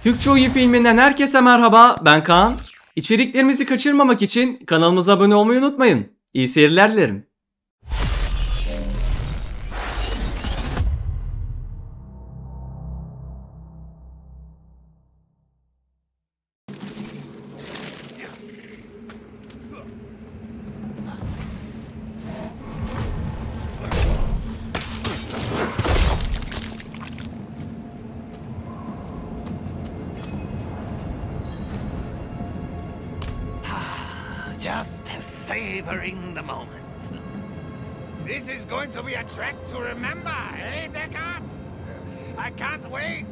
Türkçe Oyun filminden herkese merhaba, ben Kaan. İçeriklerimizi kaçırmamak için kanalımıza abone olmayı unutmayın. İyi seyirler dilerim. Just savoring the moment. This is going to be a track to remember, eh, Descartes? I can't wait.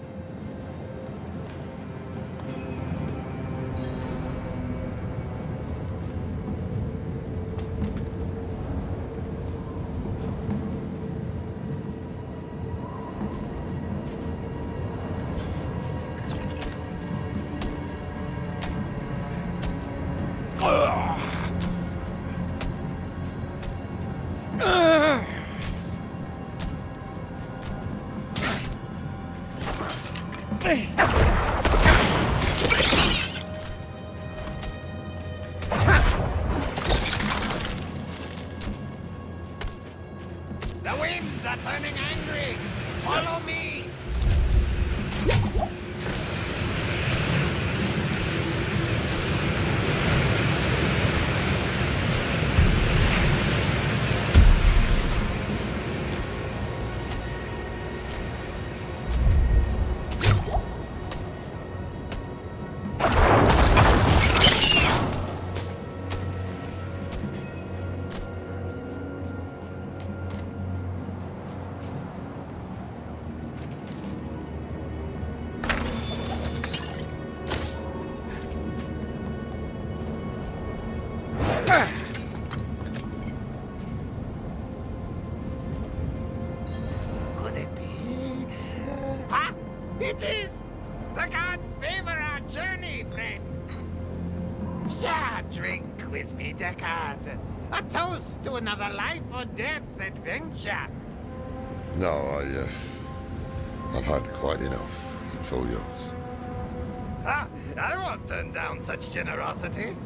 The winds are turning angry. Follow me. Could it be? Ah, it is! The gods favor our journey, friends! Share a drink with me, Descartes. A toast to another life or death adventure. No, I've had quite enough. It's all yours. Ah, I won't turn down such generosity.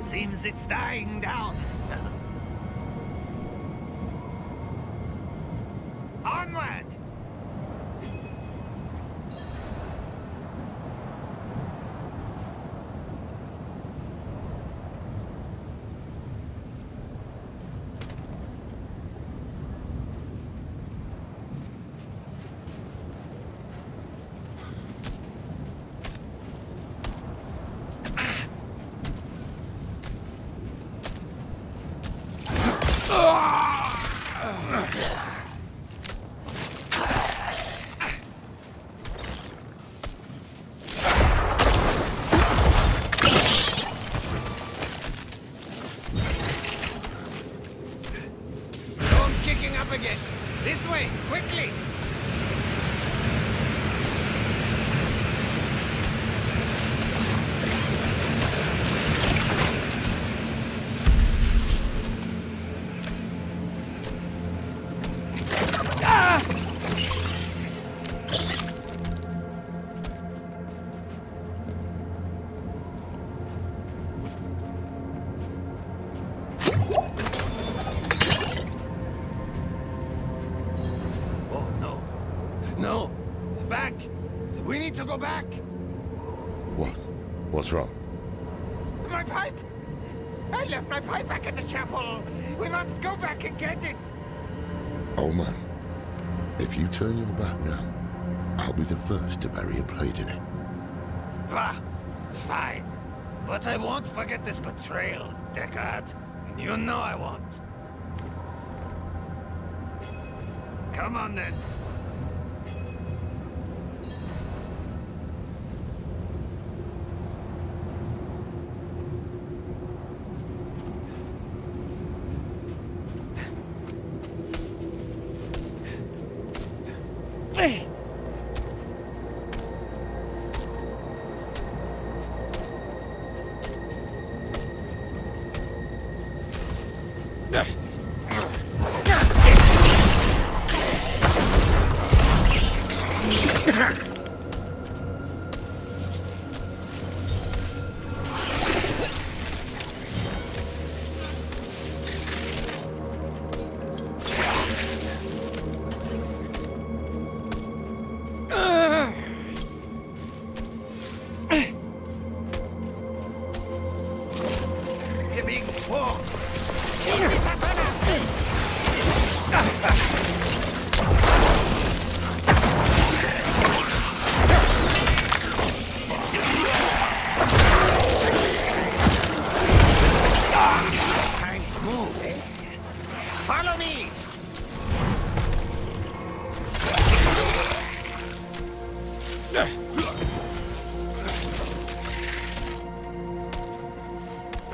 Seems it's dying down. Onward! Storm's kicking up again. This way, quickly! Oh, no. No! Back! We need to go back! What? What's wrong? My pipe! I left my pipe back at the chapel! We must go back and get it! Old man, if you turn your back now, I'll be the first to bury a blade in it. Bah! Fine. But I won't forget this betrayal, Descartes. And you know I won't. Come on then.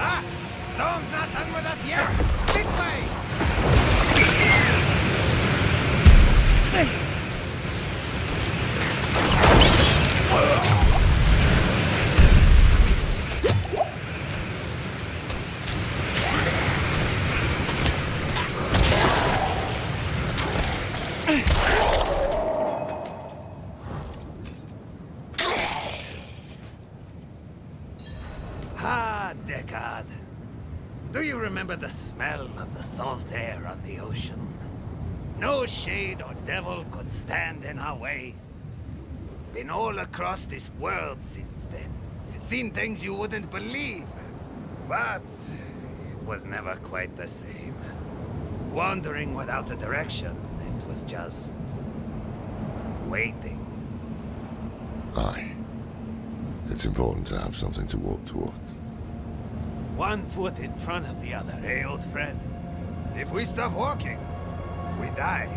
Ah! Storm's not done with us yet! This way! Ah, Deckard. Do you remember the smell of the salt air on the ocean? No shade or devil could stand in our way. Been all across this world since then. Seen things you wouldn't believe. But it was never quite the same. Wandering without a direction, it was just waiting. Aye. It's important to have something to walk towards. One foot in front of the other, eh, old friend? If we stop walking, we die.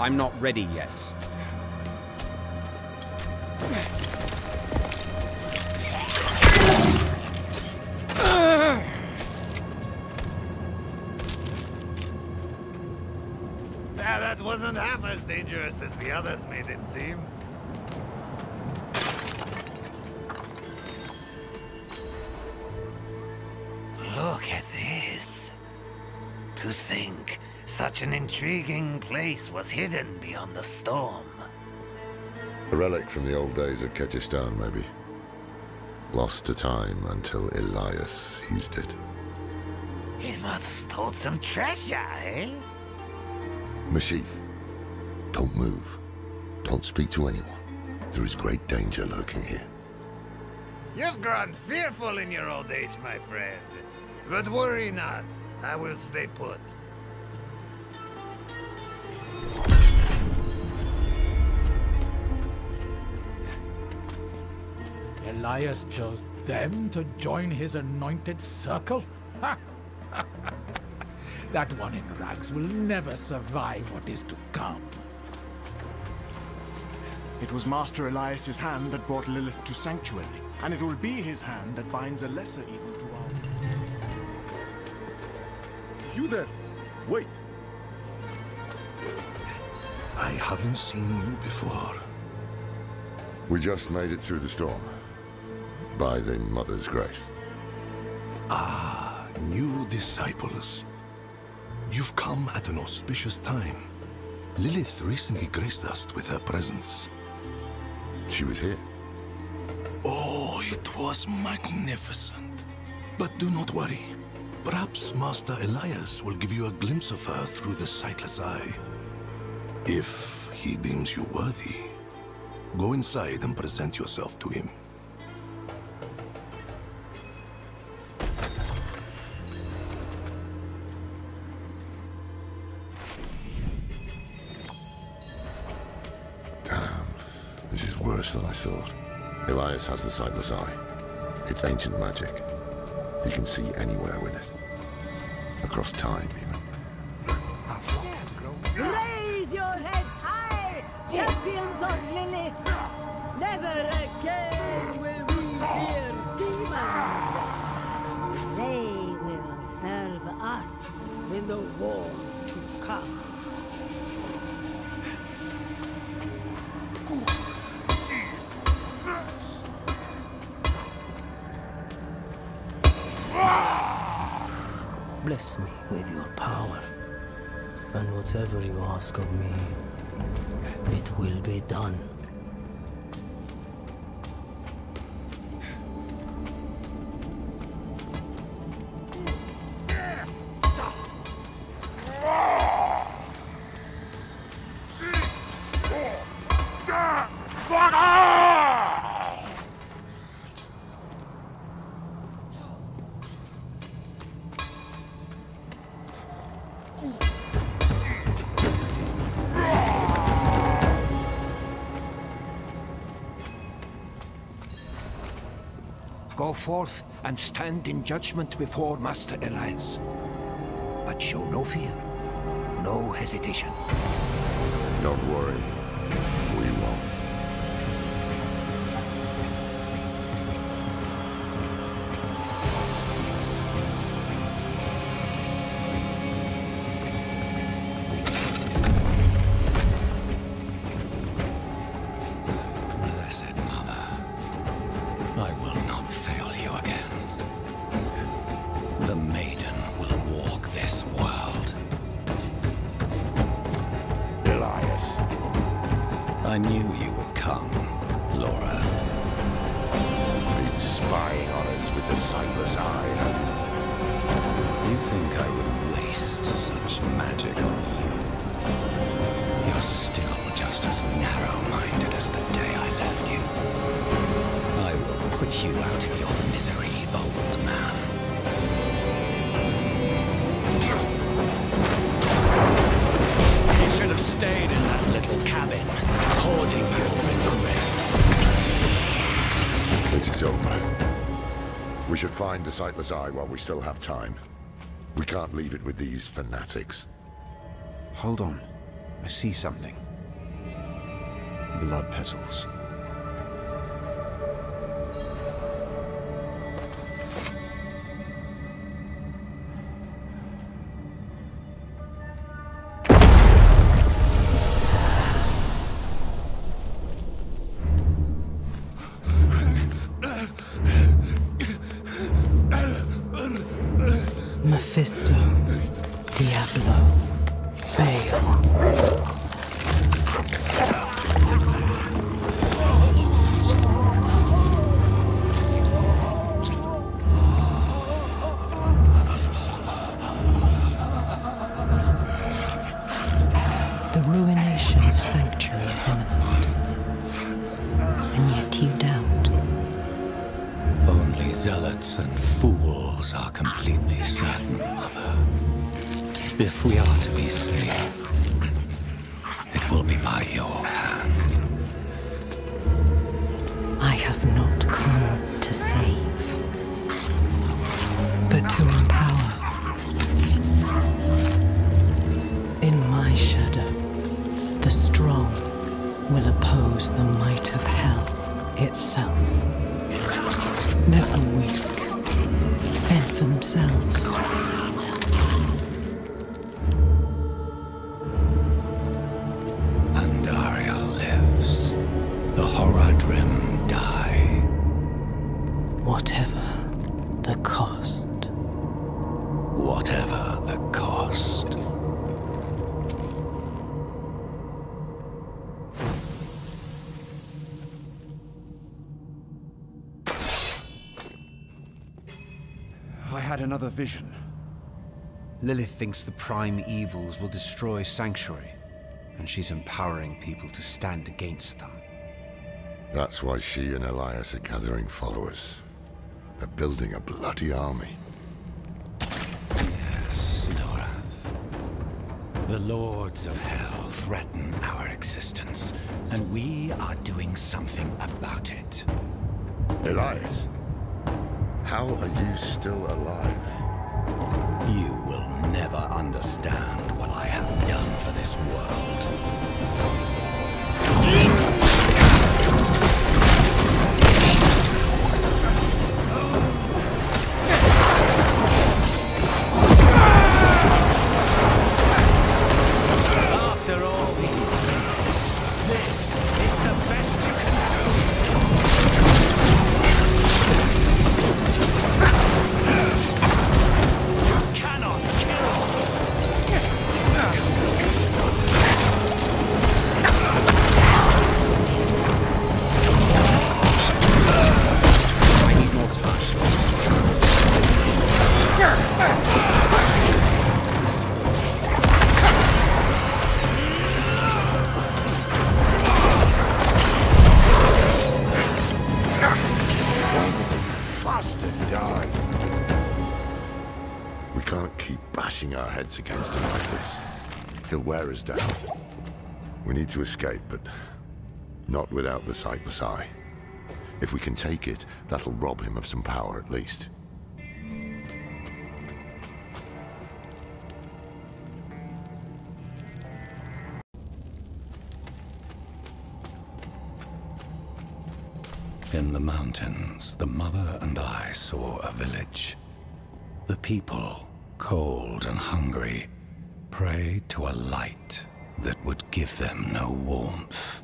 I'm not ready yet. That wasn't half as dangerous as the others made it seem. Look at this. To think such an intriguing place was hidden beyond the storm. A relic from the old days of Kyrgyzstan, maybe. Lost to time until Elias seized it. He must hold some treasure, eh? Mashif, don't move. Don't speak to anyone. There is great danger lurking here. You've grown fearful in your old age, my friend. But worry not. I will stay put. Elias chose them to join his anointed circle? That one in rags will never survive what is to come. It was Master Elias's hand that brought Lilith to Sanctuary, and it will be his hand that binds a lesser evil to our... You there! Wait! I haven't seen you before. We just made it through the storm. By the Mother's grace. Ah, new disciples. You've come at an auspicious time. Lilith recently graced us with her presence. She was here. Oh, it was magnificent. But do not worry. Perhaps Master Elias will give you a glimpse of her through the sightless eye. If he deems you worthy, go inside and present yourself to him. Worse than I thought. Elias has the sightless eye. It's ancient magic. He can see anywhere with it. Across time, even. Raise your heads high, champions of Lilith! Never again will we fear demons! They will serve us in the war to come. Bless me with your power, and whatever you ask of me, it will be done. Go forth and stand in judgment before Master Elias. But show no fear, no hesitation. Don't worry. We won't. Blessed Mother, I will not fail you again. The maiden will walk this world. Elias. I knew you would come, Laura. Been spying on us with the sightless eye, have you? You think I would waste such magic on you? You're still just as narrow-minded as the day I left you. I will put you out of your misery, old man. You should have stayed in that little cabin, hoarding your regret. This is over. We should find the sightless eye while we still have time. We can't leave it with these fanatics. Hold on. I see something. Blood petals. Mephisto, Diablo, Bale. The ruination of Sanctuary is imminent, and yet you doubt. Only zealots and fools are completely certain, Mother. If we are to be saved, it will be by your hand. I have not come to save, but to empower. In my shadow, the strong will oppose the might of hell itself. Let the weak fend for themselves. And Ariel lives. The Horadrim die. Whatever the cost. Whatever the cost. I had another vision. Lilith thinks the prime evils will destroy Sanctuary, and she's empowering people to stand against them. That's why she and Elias are gathering followers. They're building a bloody army. Yes, Lorath. The Lords of Hell threaten our existence, and we are doing something about it. Elias, how are you still alive? You will never understand what I have done for this world. After all these years, this is the best you can do. You cannot I need more time. Bastard died. We can't keep bashing our heads against him like this. He'll wear us down. We need to escape, but not without the sightless eye. If we can take it, that'll rob him of some power at least. In the mountains, the mother and I saw a village. The people, cold and hungry, prayed to a light that would give them no warmth.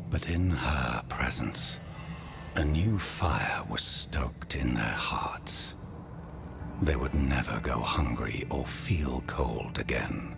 But in her presence, a new fire was stoked in their hearts. They would never go hungry or feel cold again.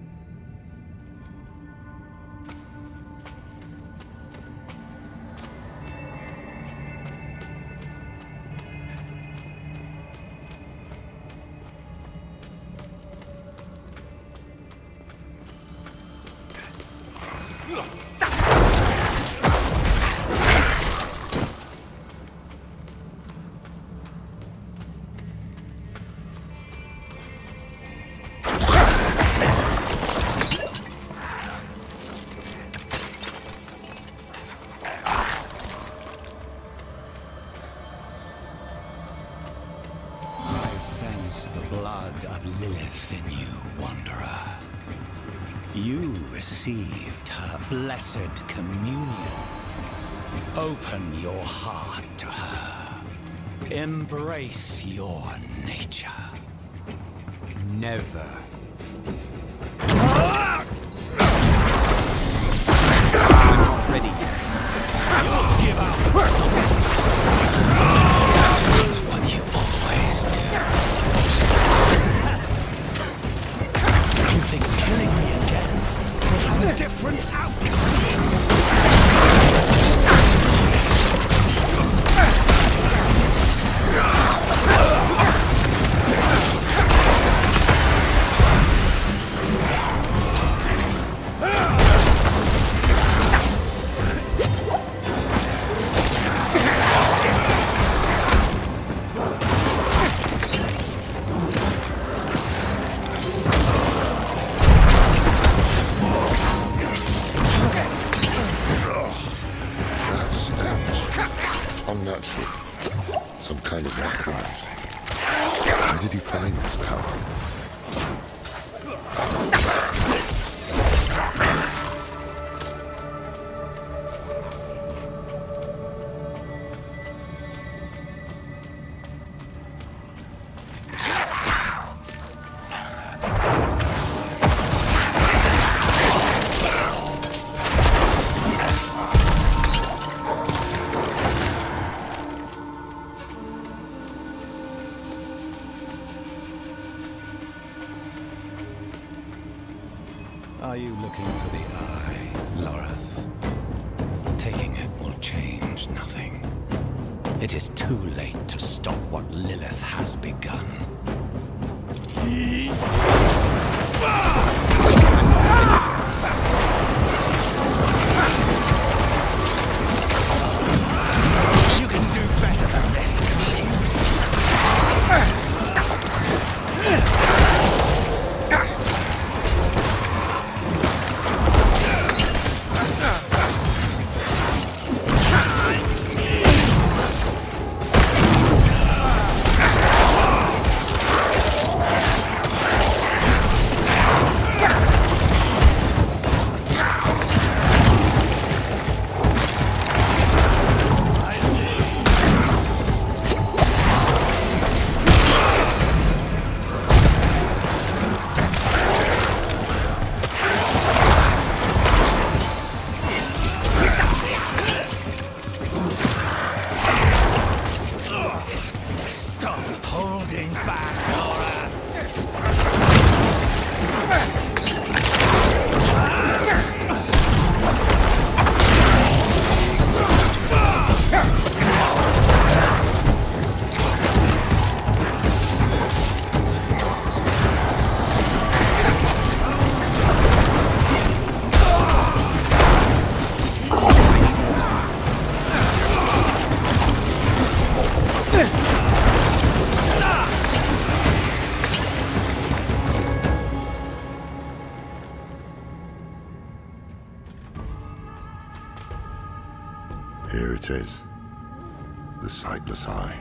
You received her blessed communion. Open your heart to her. Embrace your nature. Never. I'm not ready yet. You'll give up. That's what you always do. You think killing me again will have a different outcome? Unnatural. Some kind of necromancy. Where did he find this power? Are you looking for the eye, Loreth? Taking it will change nothing. It is too late to stop what Lilith has begun. You can do better than this. Here it is. The sightless eye.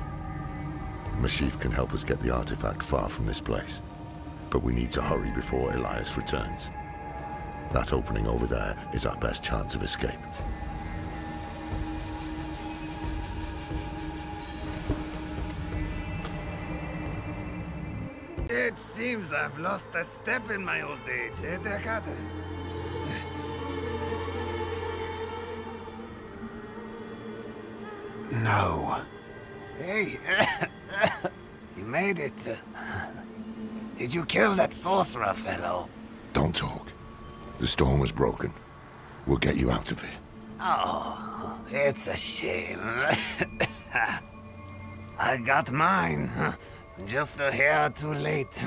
Mashif can help us get the artifact far from this place. But we need to hurry before Elias returns. That opening over there is our best chance of escape. It seems I've lost a step in my old age, eh, Deckard? No. Hey, you made it. Did you kill that sorcerer fellow? Don't talk. The storm was broken. We'll get you out of here. Oh, it's a shame. I got mine. Just a hair too late.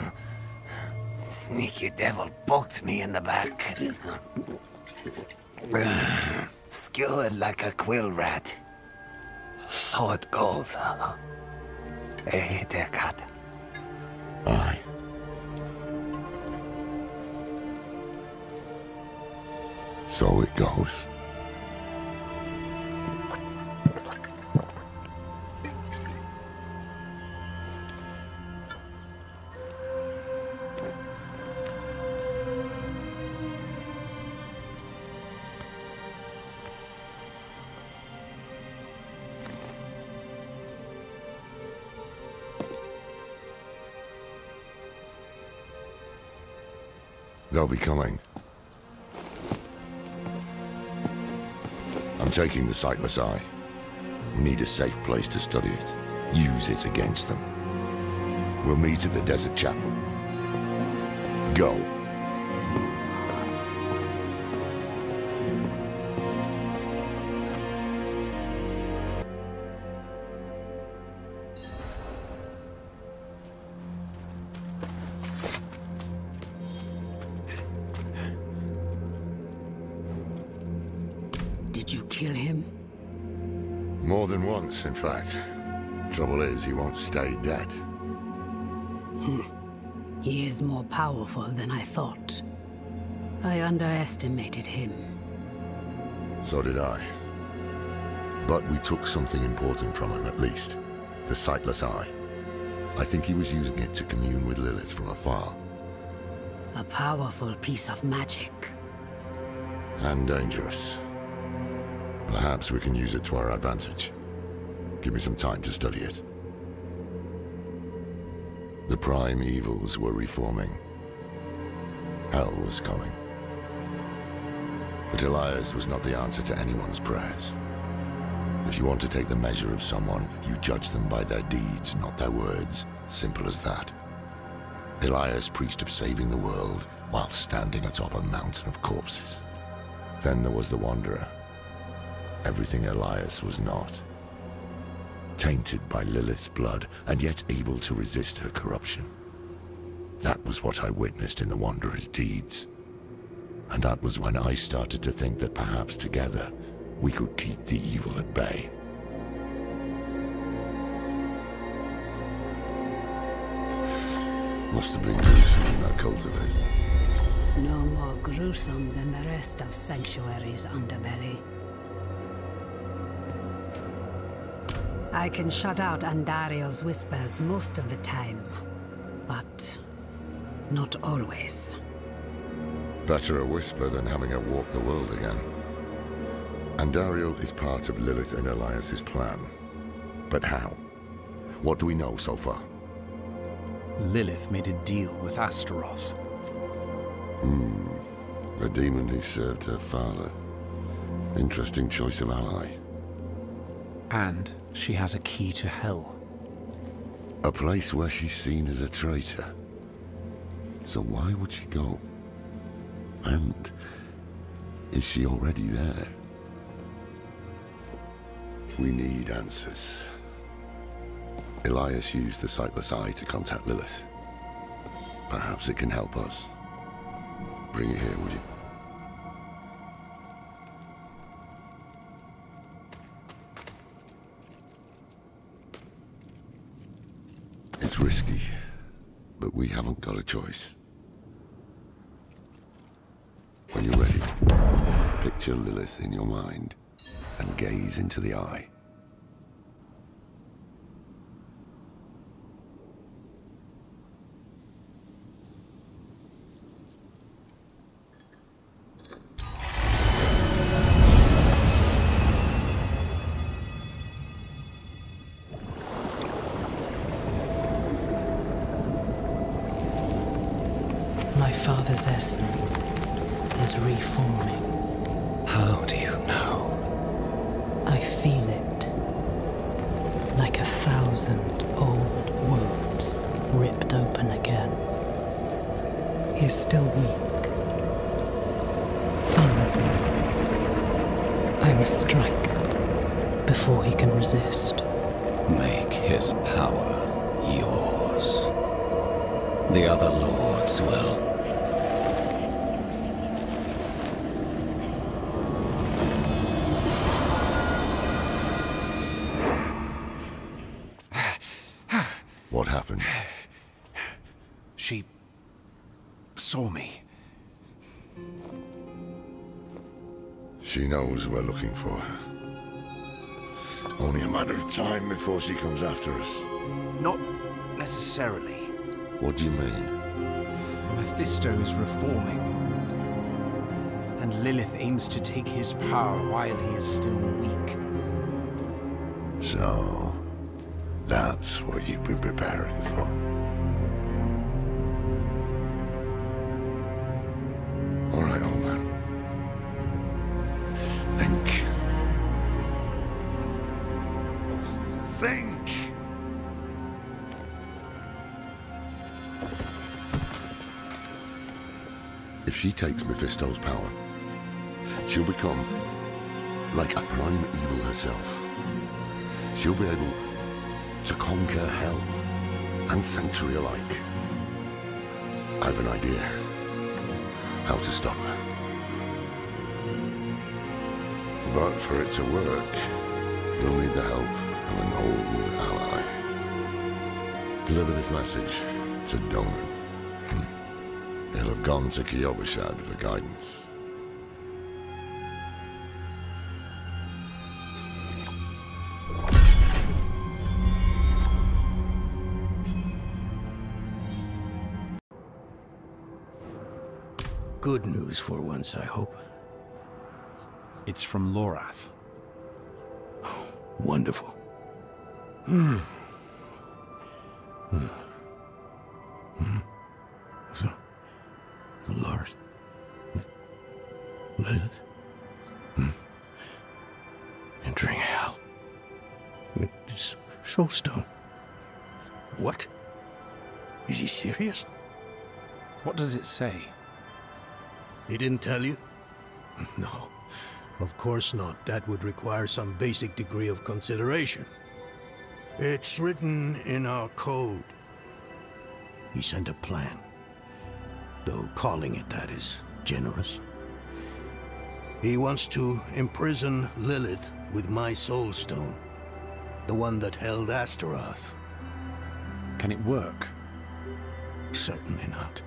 Sneaky devil poked me in the back. Skewered like a quill rat. So it goes. Hey, Deckard. Aye. So it goes. They'll be coming. I'm taking the sightless eye. We need a safe place to study it. Use it against them. We'll meet at the desert chapel. Go. Did you kill him? More than once, in fact. Trouble is, he won't stay dead. He is more powerful than I thought. I underestimated him. So did I. But we took something important from him, at least. The sightless eye. I think he was using it to commune with Lilith from afar. A powerful piece of magic. And dangerous. Perhaps we can use it to our advantage. Give me some time to study it. The prime evils were reforming. Hell was coming. But Elias was not the answer to anyone's prayers. If you want to take the measure of someone, you judge them by their deeds, not their words. Simple as that. Elias preached of saving the world while standing atop a mountain of corpses. Then there was the Wanderer. Everything Elias was not. Tainted by Lilith's blood, and yet able to resist her corruption. That was what I witnessed in the Wanderer's deeds. And that was when I started to think that perhaps together, we could keep the evil at bay. Must have been gruesome in that cultivate. No more gruesome than the rest of Sanctuary's underbelly. I can shut out Andariel's whispers most of the time, but not always. Better a whisper than having her walk the world again. Andariel is part of Lilith and Elias's plan. But how? What do we know so far? Lilith made a deal with Astaroth. A demon who served her father. Interesting choice of ally. And she has a key to Hell. A place where she's seen as a traitor. So why would she go? And is she already there? We need answers. Elias used the sightless eye to contact Lilith. Perhaps it can help us. Bring it here, would you? It's risky, but we haven't got a choice. When you're ready, picture Lilith in your mind and gaze into the eye. his essence is reforming. How do you know? I feel it, like 1,000 old wounds ripped open again. He's still weak, vulnerable. I must strike before he can resist. Make his power yours. The other lords will. What happened? She saw me. She knows we're looking for her. Only a matter of time before she comes after us. Not necessarily. What do you mean? Mephisto is reforming. And Lilith aims to take his power while he is still weak. So, that's what you've been preparing for. All right, old man. Think. Think! If she takes Mephisto's power, she'll become like a prime evil herself. She'll be able to conquer hell and sanctuary alike. I have an idea how to stop her. But for it to work, you'll need the help of an old ally. Deliver this message to Donan. He'll have gone to Kyovashad for guidance. Good news for once, I hope. It's from Lorath. Wonderful. So, Lord, Lilith, entering hell. It's Soulstone. What? Is he serious? What does it say? He didn't tell you? No, of course not. That would require some basic degree of consideration. It's written in our code. He sent a plan, though calling it that is generous. He wants to imprison Lilith with my Soulstone, the one that held Astaroth. Can it work? Certainly not.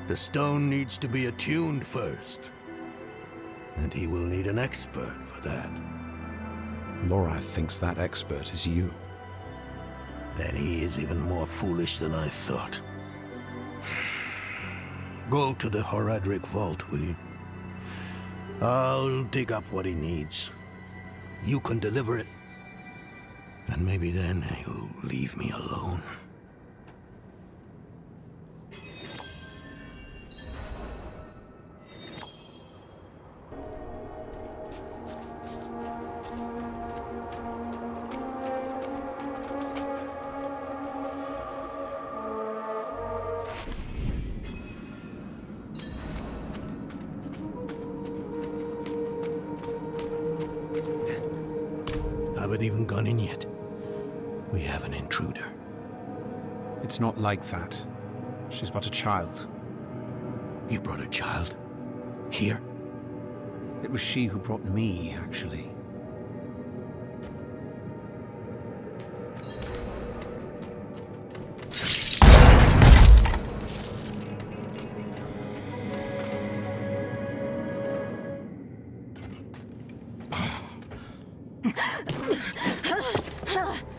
The stone needs to be attuned first, and he will need an expert for that. Lorath thinks that expert is you. Then he is even more foolish than I thought. Go to the Horadric vault, will you? I'll dig up what he needs. You can deliver it, and maybe then he'll leave me alone. Haven't even gone in yet. We have an intruder. It's not like that. She's but a child. You brought a child? Here? It was she who brought me, actually.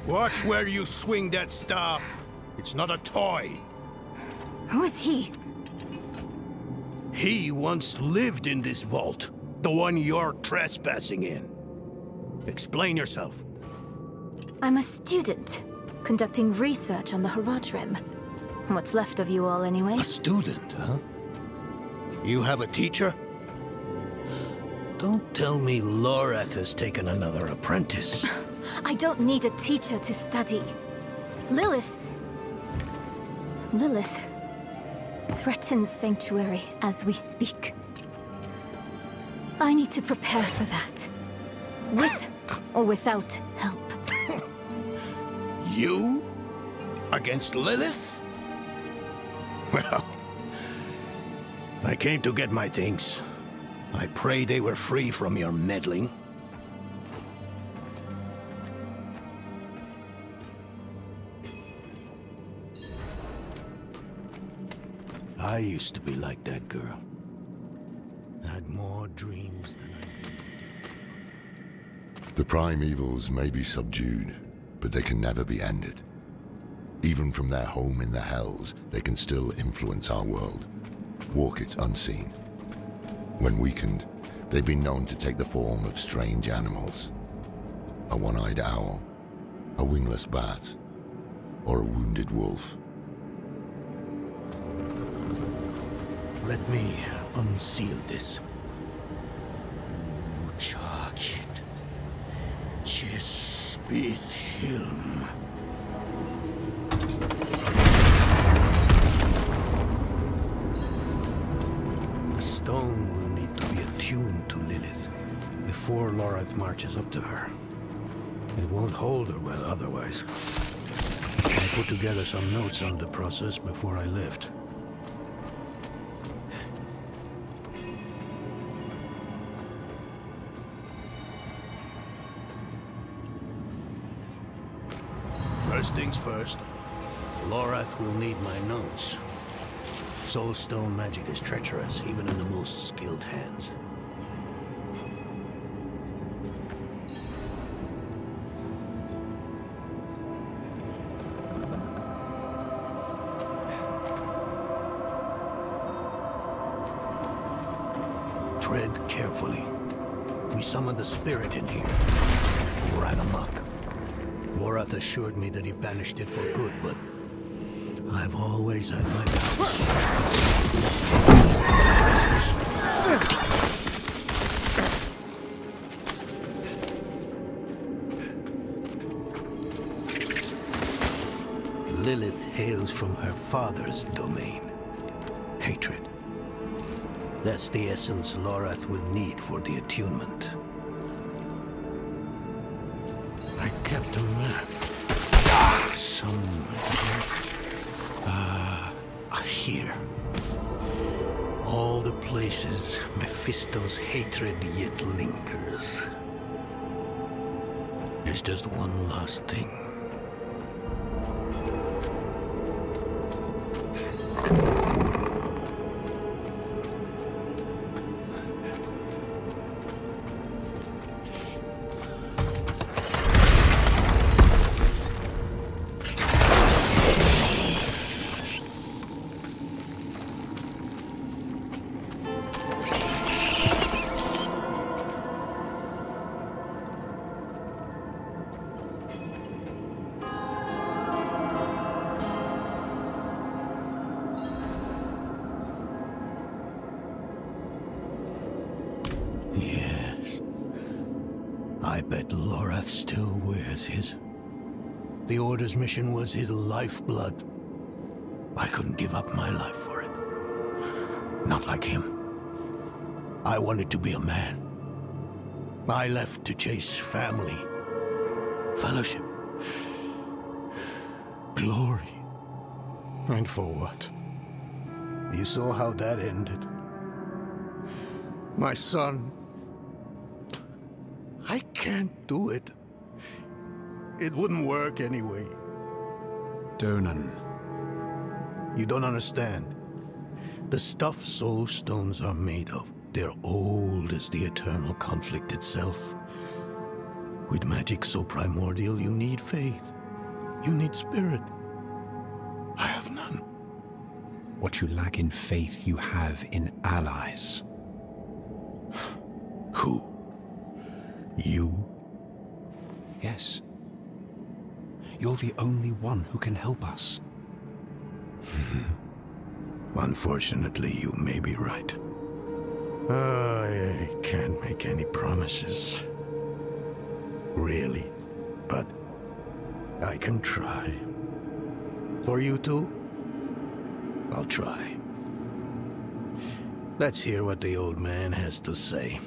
Watch where you swing that staff. It's not a toy. Who is he? He once lived in this vault. The one you're trespassing in. Explain yourself. I'm a student, conducting research on the Horadrim. What's left of you all, anyway? A student, huh? You have a teacher? Don't tell me Lorath has taken another apprentice. I don't need a teacher to study. Lilith threatens Sanctuary as we speak. I need to prepare for that. With or without help. You? Against Lilith? Well, I came to get my things. I pray they were free from your meddling. I used to be like that girl. Had more dreams than I... The prime evils may be subdued, but they can never be ended. Even from their home in the Hells, they can still influence our world, walk it unseen. When weakened, they've been known to take the form of strange animals. A one-eyed owl, a wingless bat, or a wounded wolf. Let me unseal this. Uçakit, Chespit Hilm. The stone will need to be attuned to Lilith before Lorath marches up to her. It won't hold her well otherwise. I put together some notes on the process before I left. First things first, Lorath will need my notes. Soulstone magic is treacherous, even in the most skilled hands. Tread carefully. We summoned the spirit in here. Ran amok. Lorath assured me that he banished it for good, but I've always had my doubts. Lilith hails from her father's domain. Hatred. That's the essence Lorath will need for the attunement. I kept a map. Somewhere. Here. All the places Mephisto's hatred yet lingers. There's just one last thing. Yes. I bet Lorath still wears his. The Order's mission was his lifeblood. I couldn't give up my life for it. Not like him. I wanted to be a man. I left to chase family, fellowship, glory. And for what? You saw how that ended. My son. I can't do it. It wouldn't work anyway. Donan. You don't understand. The stuff soul stones are made of, they're old as the eternal conflict itself. With magic so primordial, you need faith. You need spirit. I have none. What you lack in faith, you have in allies. Who? You? Yes. You're the only one who can help us. Unfortunately, you may be right. I can't make any promises. Really. But I can try. For you two, I'll try. Let's hear what the old man has to say.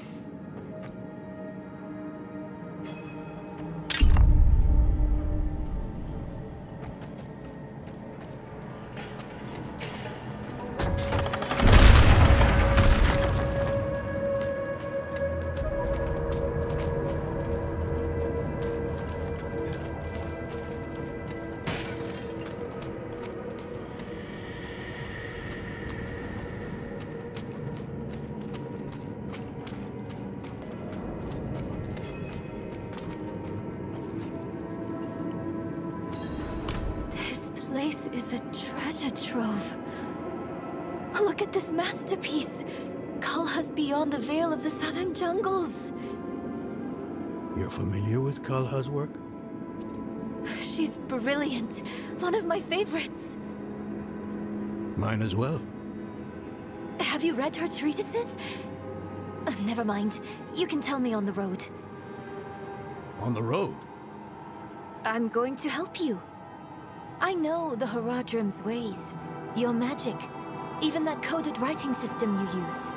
This is a treasure trove. Look at this masterpiece. Kalha's beyond the veil of the southern jungles. You're familiar with Kalha's work? She's brilliant. One of my favorites. Mine as well. Have you read her treatises? Never mind. You can tell me on the road. On the road? I'm going to help you. I know the Haradrim's ways, your magic, even that coded writing system you use.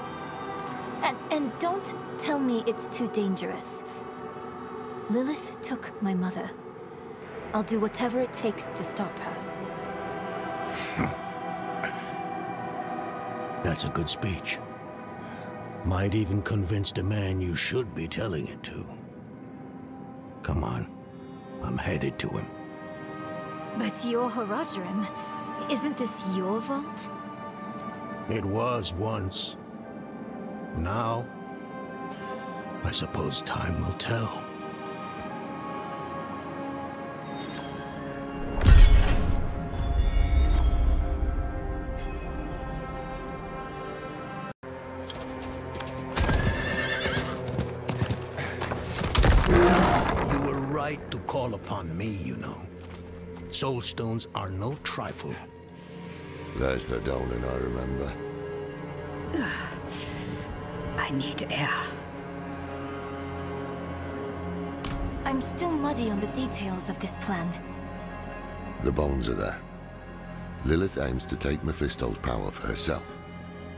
And don't tell me it's too dangerous. Lilith took my mother. I'll do whatever it takes to stop her. That's a good speech. Might even convince the man you should be telling it to. Come on, I'm headed to him. But you're Haradrim. Isn't this your vault? It was once. Now, I suppose time will tell. You were right to call upon me, you know. Soul stones are no trifle. There's the Dolan I remember. I need air. I'm still muddy on the details of this plan. The bones are there. Lilith aims to take Mephisto's power for herself.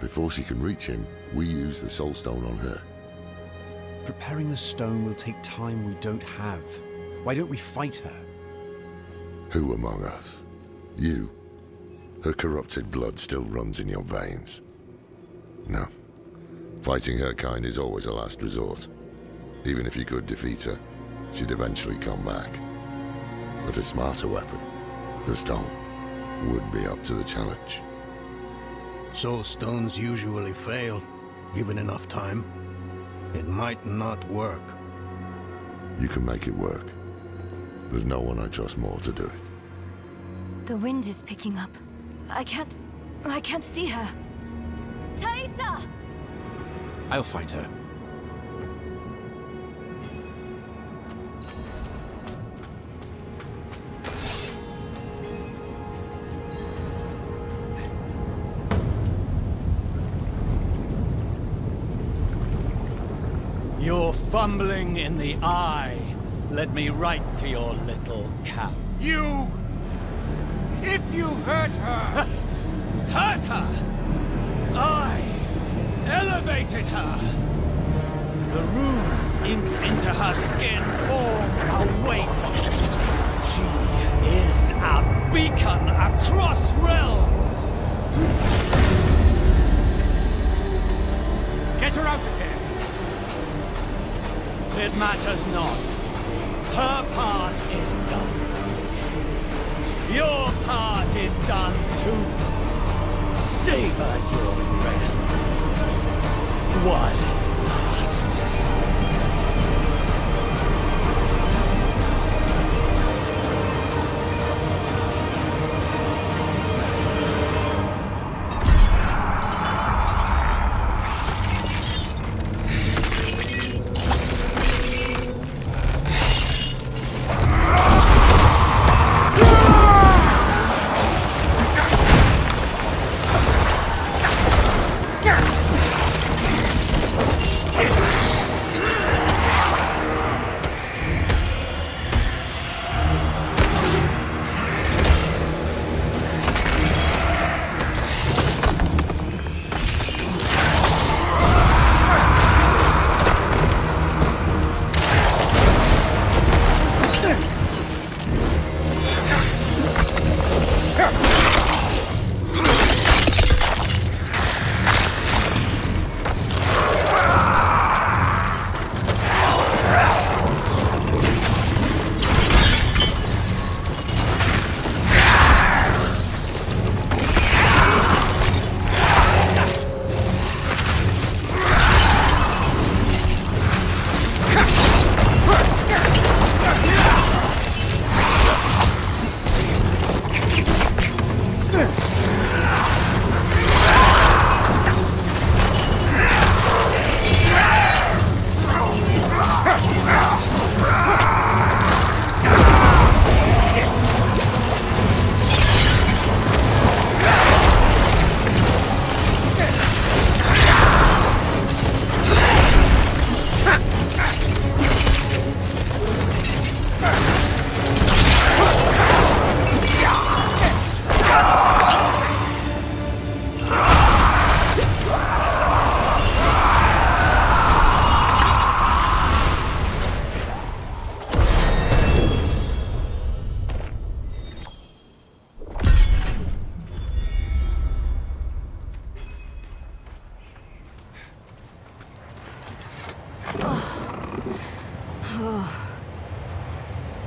Before she can reach him, we use the Soul Stone on her. Preparing the stone will take time we don't have. Why don't we fight her? Who among us? You. Her corrupted blood still runs in your veins. No. Fighting her kind is always a last resort. Even if you could defeat her, she'd eventually come back. But a smarter weapon, the stone, would be up to the challenge. Soul stones usually fail, given enough time. It might not work. You can make it work. There's no one I trust more to do it. The wind is picking up. I can't see her. Thaisa! I'll find her. You're fumbling in the eye. Let me write to your little cow. You! If you hurt her! Hurt her! I elevated her! The runes inked into her skin form a wake. She is a beacon across realms! Get her out of here! It matters not. Her part is done. Your part is done too. Savor your breath while it lasts.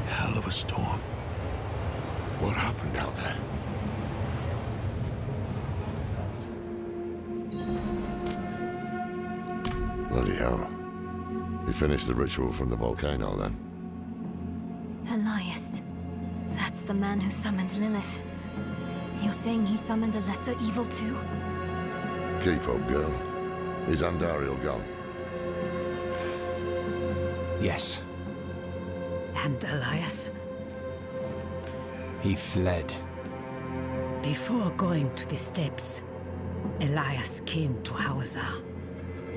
Hell of a storm. What happened out there? Bloody hell. You finished the ritual from the volcano, then? Elias. That's the man who summoned Lilith. You're saying he summoned a lesser evil too? Keep up, girl. Is Andariel gone? Yes. And Elias? He fled. Before going to the steps, Elias came to Hawazar,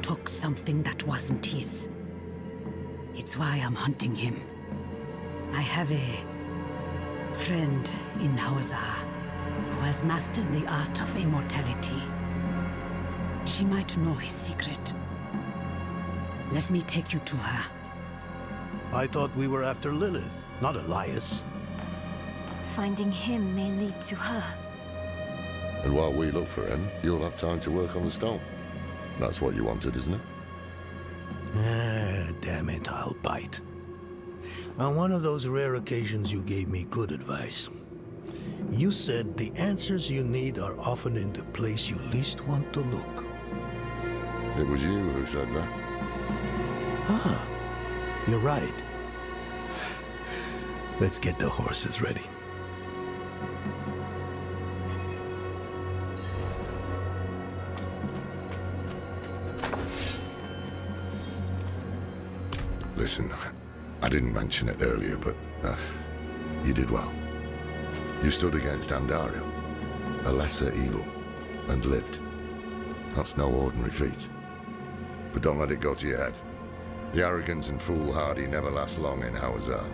took something that wasn't his. It's why I'm hunting him. I have a friend in Hawazar who has mastered the art of immortality. She might know his secret. Let me take you to her. I thought we were after Lilith, not Elias. Finding him may lead to her. And while we look for him, you'll have time to work on the stone. That's what you wanted, isn't it? Ah, damn it, I'll bite. On one of those rare occasions you gave me good advice. You said the answers you need are often in the place you least want to look. It was you who said that. Ah, you're right. Let's get the horses ready. Listen, I didn't mention it earlier, but you did well. You stood against Andariel, a lesser evil, and lived. That's no ordinary feat. But don't let it go to your head. The arrogance and foolhardy never last long in Hawazar.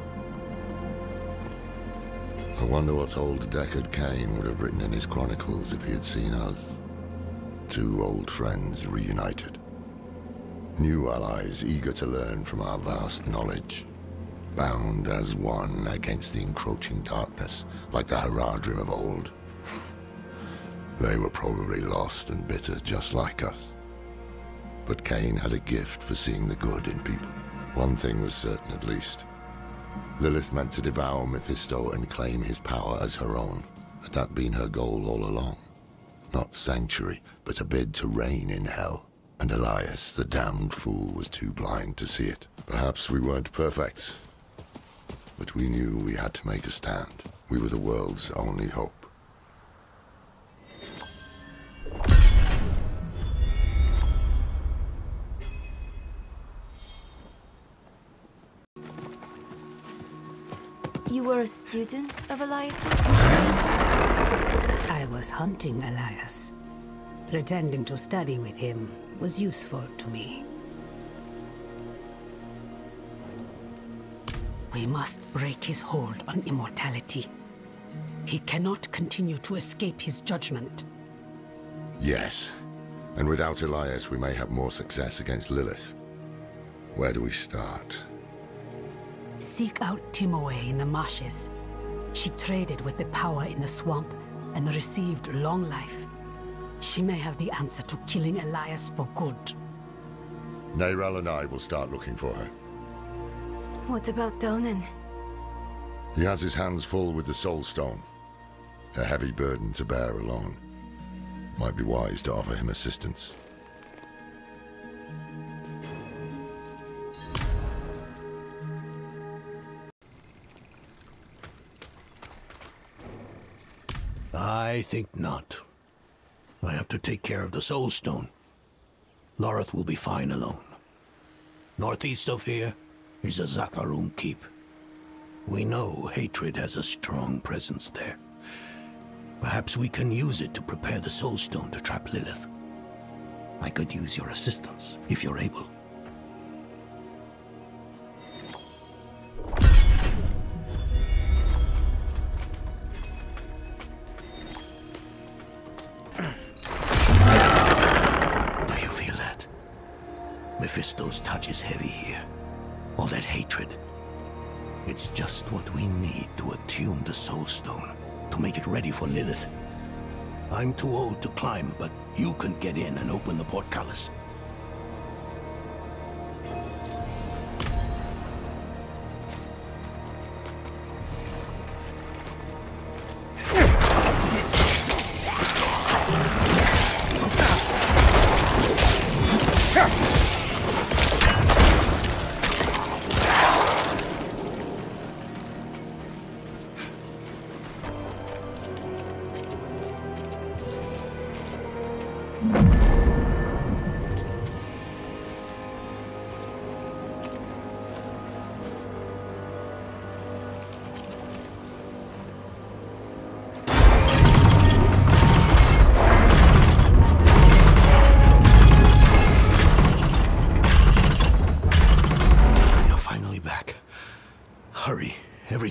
I wonder what old Deckard Cain would have written in his chronicles if he had seen us. Two old friends reunited. New allies eager to learn from our vast knowledge. Bound as one against the encroaching darkness, like the Haradrim of old. They were probably lost and bitter, just like us. But Cain had a gift for seeing the good in people. One thing was certain, at least. Lilith meant to devour Mephisto and claim his power as her own. Had that been her goal all along? Not sanctuary, but a bid to reign in hell. And Elias, the damned fool, was too blind to see it. Perhaps we weren't perfect, but we knew we had to make a stand. We were the world's only hope. You were a student of Elias's? I was hunting Elias. Pretending to study with him was useful to me. We must break his hold on immortality. He cannot continue to escape his judgment. Yes. And without Elias, we may have more success against Lilith. Where do we start? Seek out Timoe in the marshes. She traded with the power in the swamp and received long life. She may have the answer to killing Elias for good. Neyral and I will start looking for her. What about Donan? He has his hands full with the Soul Stone. A heavy burden to bear alone. Might be wise to offer him assistance. I think not. I have to take care of the Soul Stone. Loreth will be fine alone. Northeast of here is a Zakarum keep. We know hatred has a strong presence there. Perhaps we can use it to prepare the Soul Stone to trap Lilith. I could use your assistance, if you're able. Mephisto's touch is heavy here. All that hatred. It's just what we need to attune the Soul Stone, to make it ready for Lilith. I'm too old to climb, but you can get in and open the portcullis.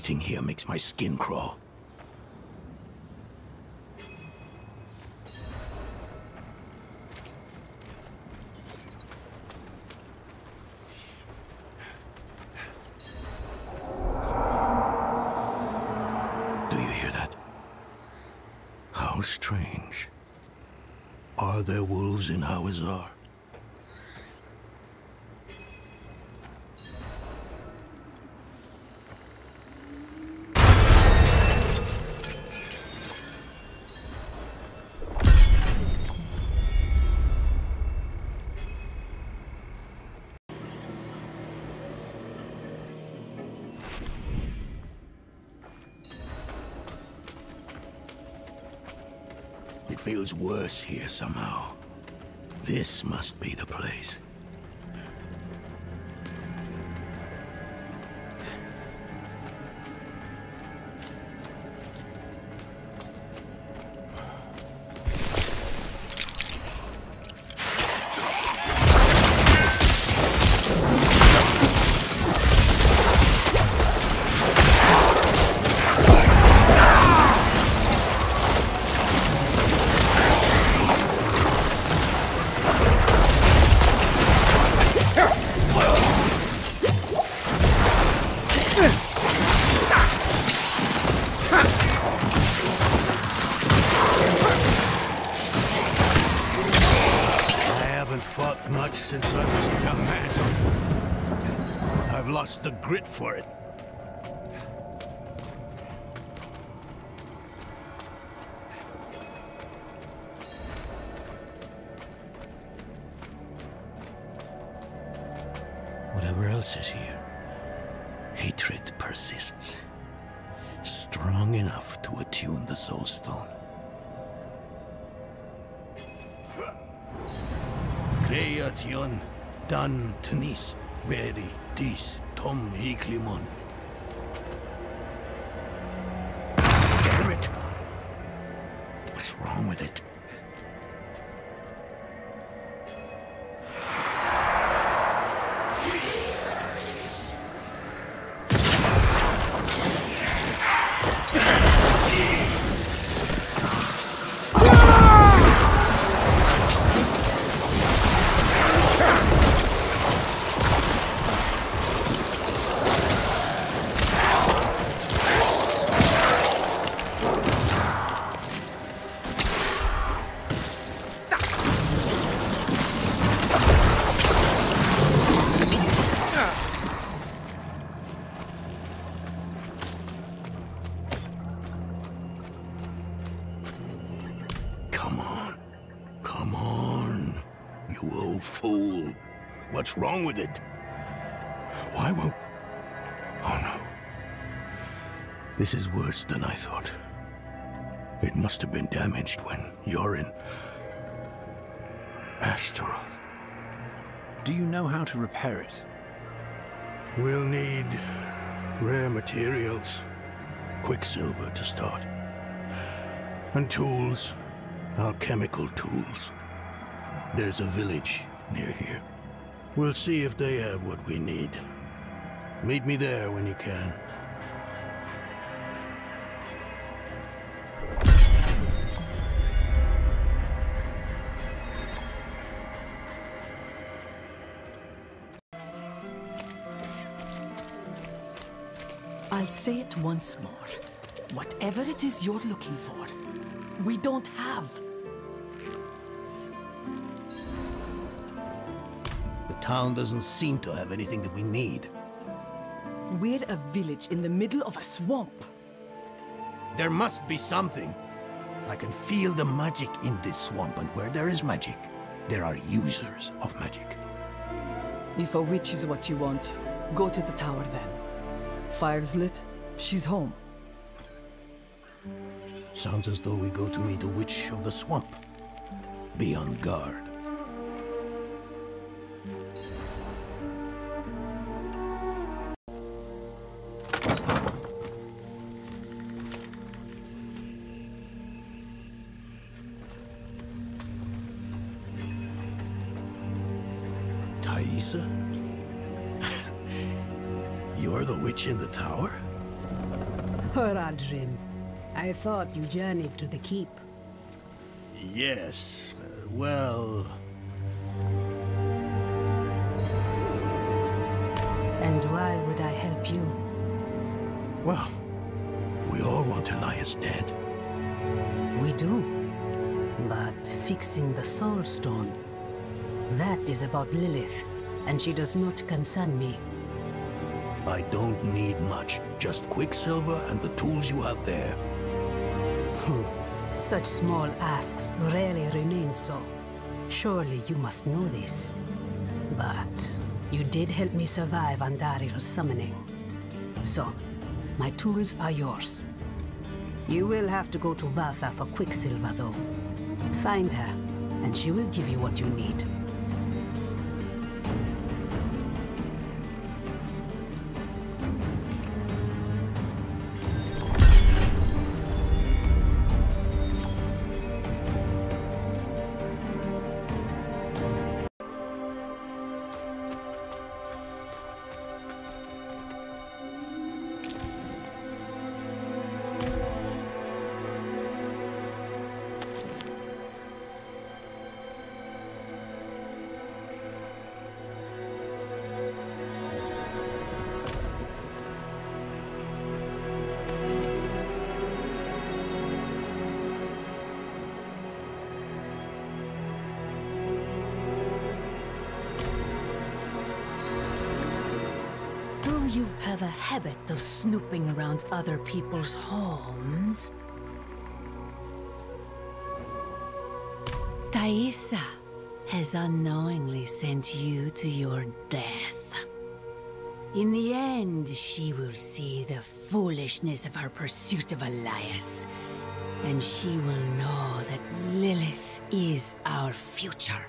Everything here makes my skin crawl. Do you hear that? How strange. Are there wolves in Hawazar? It feels worse here somehow. This must be the place. Much since I was a young man. I've lost the grit for it. Whatever else is here, hatred persists. Strong enough to attune the Soul Stone. Creation dan tenis beri dis tom hiklimon. Damn it! What's wrong with it? You old fool. What's wrong with it? Why won't... Oh no. This is worse than I thought. It must have been damaged when you're in... Asteroth. Do you know how to repair it? We'll need rare materials. Quicksilver to start. And tools. Alchemical tools. There's a village near here. We'll see if they have what we need. Meet me there when you can. I'll say it once more. Whatever it is you're looking for, we don't have. The town doesn't seem to have anything that we need. We're a village in the middle of a swamp. There must be something. I can feel the magic in this swamp, and where there is magic, there are users of magic. If a witch is what you want, go to the tower then. Fire's lit, she's home. Sounds as though we go to meet a witch of the swamp. Be on guard. Thaisa? You're the witch in the tower? Horadrim, I thought you journeyed to the keep. Yes, well... And why would I help you? Well, we all want Elias dead. We do. But fixing the Soul Stone, that is about Lilith, and she does not concern me. I don't need much, just Quicksilver and the tools you have there. Such small asks rarely remain so. Surely you must know this. But you did help me survive Andaril's summoning. So, my tools are yours. You will have to go to Valtha for Quicksilver, though. Find her, and she will give you what you need. You have a habit of snooping around other people's homes. Thaisa has unknowingly sent you to your death. In the end, she will see the foolishness of her pursuit of Elias, and she will know that Lilith is our future.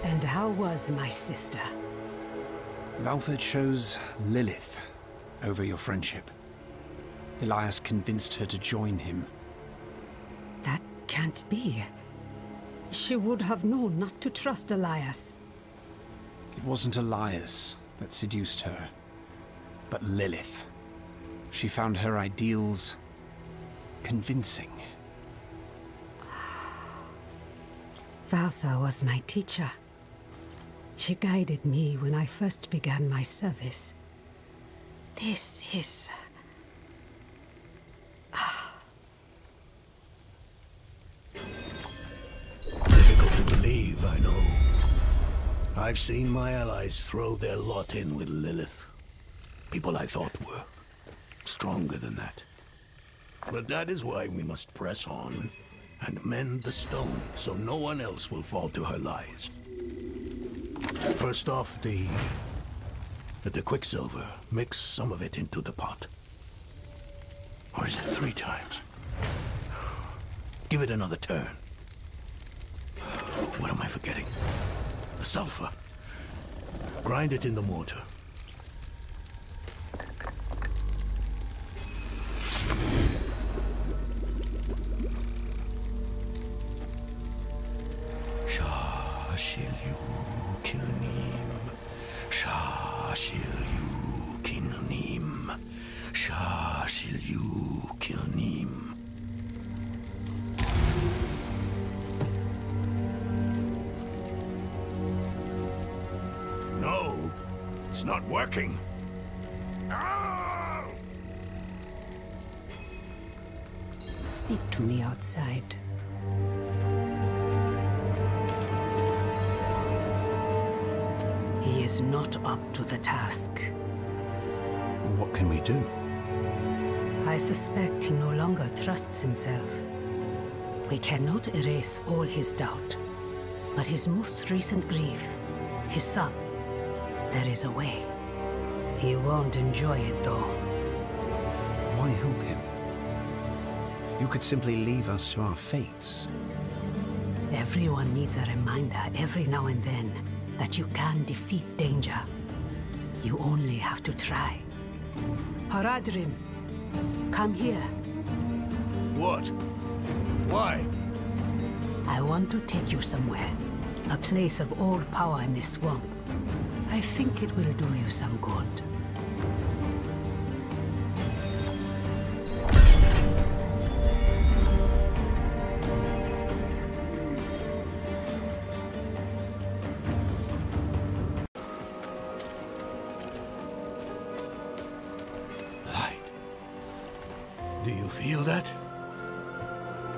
And how was my sister? Valtha chose Lilith over your friendship. Elias convinced her to join him. That can't be. She would have known not to trust Elias. It wasn't Elias that seduced her, but Lilith. She found her ideals convincing. Valtha was my teacher. She guided me when I first began my service. This is... Difficult to believe, I know. I've seen my allies throw their lot in with Lilith. People I thought were stronger than that. But that is why we must press on and mend the stone so no one else will fall to her lies. First off, the quicksilver. Mix some of it into the pot. Or is it 3 times? Give it another turn. What am I forgetting? The sulfur. Grind it in the mortar. No, it's not working. Speak to me outside. He is not up to the task. What can we do? I suspect he no longer trusts himself. We cannot erase all his doubt, but his most recent grief, his son, there is a way. He won't enjoy it, though. Why help him? You could simply leave us to our fates. Everyone needs a reminder every now and then that you can defeat danger. You only have to try. Haradrim, come here. What? Why? I want to take you somewhere. A place of all power in this swamp. I think it will do you some good. Do you feel that?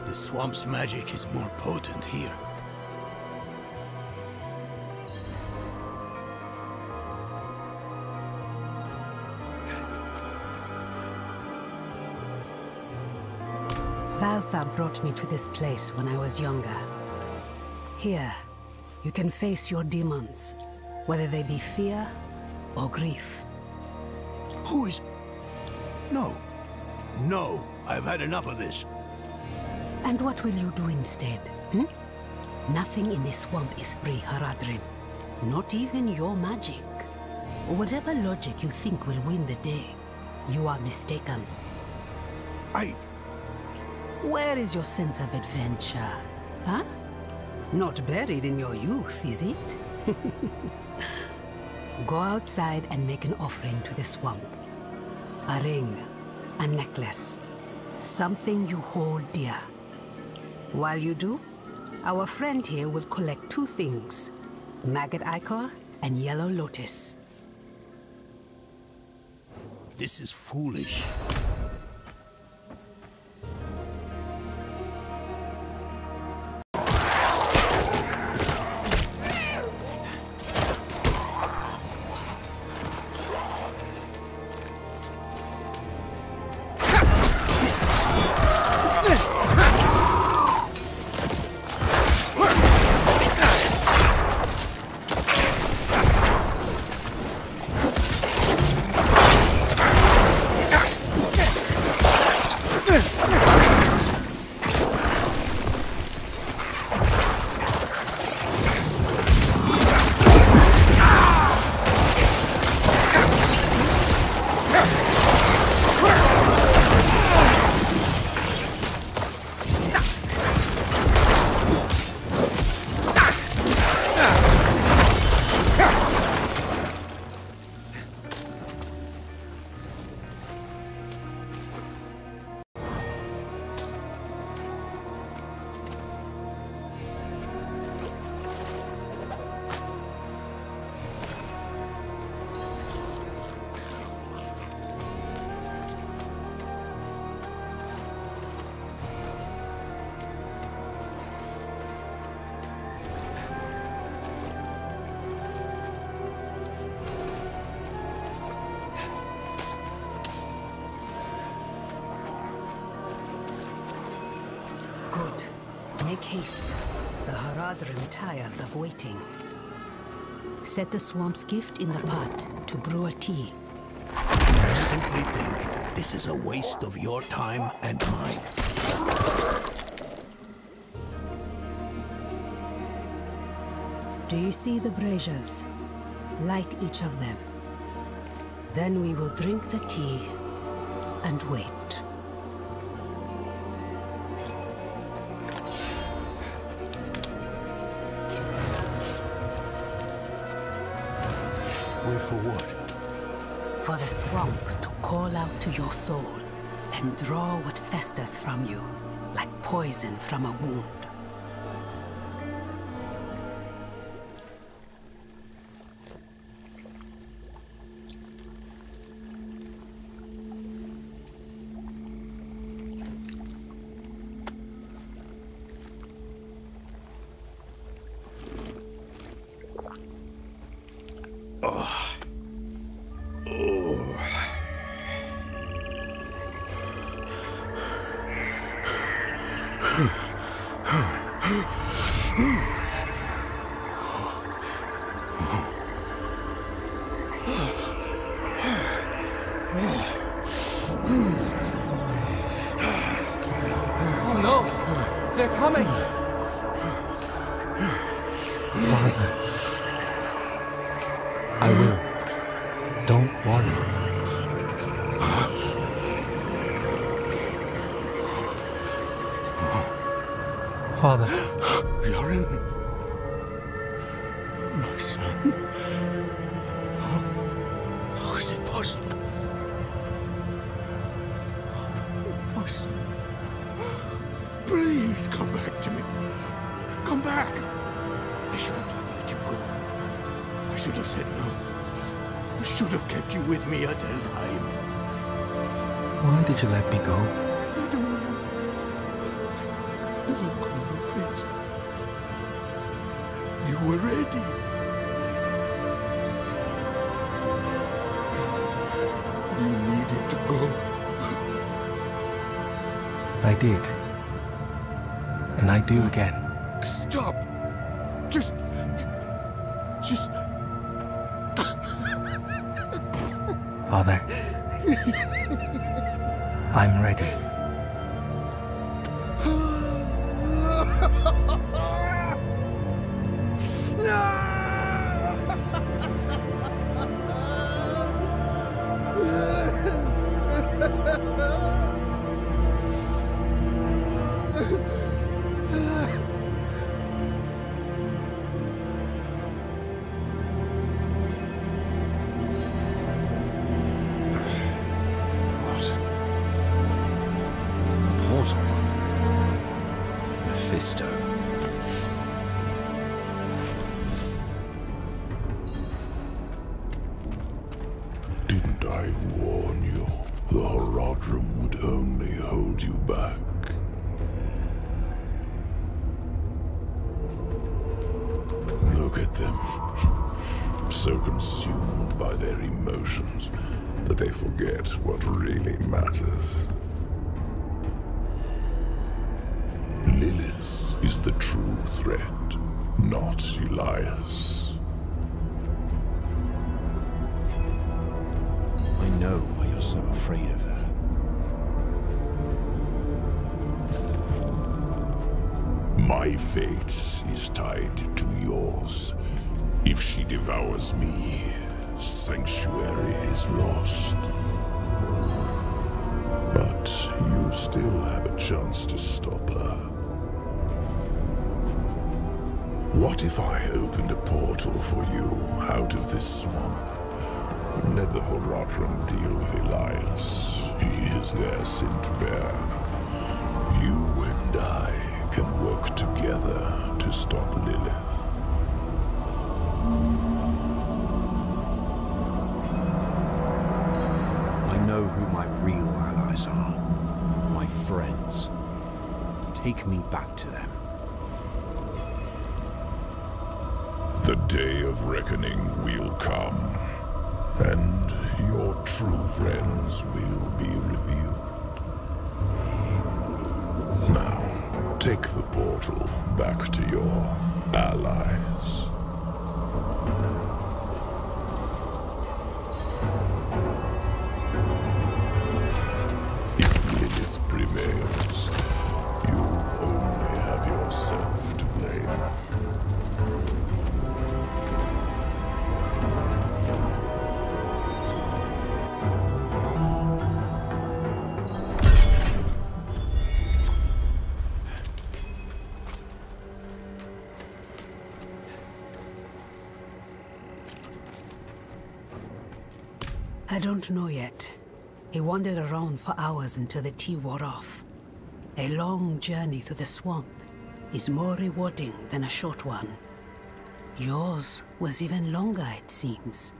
The swamp's magic is more potent here. Valtha brought me to this place when I was younger. Here, you can face your demons, whether they be fear or grief. Who is... No. No, I've had enough of this. And what will you do instead? Nothing in this swamp is free, Haradrim. Not even your magic. Whatever logic you think will win the day, you are mistaken. Where is your sense of adventure? Huh? Not buried in your youth, is it? Go outside and make an offering to the swamp. A ring, a necklace, something you hold dear. While you do, our friend here will collect 2 things, maggot ichor and yellow lotus. This is foolish. haste. The Haradrim tires of waiting. Set the swamp's gift in the pot to brew a tea. I simply think this is a waste of your time and mine. Do you see the braziers? Light each of them. Then we will drink the tea and wait. Wait for what? For the swamp to call out to your soul and draw what festers from you, like poison from a wound. Oh no! They're coming! Father, I will. Don't worry. Father. Yorin. My son. How is it possible? My son. Please come back to me. Come back. I shouldn't have let you go. I should have said no. I should have kept you with me at that time. Why did you let me go? I don't know. The look on your face. You were ready. You needed to go. I did. And I do again. Stop! Just... Father, I'm ready. Didn't I warn you? The Haradrim would only hold you back. Look at them. So consumed by their emotions that they forget what really matters. Lilith is the true threat, not Elias. I know why you're so afraid of her. My fate is tied to yours. If she devours me, Sanctuary is lost. But you still have a chance to stop her. What if I opened a portal for you out of this swamp? Let the Haradrim deal with Elias. He is their sin to bear. You and I can work together to stop Lilith. I know who my real allies are. My friends. Take me back to them. The day of reckoning will come, and your true friends will be revealed. Now, take Take the portal back to your allies. If Lilith prevails, you only have yourself to blame. I don't know yet. He wandered around for hours until the tea wore off. A long journey through the swamp is more rewarding than a short one. Yours was even longer, it seems.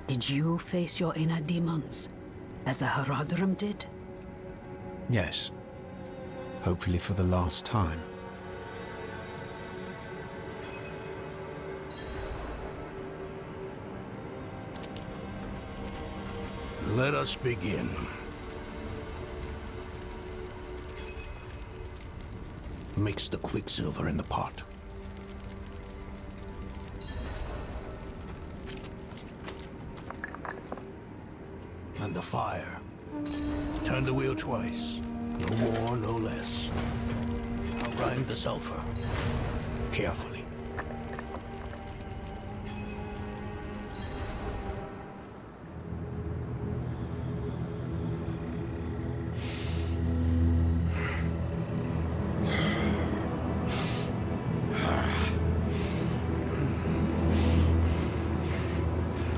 Did you face your inner demons, as the Haradrim did? Yes. Hopefully for the last time. Let us begin. Mix the quicksilver in the pot. And the fire. Turn the wheel twice. No more, no less. Now grind the sulfur. Carefully.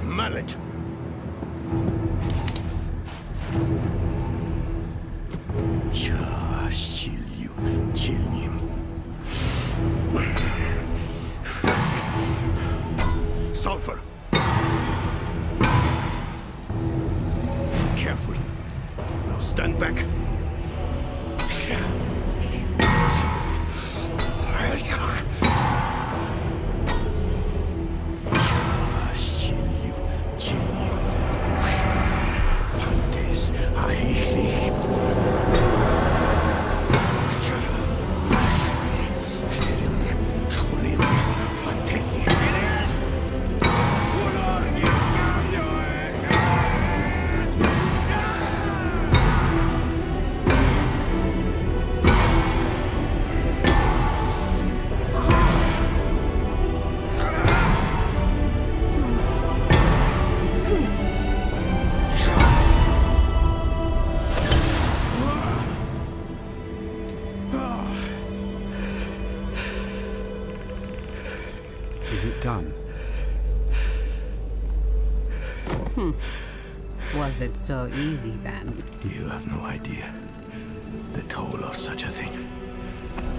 Mallet. Sulfur. Careful. Now stand back. Is it done? Was it so easy then? You have no idea the toll of such a thing.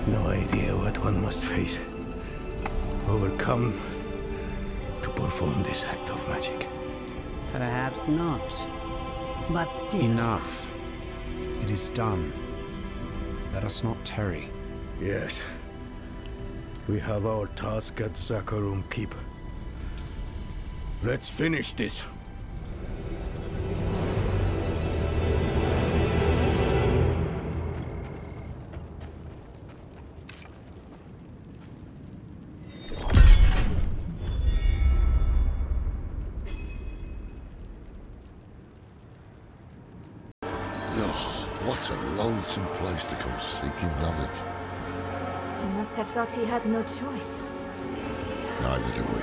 No idea what one must face, overcome to perform this act of magic. Perhaps not. But still... Enough. It is done. Let us not tarry. Yes. We have our task at Zakarum Keep. Let's finish this. What a lonesome place to come seeking knowledge. He must have thought he had no choice. Neither do we.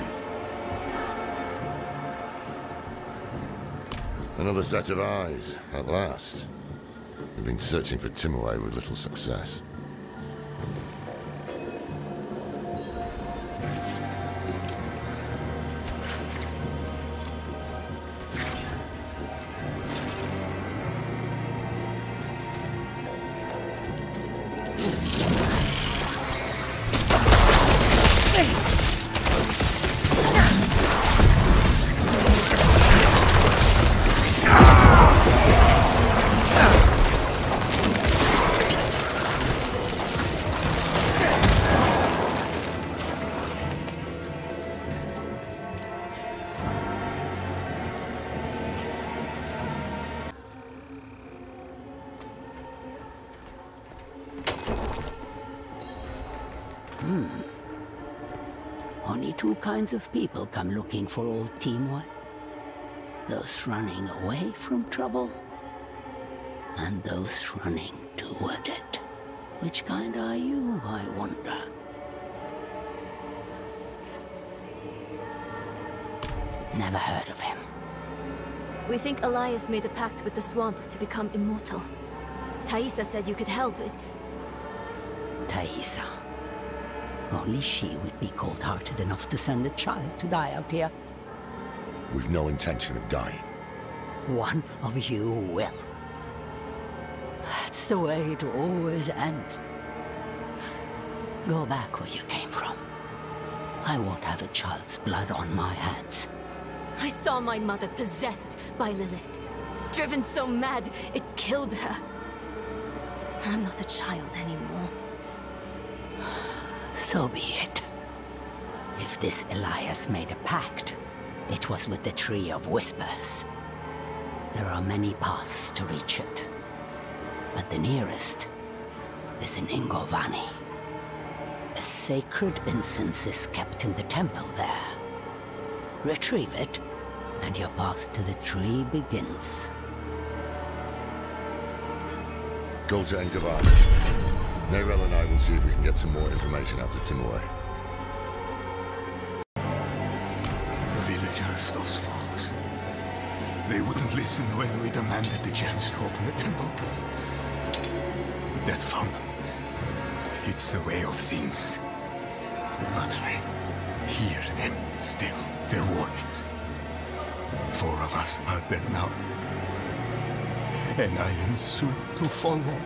Another set of eyes, at last. We've been searching for Timaway with little success. two kinds of people come looking for old Timor. Those running away from trouble, and those running toward it. Which kind are you, I wonder? Never heard of him. We think Elias made a pact with the swamp to become immortal. Thaisa said you could help it. Thaisa. Only she would be cold-hearted enough to send a child to die out here. We've no intention of dying. One of you will. That's the way it always ends. Go back where you came from. I won't have a child's blood on my hands. I saw my mother possessed by Lilith. Driven so mad, it killed her. I'm not a child anymore. So be it. If this Elias made a pact, it was with the Tree of Whispers. There are many paths to reach it, but the nearest is in Ingovani. A sacred incense is kept in the temple there. Retrieve it, and your path to the tree begins. Go to Ingovani. Nerel and I will see if we can get some more information out of Timor. The villagers, those fools. They wouldn't listen when we demanded the gems to open the temple. Death found them. It's the way of things. But I hear them still, their warnings. 4 of us are dead now. And I am soon to follow.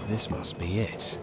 This must be it.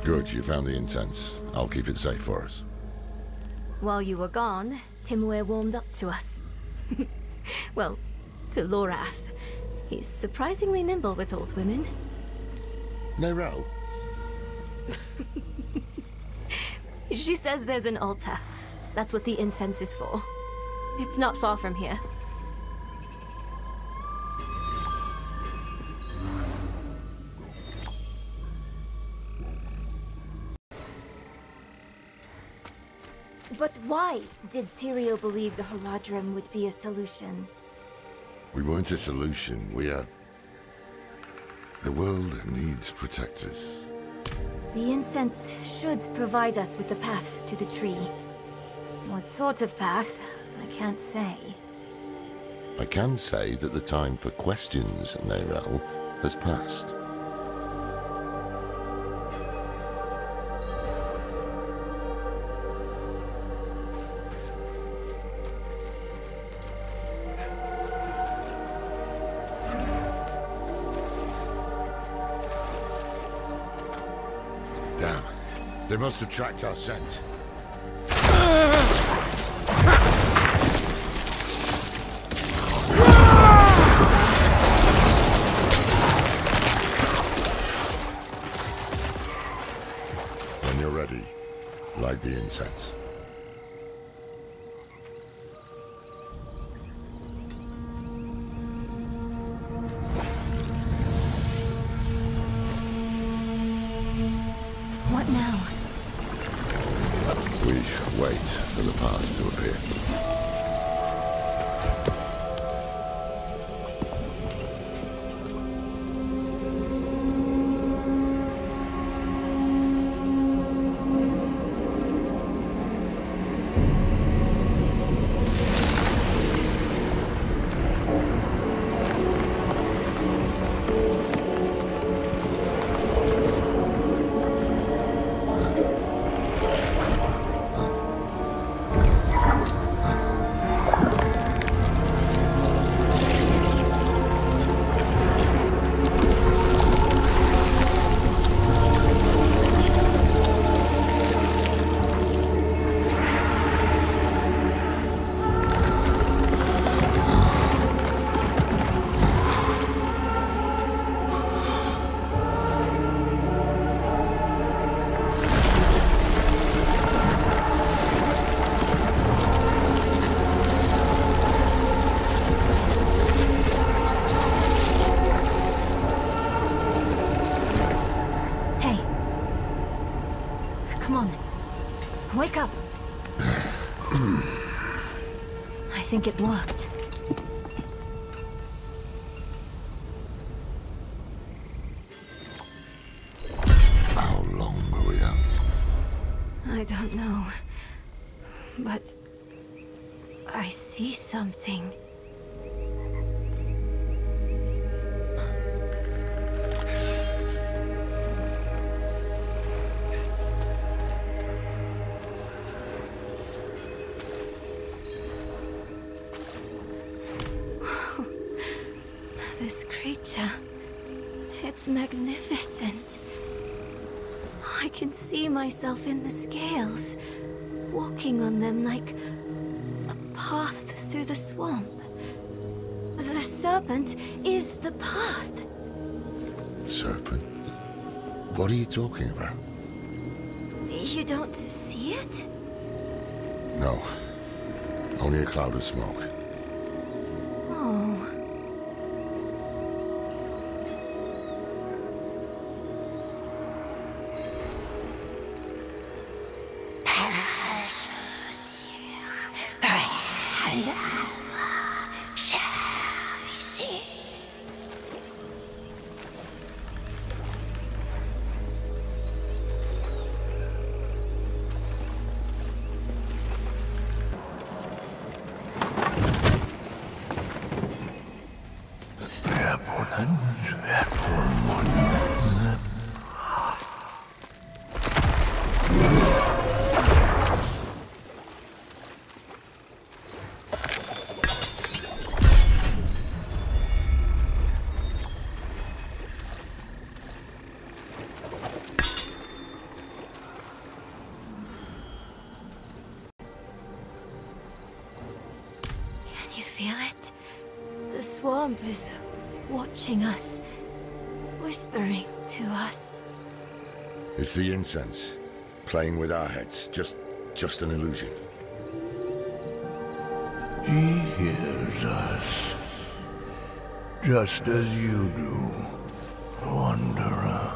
Good, you found the incense. I'll keep it safe for us. While you were gone, Timur warmed up to us. Well, to Lorath. He's surprisingly nimble with old women. Nerel? She says there's an altar. That's what the incense is for. It's not far from here. But why did Tyrael believe the Haradrim would be a solution? We weren't a solution, The world needs protectors. The incense should provide us with the path to the tree. What sort of path, I can't say. I can say that the time for questions, Nerel, has passed. Damn. They must have tracked our scent. When you're ready, light the incense. What now? We wait for the path to appear. Wake up! I think it worked. How long were we out? I don't know. But I see something. This creature, it's magnificent. I can see myself in the scales, walking on them like a path through the swamp. The serpent is the path. Serpent? What are you talking about? You don't see it? No. Only a cloud of smoke. Oh. is watching us, whispering to us. It's the incense, playing with our heads. Just an illusion. He hears us, just as you do, Wanderer.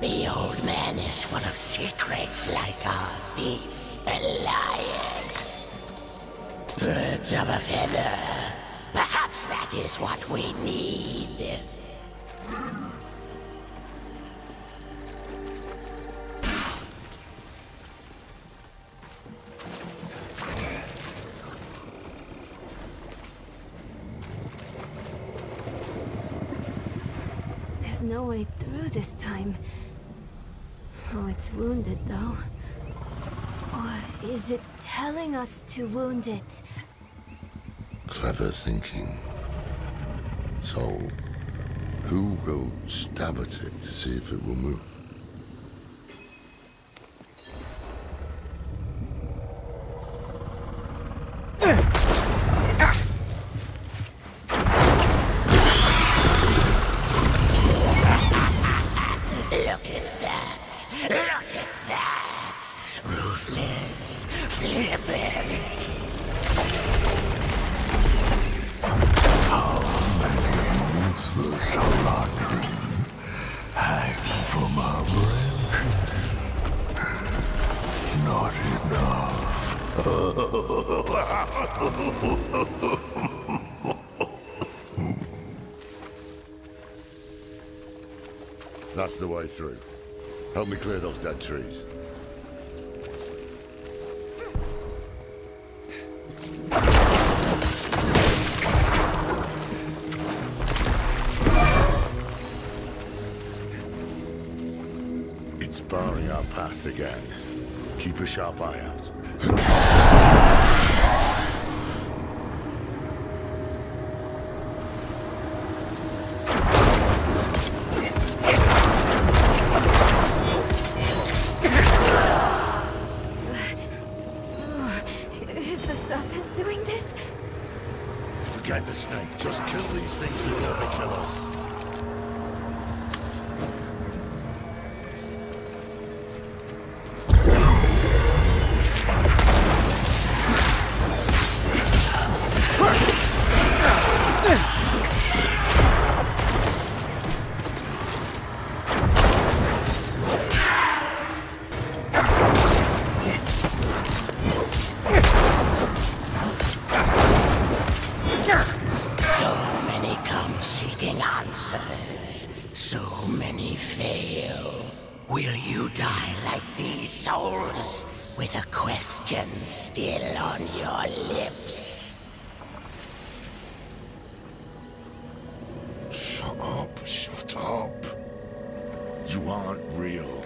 The old man is full of secrets like our thief, Elias. Birds of a feather. Perhaps that is what we need. There's no way through this time. Oh, it's wounded, though. Or is it telling us to wound it? Clever thinking. So, who will stab at it to see if it will move? That's the way through. Help me clear those dead trees. It's barring our path again. Keep a sharp eye out. Forget the snake. Just kill these things before they kill us. Will you die like these souls, with a question still on your lips? Shut up, shut up. You aren't real.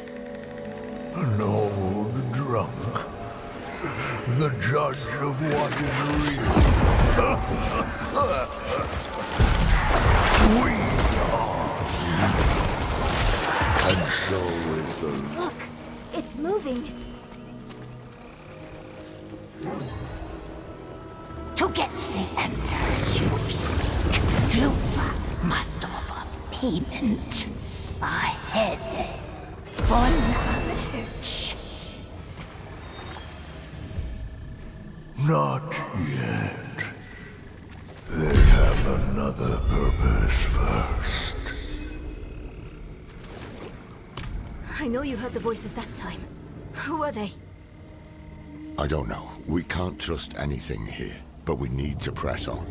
An old drunk. The judge of what is real. Sweetheart. And so is the... Look! It's moving! To get the answers you seek, you must offer payment. A head for knowledge. Not yet. They have another purpose first. I know you heard the voices that time. Who are they? I don't know. We can't trust anything here, but we need to press on.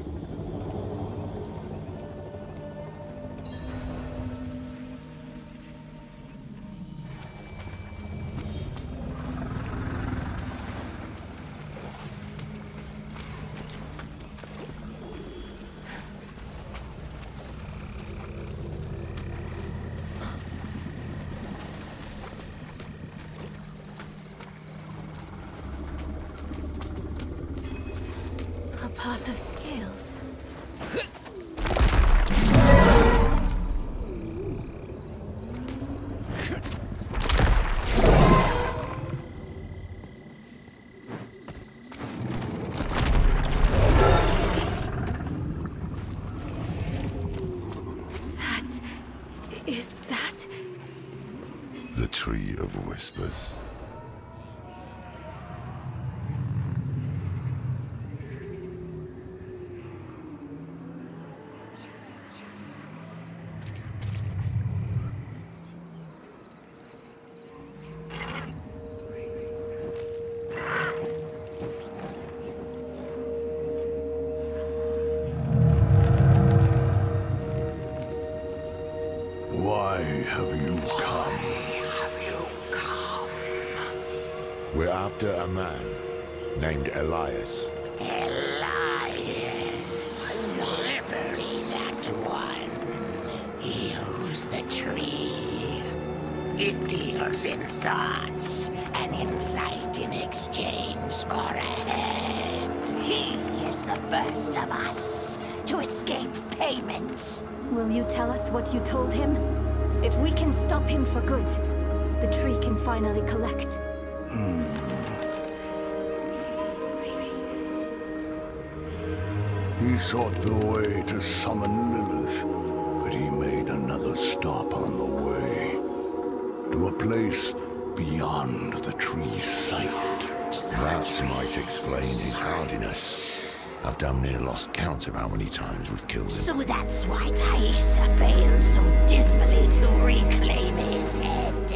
Path of scales. the Tree of Whispers. Why have you come? We're after a man named Elias. Elias. Slippery, that one. He owns the tree. It deals in thoughts and insight in exchange for a head. He is the first of us to escape payment. Will you tell us what you told him? If we can stop him for good, the tree can finally collect. He sought the way to summon Lilith, but he made another stop on the way. To a place beyond the tree's sight. That might explain his hardiness. I've damn near lost count of how many times we've killed him. So that's why Thaisa failed so dismally to reclaim his head.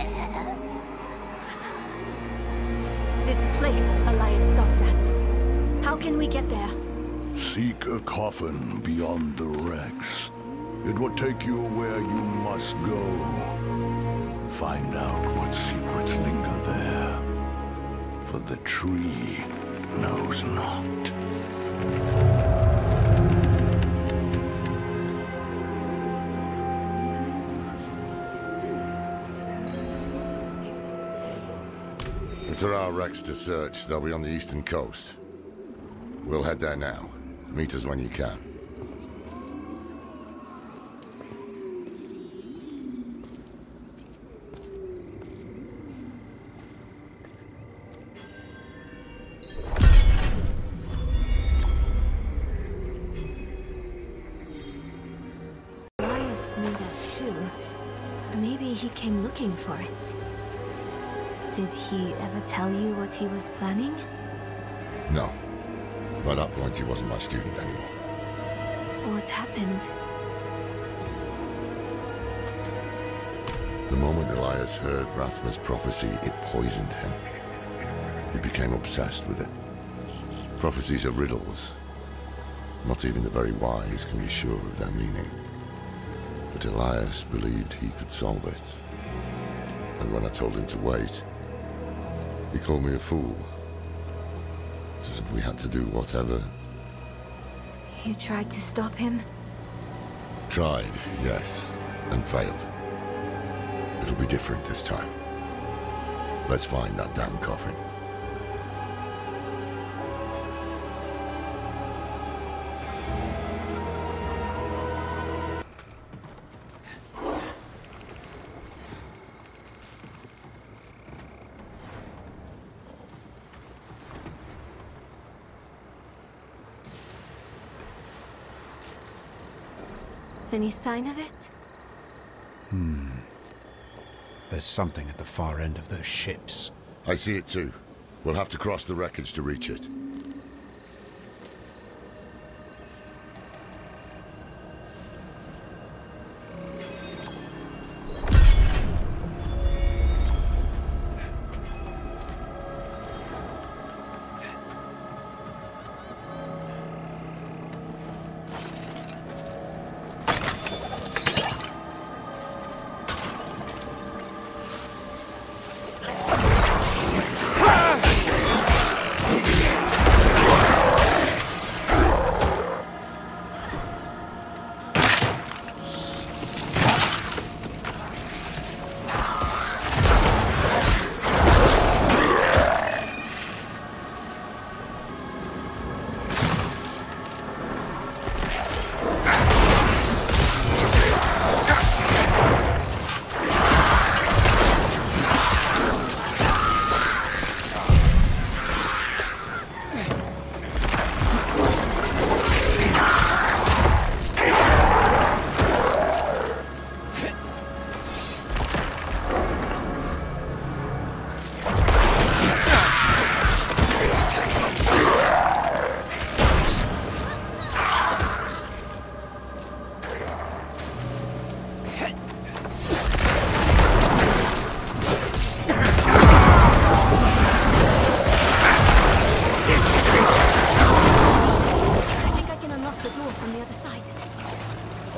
This place Elias stopped at. How can we get there? Seek a coffin beyond the wrecks. It will take you where you must go. Find out what secrets linger there. For the tree knows not. If there are wrecks to search, they'll be on the eastern coast. We'll head there now. Meet us when you can. Elias knew that too. Maybe he came looking for it. Did he ever tell you what he was planning? No. By that point, he wasn't my student anymore. What happened? The moment Elias heard Rathma's prophecy, it poisoned him. He became obsessed with it. Prophecies are riddles. Not even the very wise can be sure of their meaning. But Elias believed he could solve it. And when I told him to wait, he called me a fool. Said we had to do whatever. You tried to stop him? Tried, yes, and failed. It'll be different this time. Let's find that damn coffin. Any sign of it? There's something at the far end of those ships. I see it too. We'll have to cross the wreckage to reach it.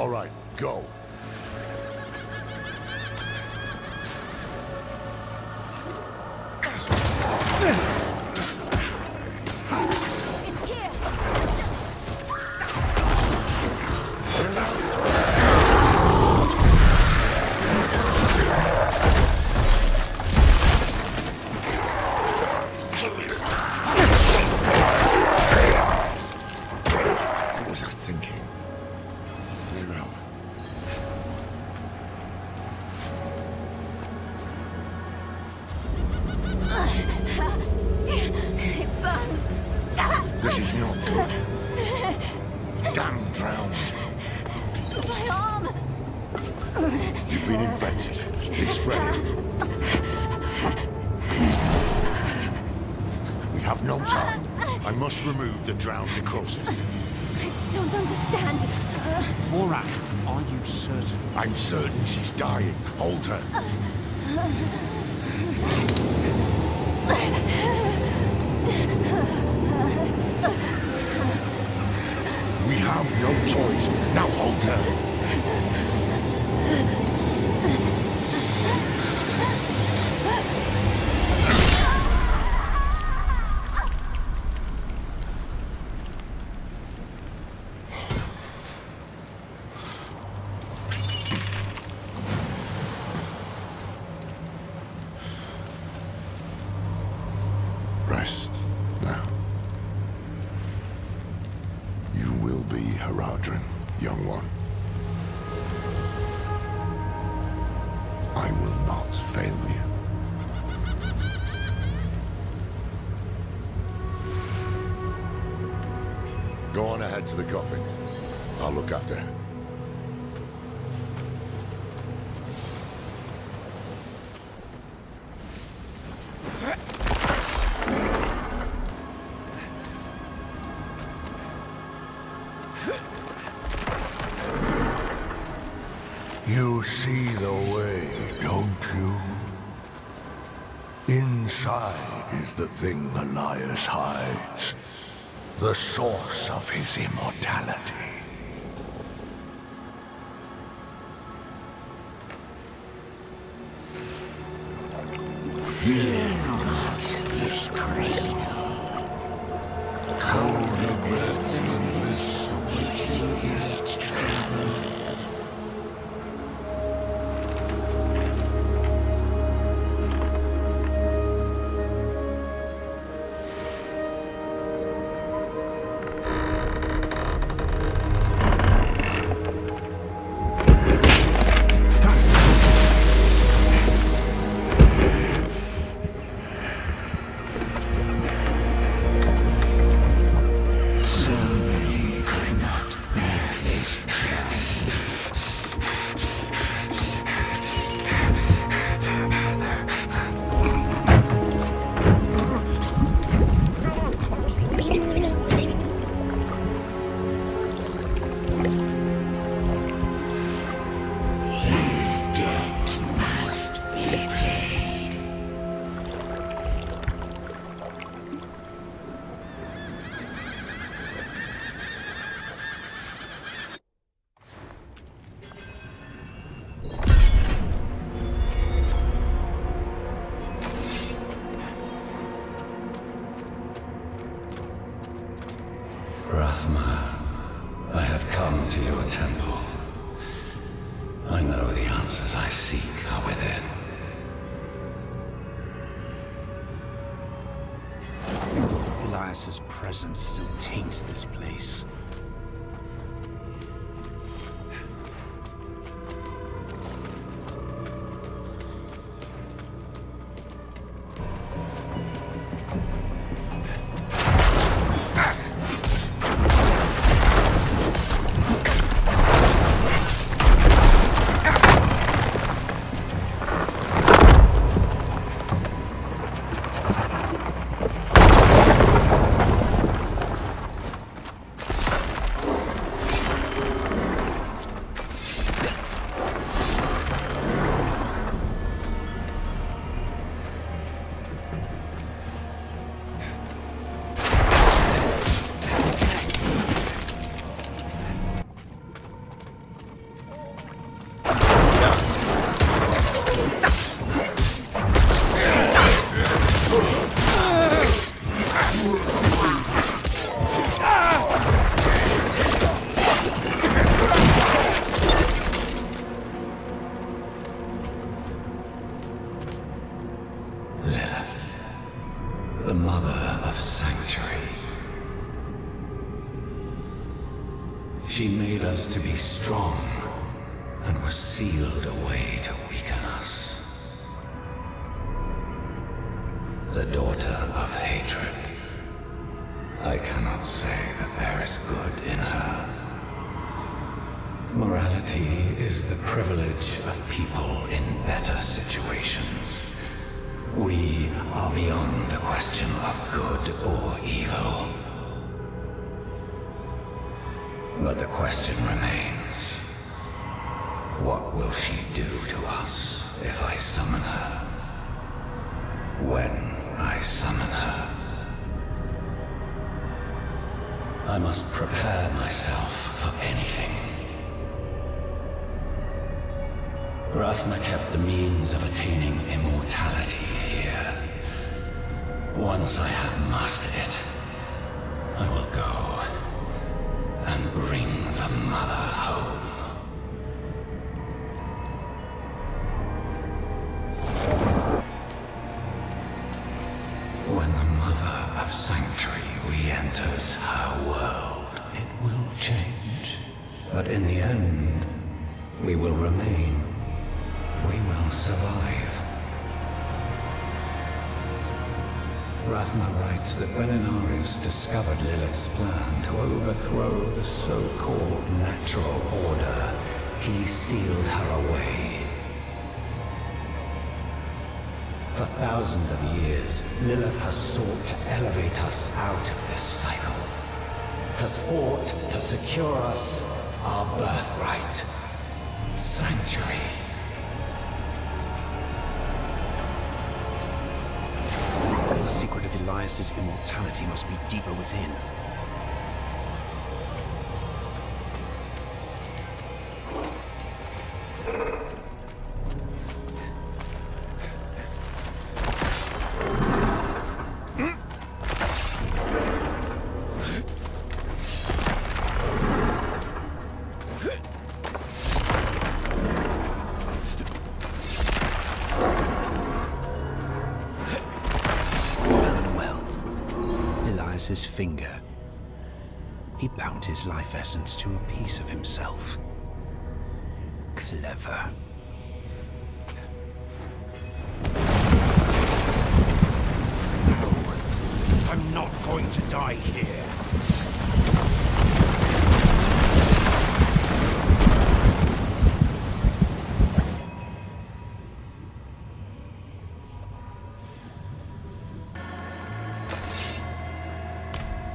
All right, go. Remove the drowned necrosis. I don't understand. Morak, are you certain? I'm certain she's dying. Hold her. We have no choice. Now hold her. Rest now. You will be Haradrim, young one. I will not fail you. Go on ahead to the coffin. I'll look after her. You see the way, don't you? Inside is the thing Elias hides. The source of his immortality. Fear not this cradle. Colder birds than this await you yet, traveler. I have come to your temple. I know the answers I seek are within. Elias's presence still taints this place. to be strong and was sealed away to weaken us. The daughter of hatred. I cannot say that there is good in her. Morality is the privilege of people in better situations. We are beyond the question of good or evil. But the question remains, what will she do to us if I summon her? When I summon her? I must prepare myself for anything. Rathma kept the means of attaining immortality here. Once I have mastered it, I will go and bring the mother home. When the mother of sanctuary re-enters her world, it will change. But in the end, we will remain. We will survive. Rathma writes that when Inaris discovered Lilith's plan to overthrow the so-called natural order, he sealed her away. For thousands of years, Lilith has sought to elevate us out of this cycle, has fought to secure us our birthright, sanctuary. The secret of Elias's immortality must be deeper within. His finger. He bound his life essence to a piece of himself. Clever. No, I'm not going to die here.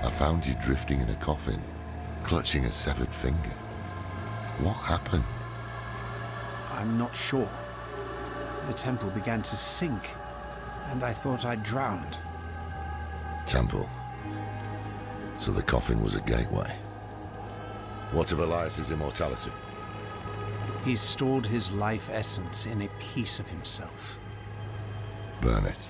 I found you drifting in a coffin, clutching a severed finger. What happened? I'm not sure. The temple began to sink, and I thought I'd drowned. Temple. So the coffin was a gateway. What of Elias's immortality? He's stored his life essence in a piece of himself. Burn it.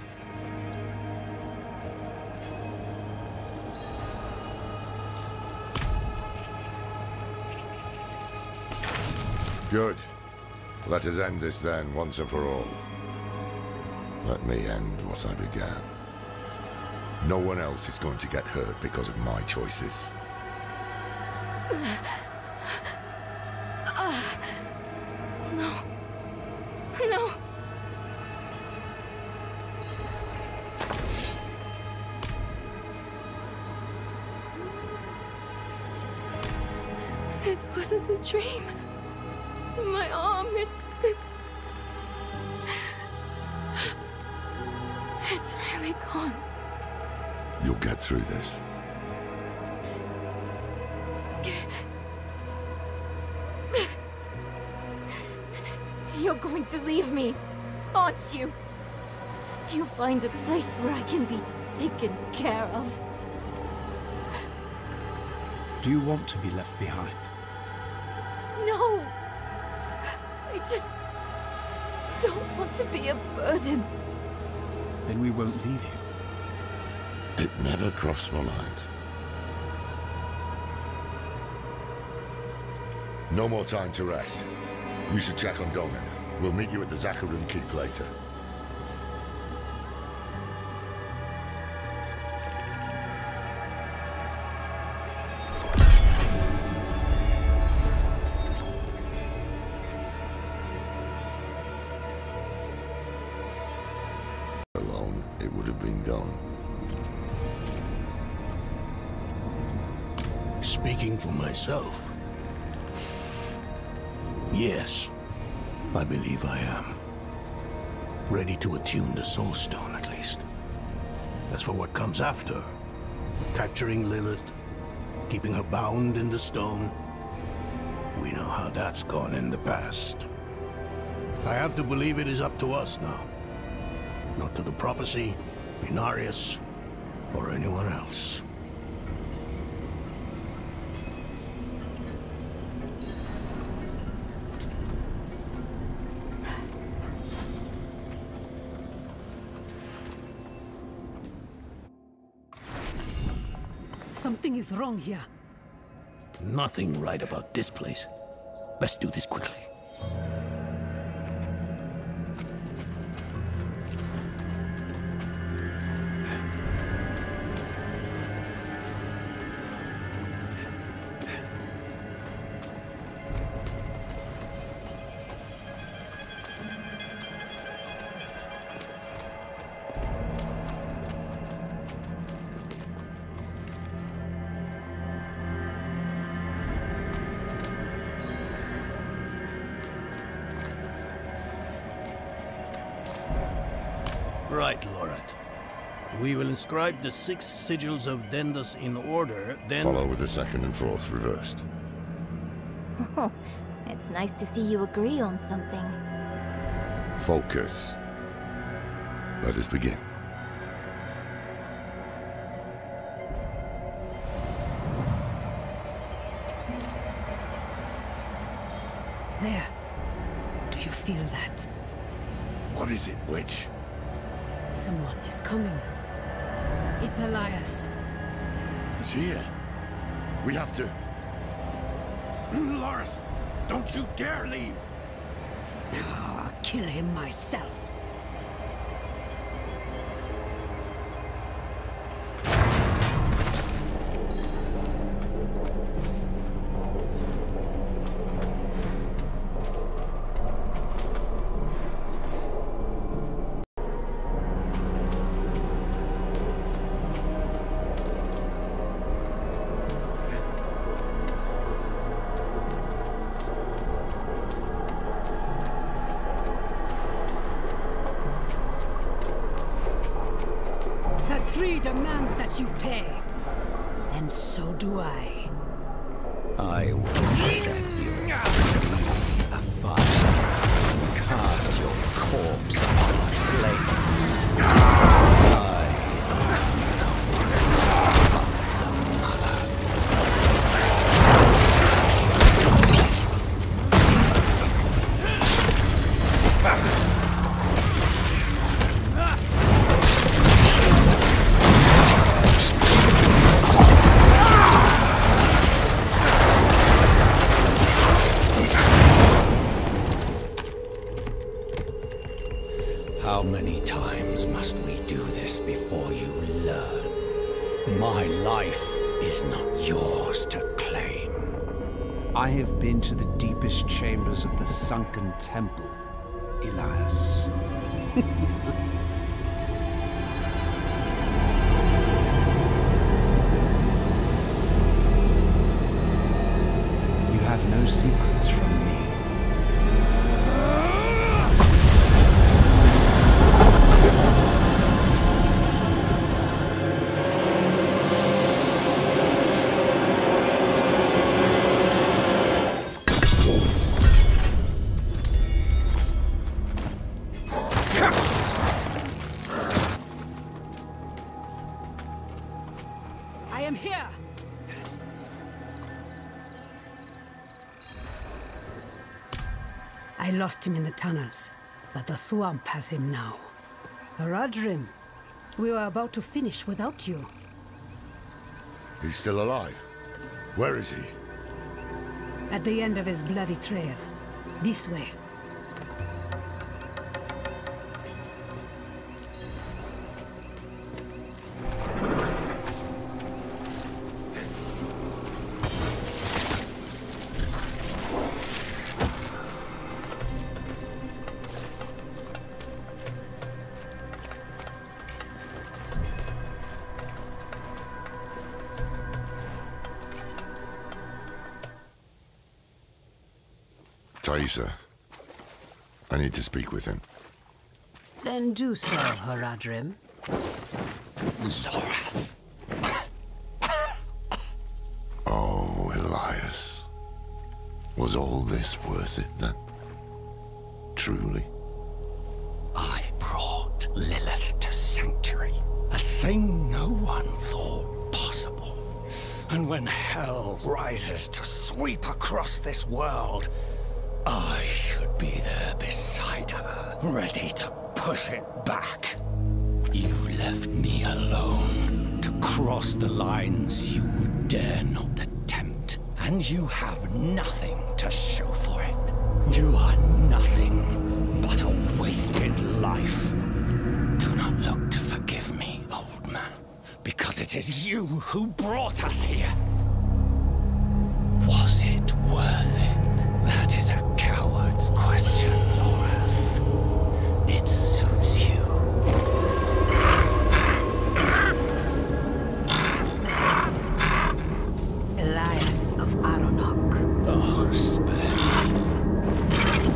Good. Let us end this then, once and for all. Let me end what I began. No one else is going to get hurt because of my choices. No. No. It wasn't a dream. My arm, it's really gone. You'll get through this. You're going to leave me, aren't you? You'll find a place where I can be taken care of. Do you want to be left behind? No! I just don't want to be a burden. Then we won't leave you. It never crossed my mind. No more time to rest. You should check on Donan. We'll meet you at the Zakharum Keep later. have been done. Speaking for myself, yes, I believe I am. Ready to attune the Soul Stone, at least. As for what comes after, capturing Lilith, keeping her bound in the stone, we know how that's gone in the past. I have to believe it is up to us now. Not to the prophecy, Inarius, or anyone else. Something is wrong here. Nothing right about this place. Best do this quickly. Right, Lorat. We will inscribe the 6 sigils of Dendas in order, then... Follow with the 2nd and 4th reversed. Oh, it's nice to see you agree on something. Focus. Let us begin. There. Do you feel that? What is it, witch? Someone is coming. It's Elias. He's here. We have to... Loras, don't you dare leave! I'll kill him myself. Demands that you pay, and so do I. I will set you afire and cast your corpse into flames. How many times must we do this before you learn? My life is not yours to claim. I have been to the deepest chambers of the sunken temple, Elias. You have no secrets from me. I am here! I lost him in the tunnels, but the swamp has him now. Haradrim, we were about to finish without you. He's still alive? Where is he? At the end of his bloody trail. This way. Thaisa, I need to speak with him. Then do so, Haradrim. Lorath. Oh, Elias. Was all this worth it then? Truly? I brought Lilith to Sanctuary, a thing no one thought possible. And when hell rises to sweep across this world, I should be there beside her, ready to push it back. You left me alone to cross the lines you would dare not attempt, and you have nothing to show for it. You are nothing but a wasted life. Do not look to forgive me, old man, because it is you who brought us here. Was it worth it? That is a coward's question, Lorath. It suits you. Elias of Aronok. Oh, spare me.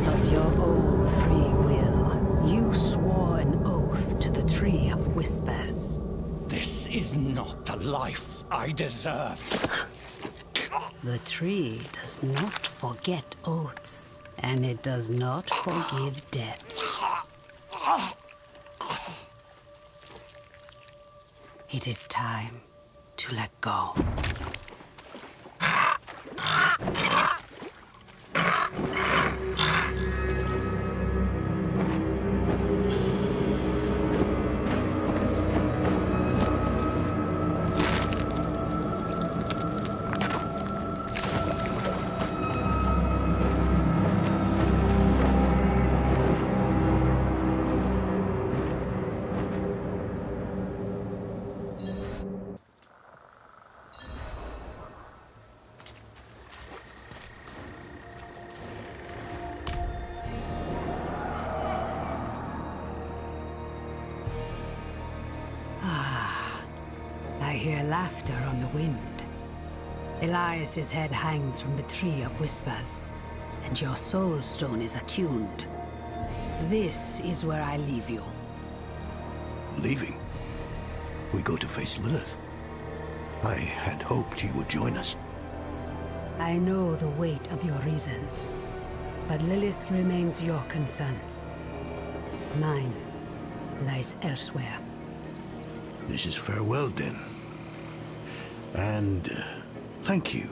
Of your own free will, you swore an oath to the Tree of Whispers. This is not the life I deserve. The tree does not forget oaths, and it does not forgive debts. It is time to let go. I hear laughter on the wind. Elias's head hangs from the Tree of Whispers, and your soul stone is attuned. This is where I leave you. Leaving? We go to face Lilith. I had hoped you would join us. I know the weight of your reasons, but Lilith remains your concern. Mine lies elsewhere. This is farewell, then. And thank you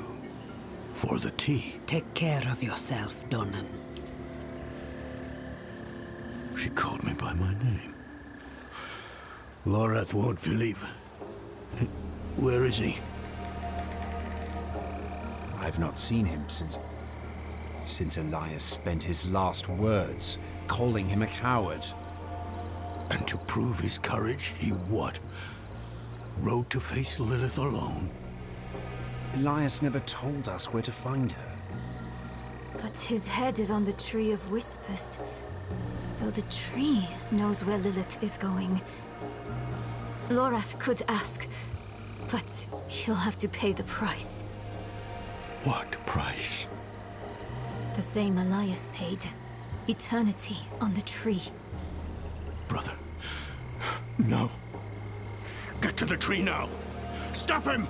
for the tea. Take care of yourself, Donan. She called me by my name. Lorath won't believe. Where is he? I've not seen him since Elias spent his last words calling him a coward. And to prove his courage, he what? Rode to face Lilith alone? Elias never told us where to find her. But his head is on the Tree of Whispers. So the tree knows where Lilith is going. Lorath could ask, but he'll have to pay the price. What price? The same Elias paid. Eternity on the tree. Brother. No. Get to the tree now. Stop him!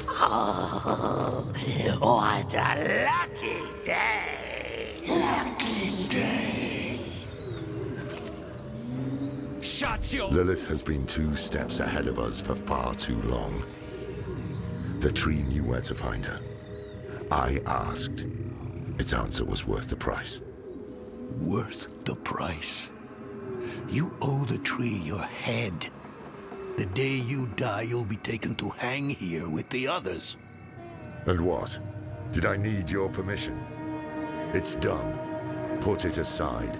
Oh, what a lucky day! Lucky day! Shut your... Lilith has been 2 steps ahead of us for far too long. The tree knew where to find her. I asked. Its answer was worth the price. Worth the price? You owe the tree your head. The day you die, you'll be taken to hang here with the others. And what? Did I need your permission? It's done. Put it aside.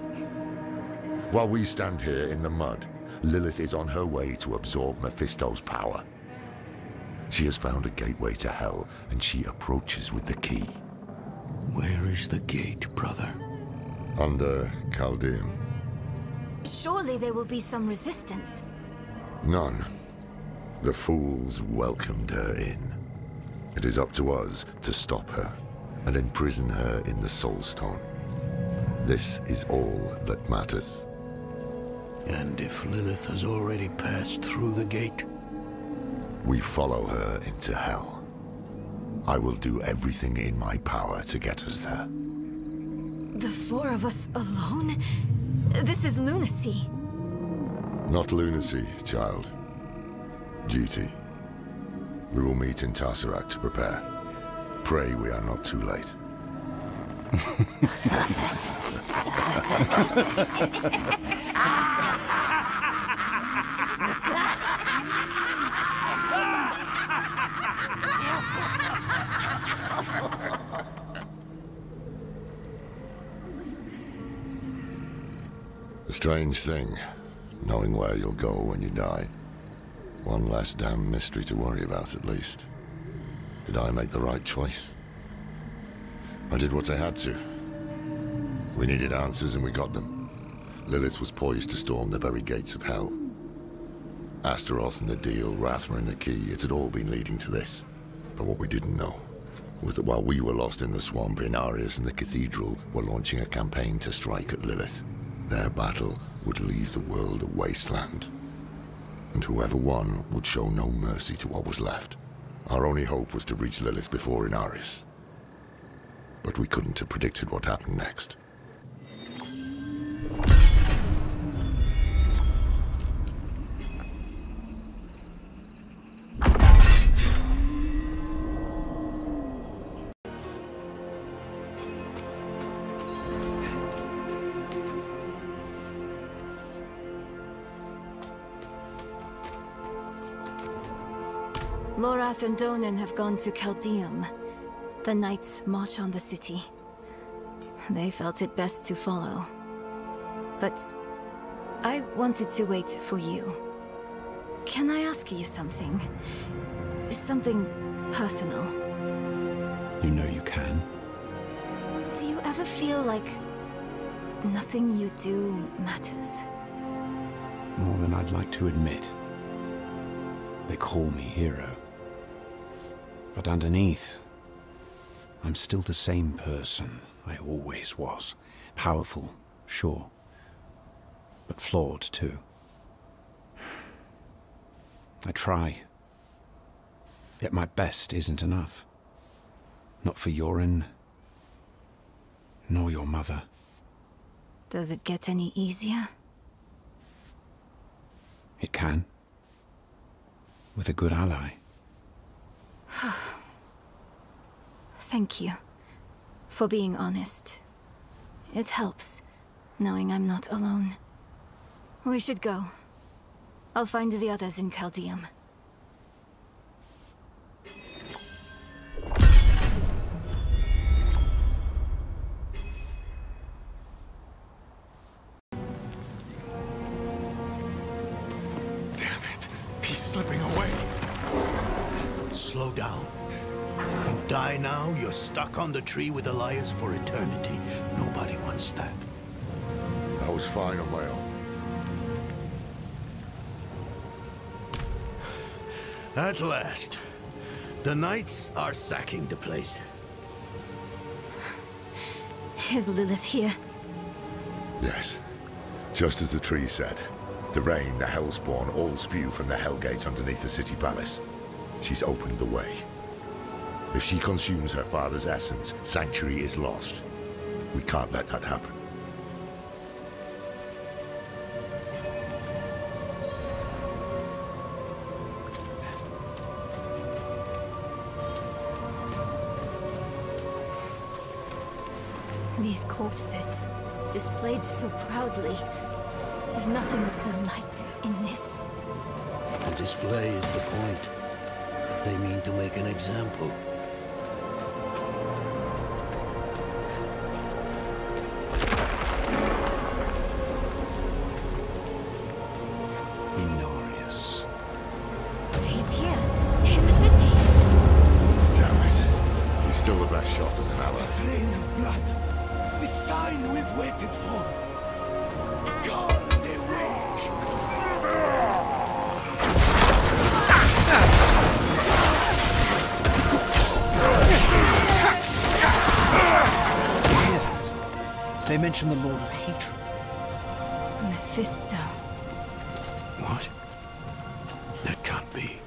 While we stand here in the mud, Lilith is on her way to absorb Mephisto's power. She has found a gateway to hell, and she approaches with the key. Where is the gate, brother? Under Chaldean. Surely there will be some resistance. None. The fools welcomed her in. It is up to us to stop her and imprison her in the Soul Stone. This is all that matters. And if Lilith has already passed through the gate? We follow her into hell. I will do everything in my power to get us there. The four of us alone? This is lunacy. Not lunacy, child. Duty. We will meet in Tesseract to prepare. Pray we are not too late. A strange thing, knowing where you'll go when you die. One less damn mystery to worry about, at least. Did I make the right choice? I did what I had to. We needed answers and we got them. Lilith was poised to storm the very gates of hell. Astaroth and the deal, Rathma and the key, it had all been leading to this. But what we didn't know was that while we were lost in the swamp, Inarius and the cathedral were launching a campaign to strike at Lilith. Their battle would leave the world a wasteland. And whoever won would show no mercy to what was left. Our only hope was to reach Lilith before Inarius. But we couldn't have predicted what happened next. Lorath and Donan have gone to Caldeum. The knights march on the city. They felt it best to follow. But I wanted to wait for you. Can I ask you something? Something personal. You know you can. Do you ever feel like nothing you do matters? More than I'd like to admit. They call me hero. But underneath, I'm still the same person I always was. Powerful, sure. But flawed, too. I try. Yet my best isn't enough. Not for Yorin, nor your mother. Does it get any easier? It can. With a good ally. Thank you for being honest. It helps, knowing I'm not alone. We should go. I'll find the others in Caldeum. Damn it! He's slipping away. Slow down. You die now, you're stuck on the tree with Elias for eternity. Nobody wants that. I was fine on my own. At last. The knights are sacking the place. Is Lilith here? Yes. Just as the tree said. The rain, the Hellspawn, all spew from the Hell Gates underneath the city palace. She's opened the way. If she consumes her father's essence, Sanctuary is lost. We can't let that happen. These corpses, displayed so proudly. There's nothing of the light in this. The display is the point. They mean to make an example. Inarius. He's here, in the city. Damn it. He's still the best shot as an ally. This rain of blood. The sign we've waited for. God, they mention the Lord of Hatred. Mephisto. What? That can't be.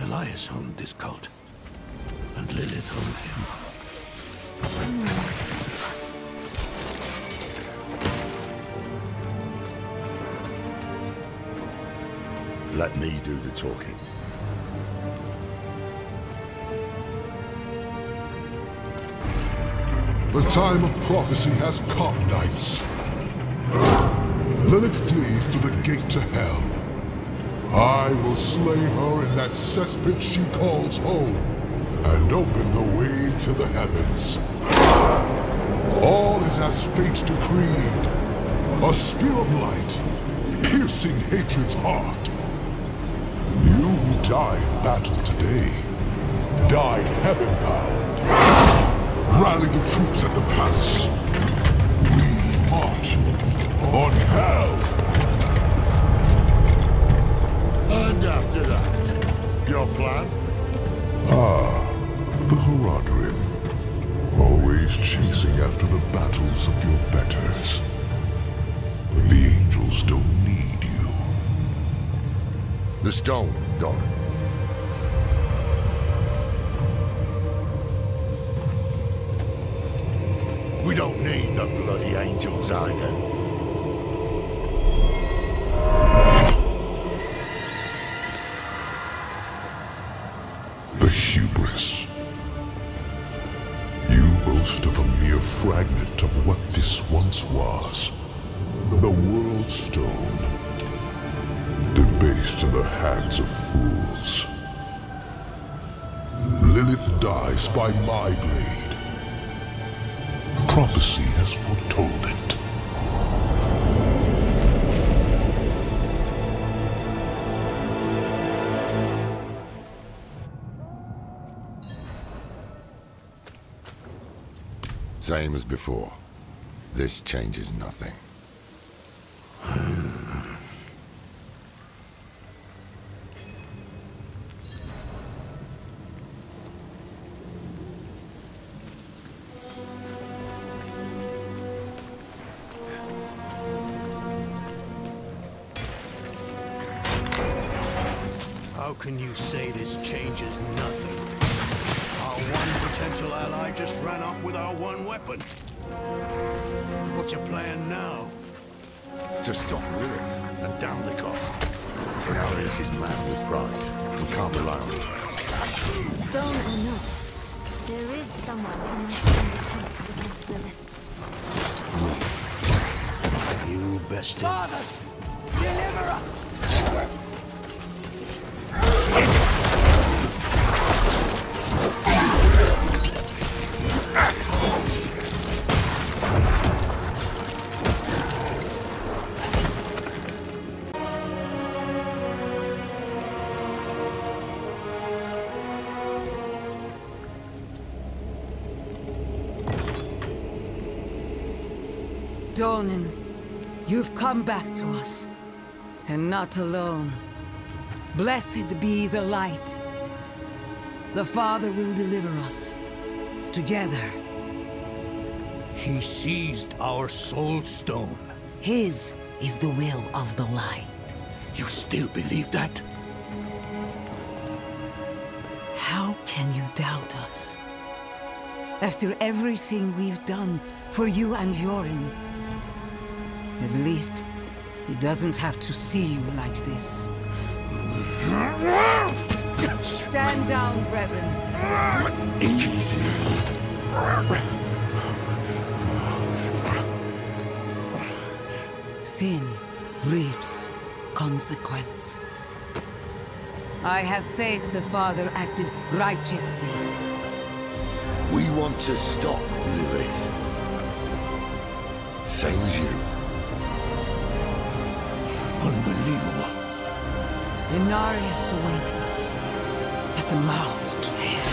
Elias owned this cult, and Lilith owned him. Let me do the talking. The time of prophecy has come, knights. Lilith flees to the gate to hell. I will slay her in that cesspit she calls home, and open the way to the heavens. All is as fate decreed. A spear of light, piercing hatred's heart. You who die in battle today, die heaven-bound. Rally the troops at the palace. We march on hell. And after that, your plan? The Haradrim. Always chasing after the battles of your betters. The angels don't need you. The stone, Don. We don't need the bloody angels either. The hubris. You boast of a mere fragment of what this once was. The World Stone. Debased in the hands of fools. Lilith dies by my blade. Prophecy has foretold it. Same as before. This changes nothing. How can you say this changes nothing? Our one potential ally just ran off with our one weapon. What's your plan now? To stop Lilith and damn the cost. Elias is mad with pride. We can't rely on him. Stone or no, there is someone who might stand a chance against Lilith. You bested. Father, deliver us! Donan, you've come back to us, and not alone. Blessed be the light. The Father will deliver us, together. He seized our soul stone. His is the will of the light. You still believe that? How can you doubt us? After everything we've done for you and Yorin. At least, he doesn't have to see you like this. Stand down, brethren. Sin reaps consequence. I have faith the Father acted righteously. We want to stop Lilith. Same as you. Unbelievable. Inarius awaits us at the mouth to hell.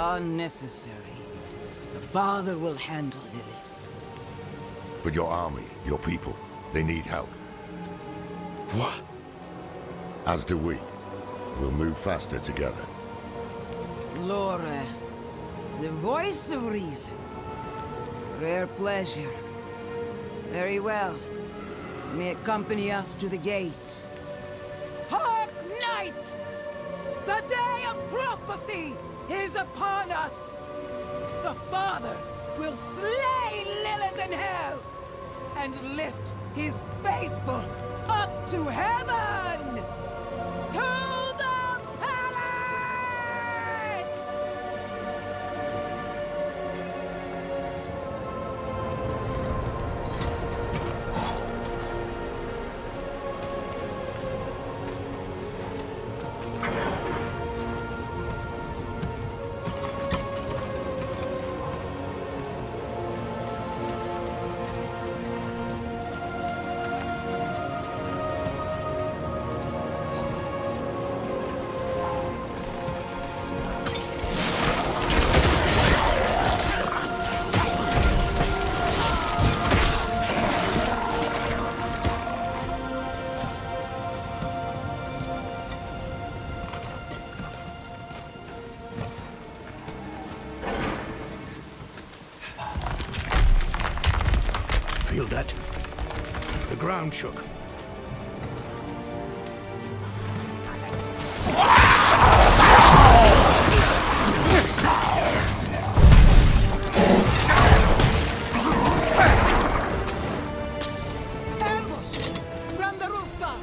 Unnecessary. The father will handle Lilith. But your army, your people, they need help. What? As do we. We'll move faster together. Lorath, the voice of reason. Rare pleasure. Very well. You may accompany us to the gate. Hark, knights! The day of prophecy is upon us! The Father will slay Lilith in hell and lift his faithful up to heaven! To the palace! Feel that? The ground shook. Ambush! From the rooftop!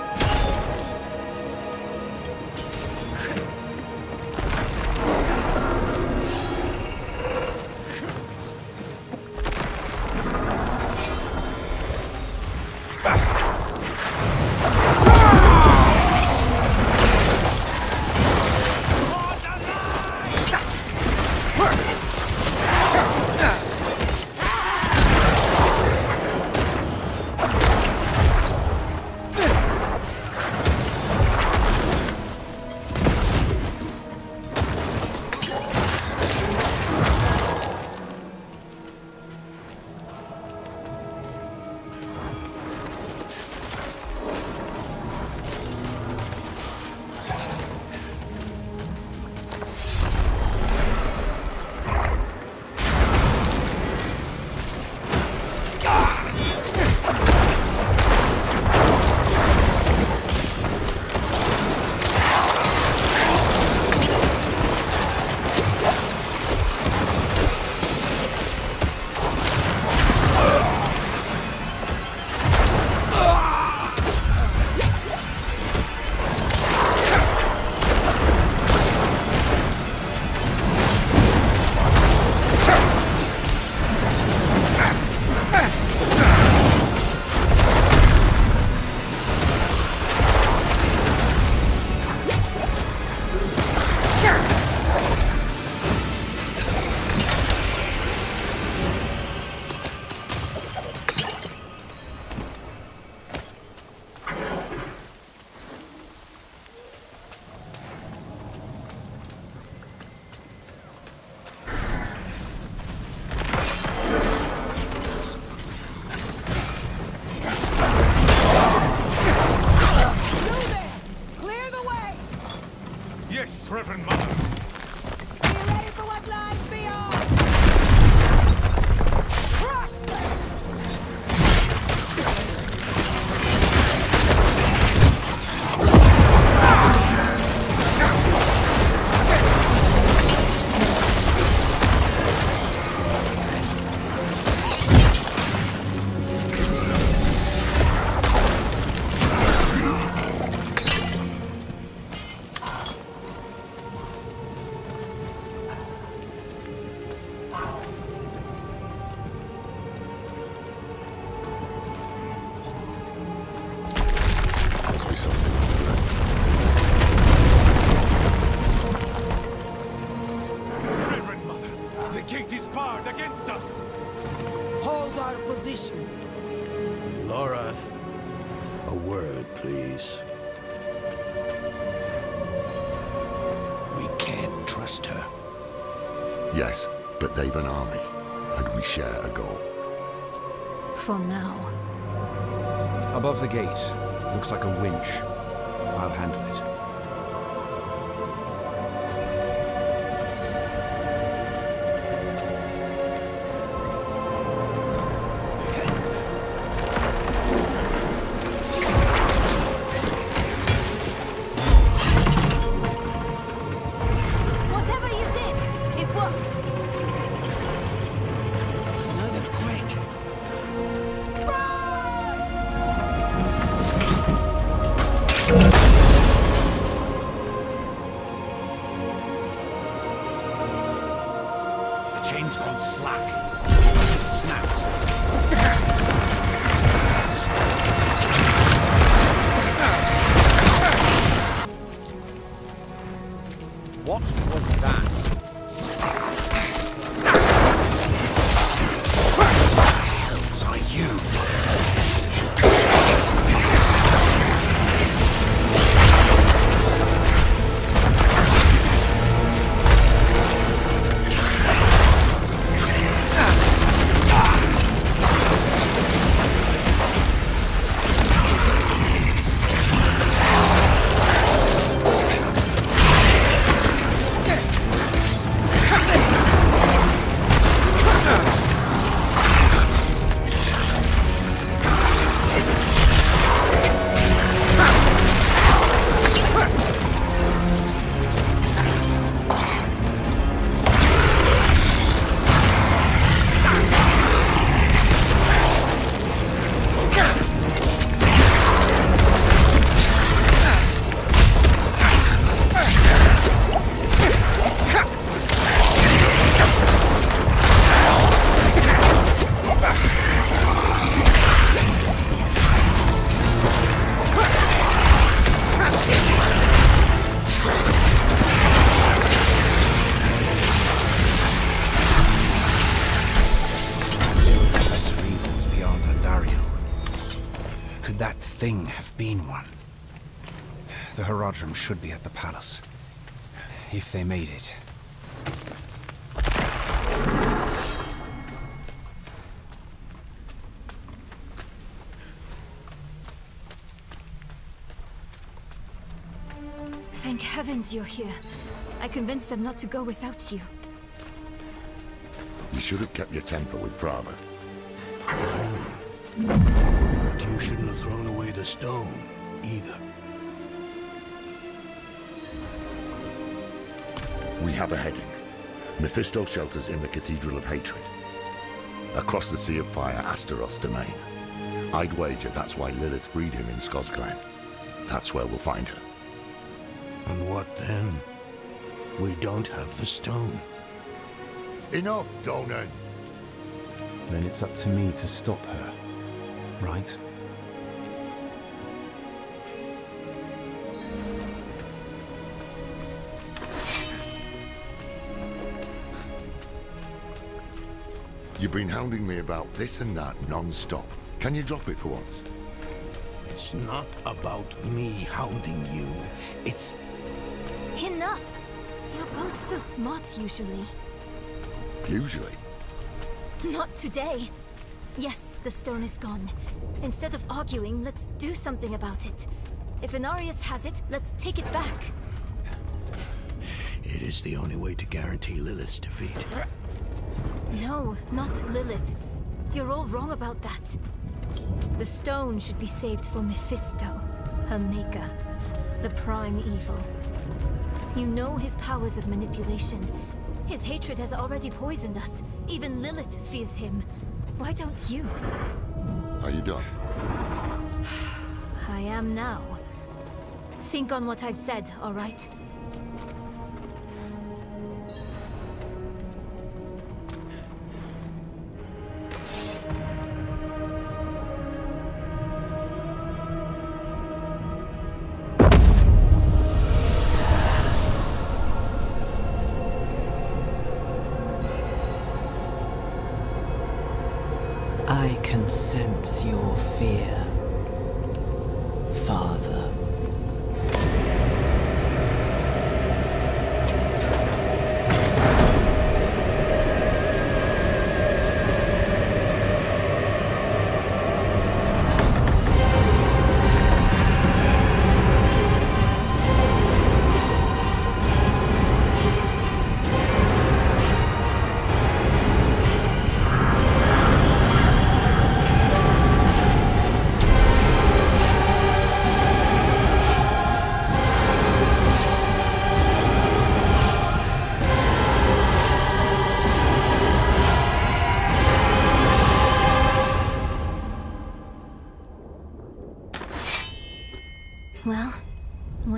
Reverend Mother. Be ready for what lies beyond! Crush Yes, but they've an army, and we share a goal. For now. Above the gate. Looks like a winch. I'll handle it. Chain's gone slack. Snapped. What was that? What the hells are you? The Haradrim should be at the palace. If they made it. Thank heavens you're here. I convinced them not to go without you. You should have kept your temper with Prava. But you shouldn't have thrown away the stone, either. We have a heading. Mephisto shelters in the Cathedral of Hatred. Across the Sea of Fire, Astaroth's domain. I'd wager that's why Lilith freed him in Skosglen. That's where we'll find her. And what then? We don't have the stone. Enough, Donan! Then it's up to me to stop her, right? You've been hounding me about this and that non-stop. Can you drop it for once? It's not about me hounding you. It's... Enough! You're both so smart usually. Usually? Not today. Yes, the stone is gone. Instead of arguing, let's do something about it. If Inarius has it, let's take it back. It is the only way to guarantee Lilith's defeat. No, not Lilith. You're all wrong about that. The stone should be saved for Mephisto, her maker, the prime evil. You know his powers of manipulation. His hatred has already poisoned us. Even Lilith fears him. Why don't you? Are you done? I am now. Think on what I've said, all right? I can sense your fear, Father.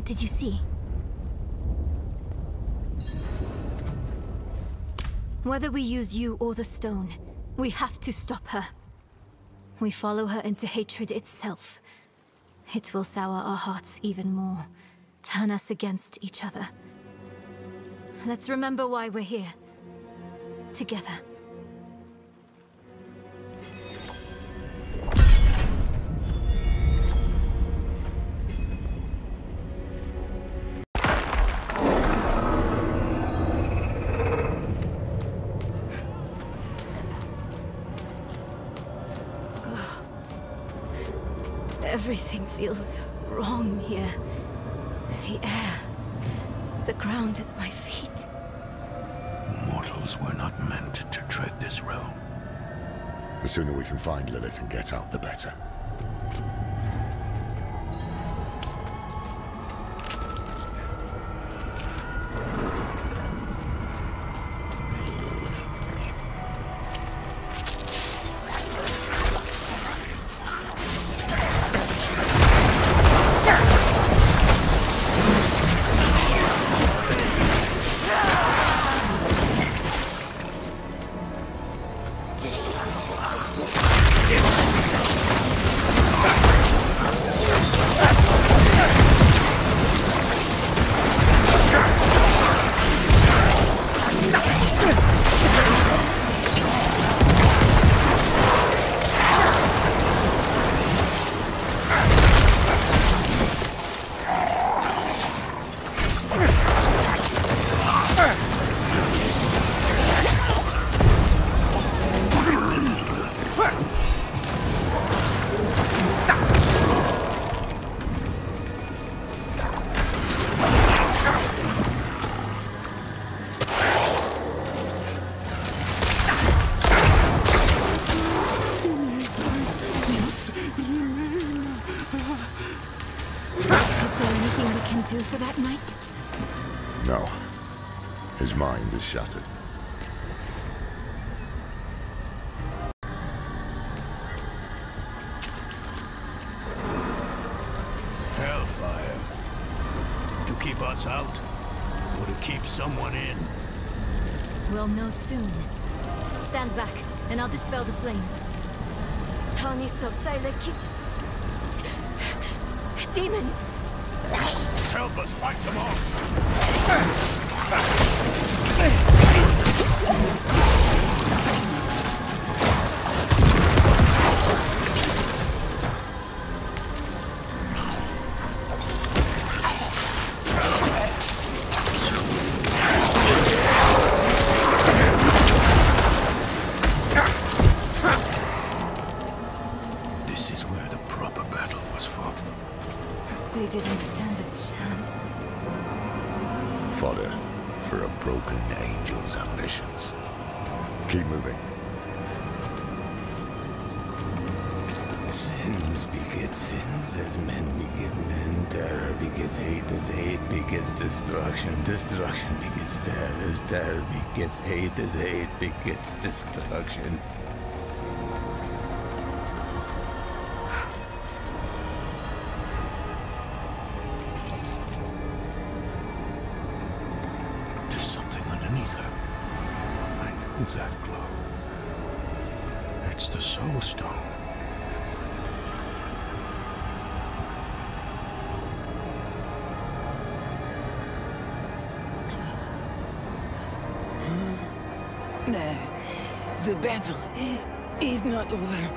did you see? Whether we use you or the stone, we have to stop her. We follow her into hatred itself. It will sour our hearts even more, turn us against each other. Let's remember why we're here. Together. Everything feels wrong here. The air, the ground at my feet. Mortals were not meant to tread this realm. The sooner we can find Lilith and get out, the better. Do for that night? No. His mind is shattered. Hellfire. To keep us out, or to keep someone in? We'll know soon. Stand back, and I'll dispel the flames. Tani Sotaileki. Demons! Help us fight them off! This is where the proper battle was fought. They didn't stand a chance. Fodder for a broken angel's ambitions. Keep moving. Sins beget sins as men beget men. Terror begets hate as hate begets destruction. Destruction begets terror as terror begets hate as hate begets destruction. That glow. It's the Soul Stone. The battle is not over.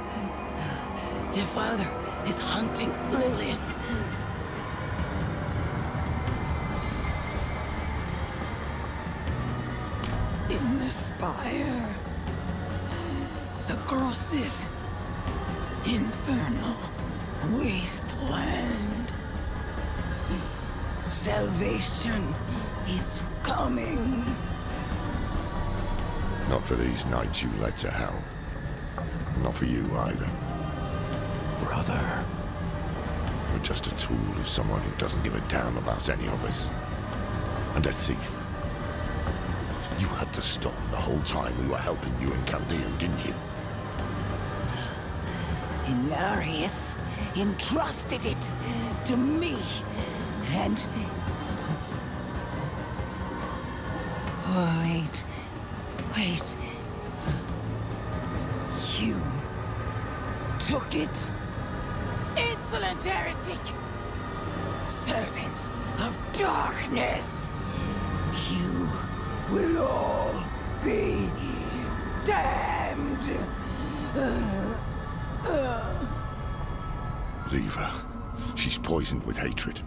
The father is hunting Lilith. In the spire, across this infernal wasteland, salvation is coming. Not for these knights you led to hell. Not for you either. Brother. We're just a tool of someone who doesn't give a damn about any of us. And a thief. You had the stone the whole time we were helping you in Chaldean, didn't you? Inarius entrusted it to me. And... Wait. You took it? Insolent heretic! Servants of darkness! You will all be damned! Leave her. She's poisoned with hatred.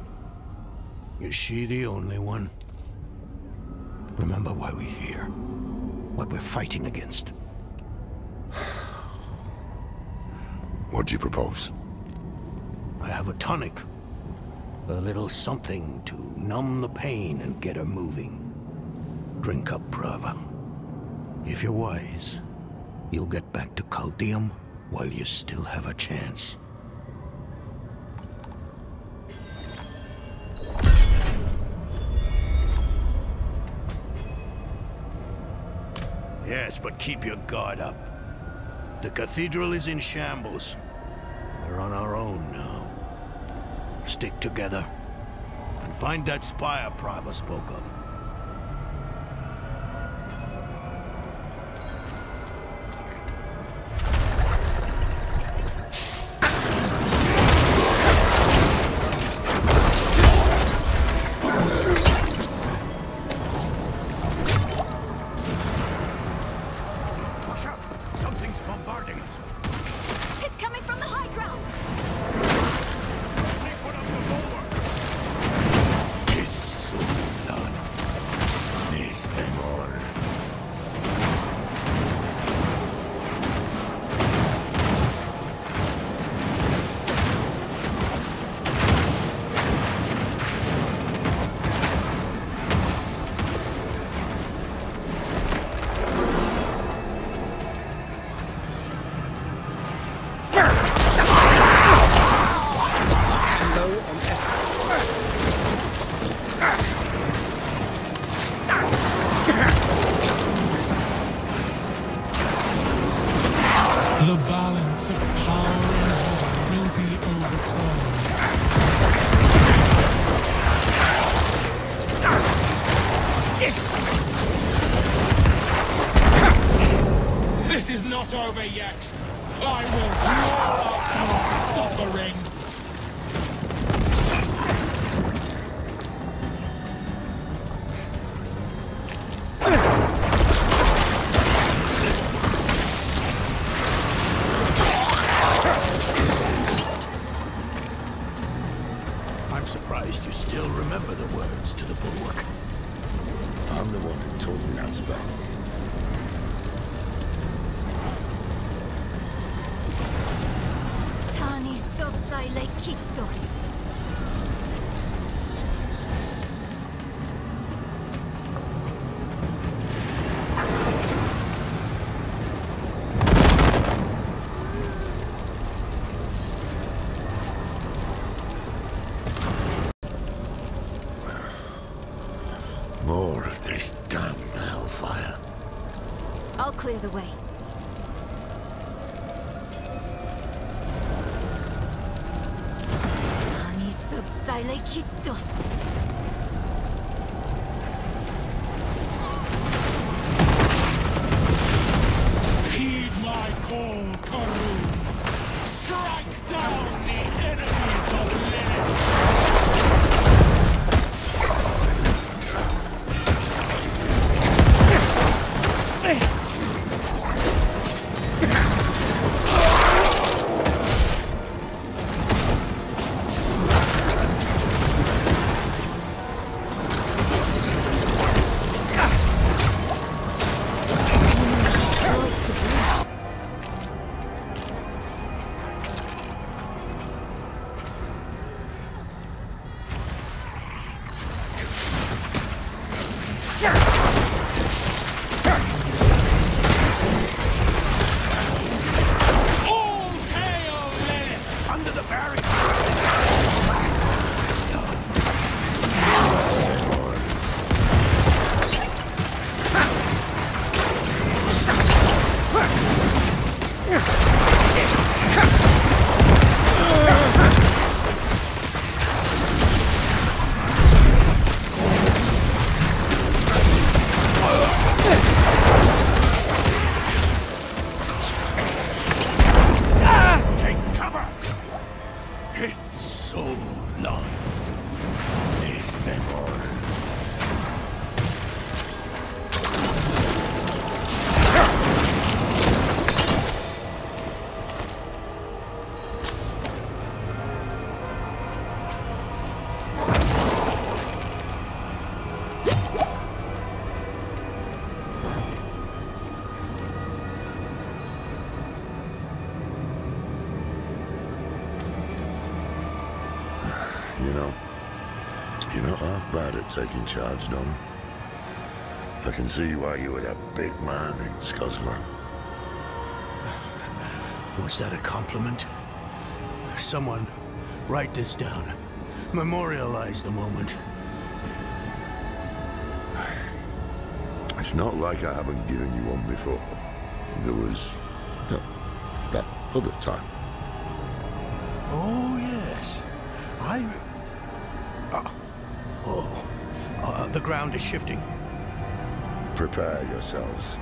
Is she the only one? Remember why we're here. What we're fighting against. What do you propose? I have a tonic. A little something to numb the pain and get her moving. Drink up, brava. If you're wise, you'll get back to Chaldeum while you still have a chance. Yes, but keep your guard up. The cathedral is in shambles. We're on our own now. Stick together and find that spire Prava spoke of. The balance of power and order will be overturned. This is not over yet. I will roar out your suffering. I'm surprised you still remember the words to the bulwark. I'm the one who taught you that spell. Tani subtile kitos. More of this damn hellfire. I'll clear the way. Tani subtile kitos. Heed my call, Karun. Strike down the enemies of Lilith. You're not half bad at taking charge, Donna. I can see why you were that big man in Scotland. Was that a compliment? Someone, write this down. Memorialize the moment. It's not like I haven't given you one before. There was... no, that other time. Oh, yes. The ground is shifting. Prepare yourselves.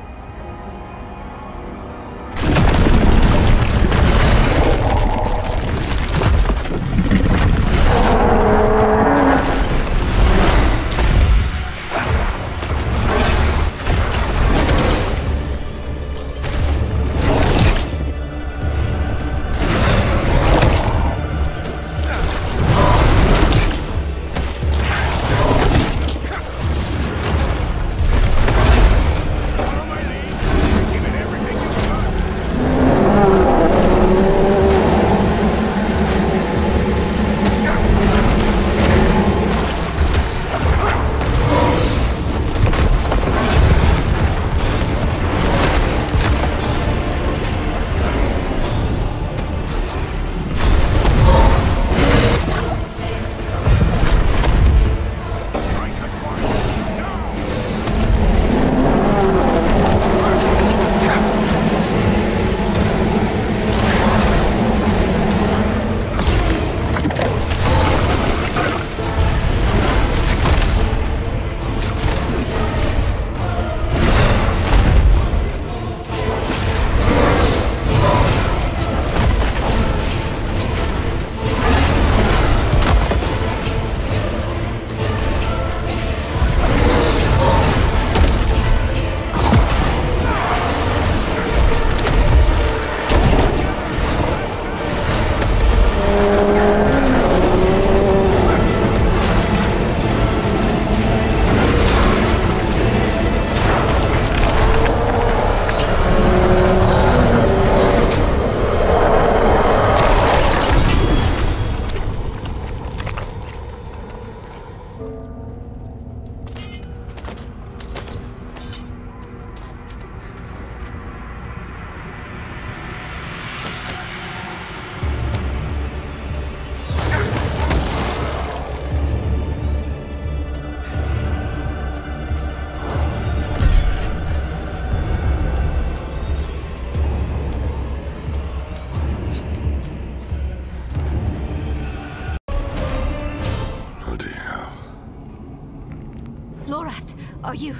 Are you...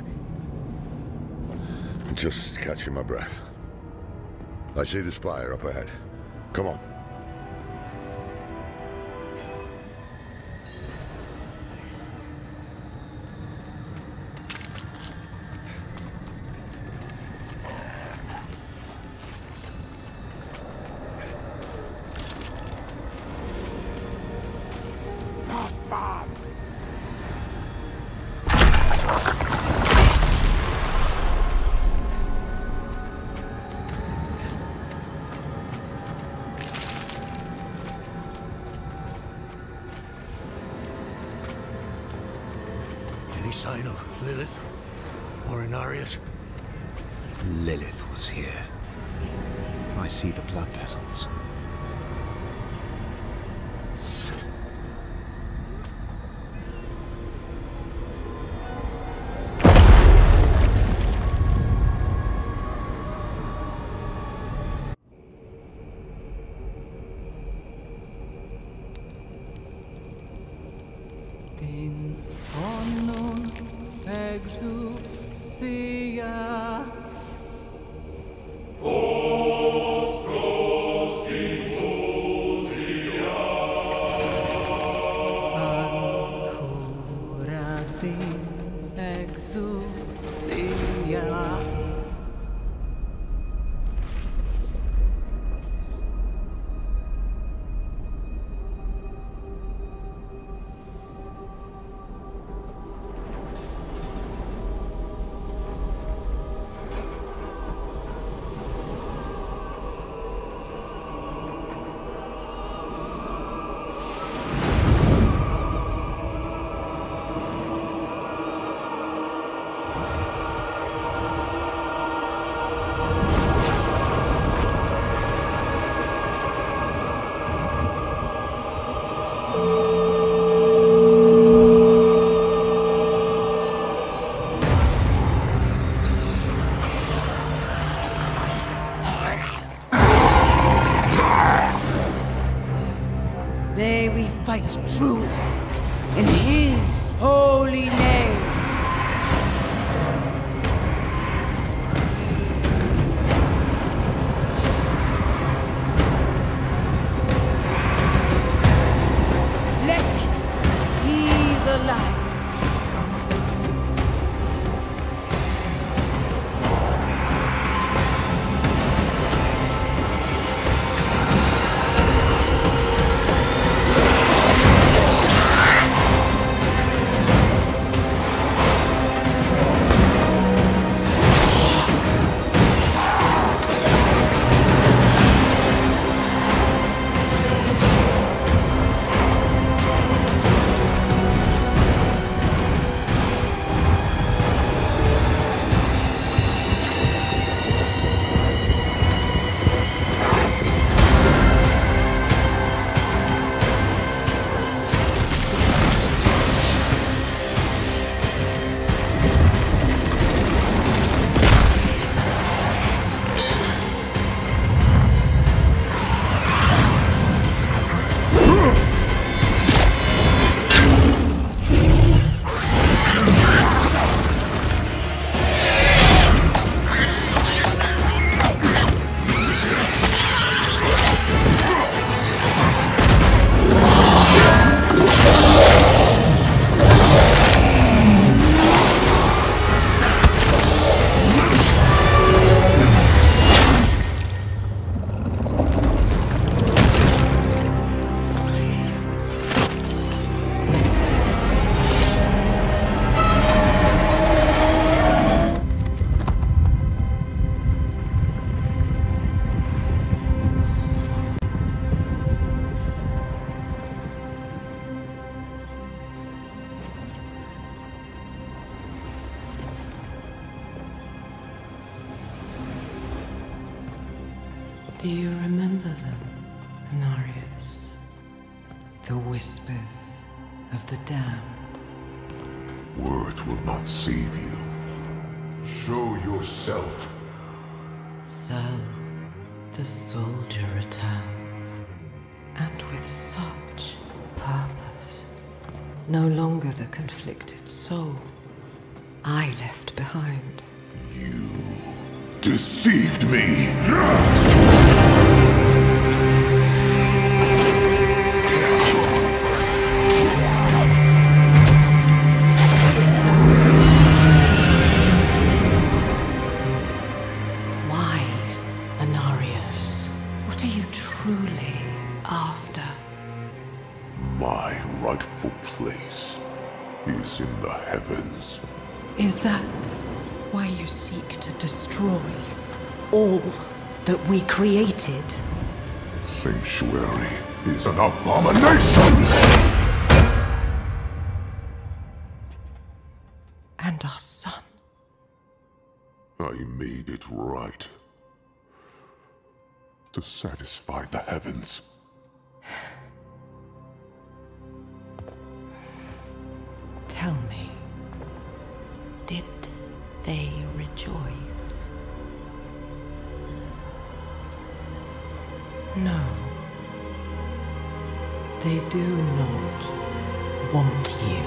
Just catching my breath. I see the spire up ahead. Come on. Sign of Lilith? Or Inarius? Lilith was here. I see the blood petals. Vos prostim we fight true in his holy name. Blessed be the light. Do you remember them, Anarius? The whispers of the damned. Words will not save you. Show yourself. So, the soldier returns, and with such purpose. No longer the conflicted soul I left behind. You deceived me! Why, Anarius? What are you truly after? My rightful place is in the heavens. Is that why you seek to destroy all that we created? Sanctuary is an abomination! And our son. I made it right. To satisfy the heavens. Tell me, did they rejoice? No. They do not want you.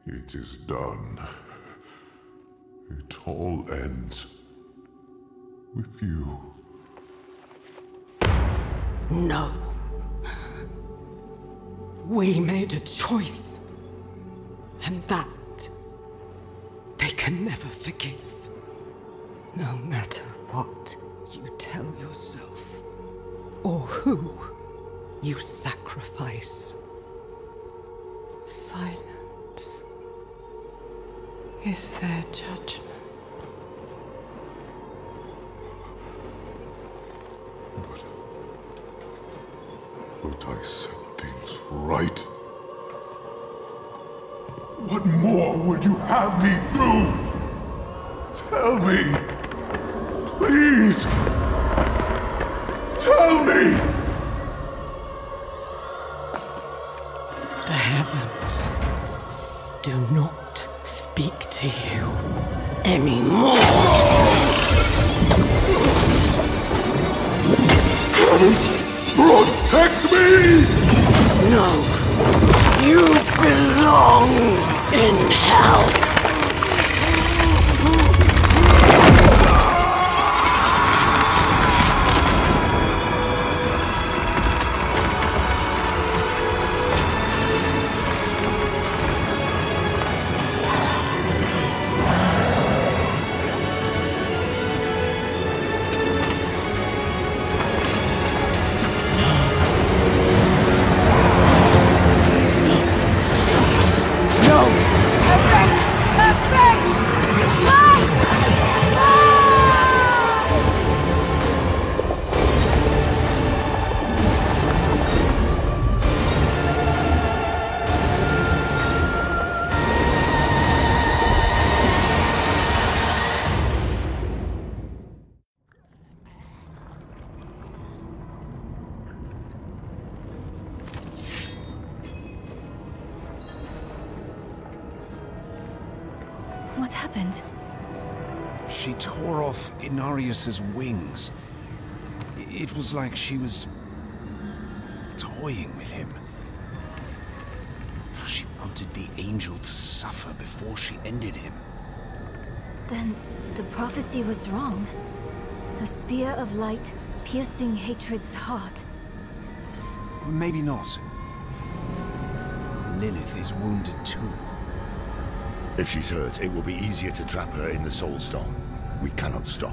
It is done. It all ends with you. No. We made a choice. And that they can never forgive. No matter what you tell yourself, or who you sacrifice. Silence. is their judgment. But I set things right. What more would you have me do? Tell me. Please. Tell me. The heavens do not speak to you anymore. Heavens, protect me! No, you belong in hell. What happened? She tore off Inarius's wings. It was like she was toying with him. She wanted the angel to suffer before she ended him. Then the prophecy was wrong. A spear of light piercing hatred's heart. Maybe not. Lilith is wounded too. If she's hurt, it will be easier to trap her in the Soul Stone. We cannot stop.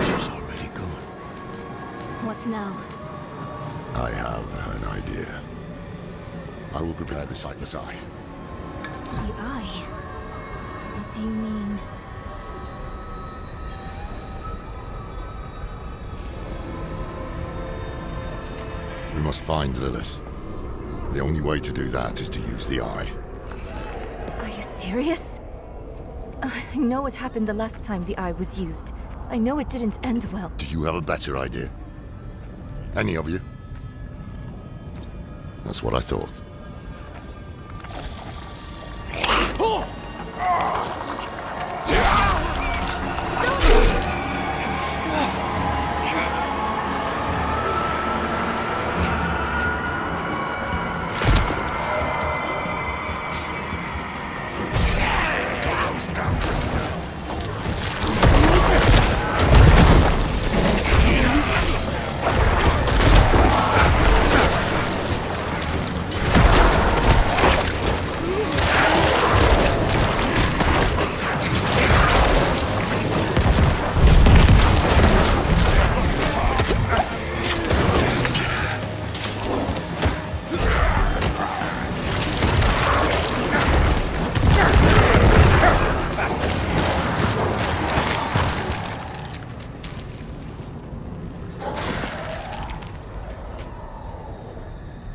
She's already gone. What now? I have an idea. I will prepare the sightless eye. The eye? What do you mean? We must find Lilith. The only way to do that is to use the eye. Are you serious? I know what happened the last time the eye was used. I know it didn't end well. Do you have a better idea? Any of you? That's what I thought.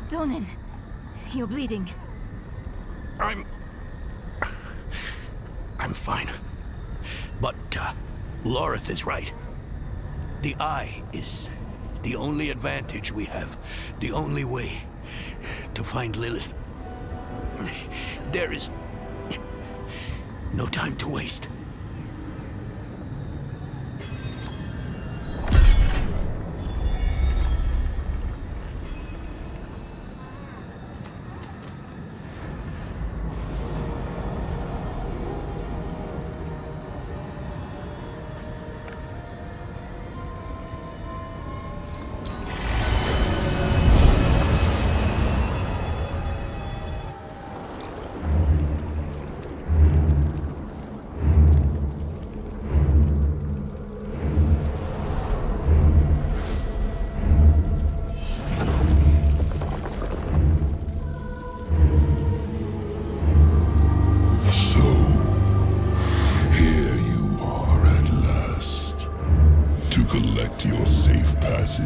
Donan, you're bleeding. I'm fine. But, Lorith is right. The eye is the only advantage we have. The only way to find Lilith. There is no time to waste.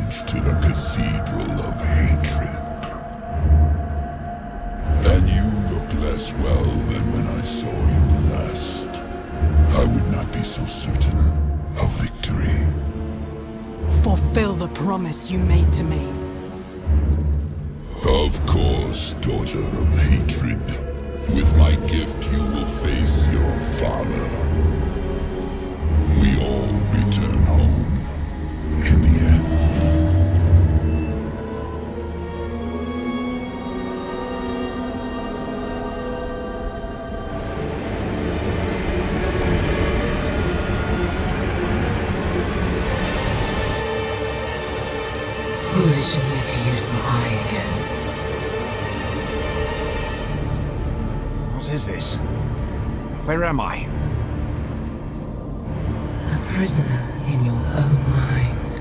pilgrimage to the Cathedral of Hatred. And you look less well than when I saw you last. I would not be so certain of victory. Fulfill the promise you made to me. Of course, daughter of hatred. With my gift, you will face your father. We all return home in the end. Foolish of you to use the eye again. What is this? Where am I? A prisoner in your own mind.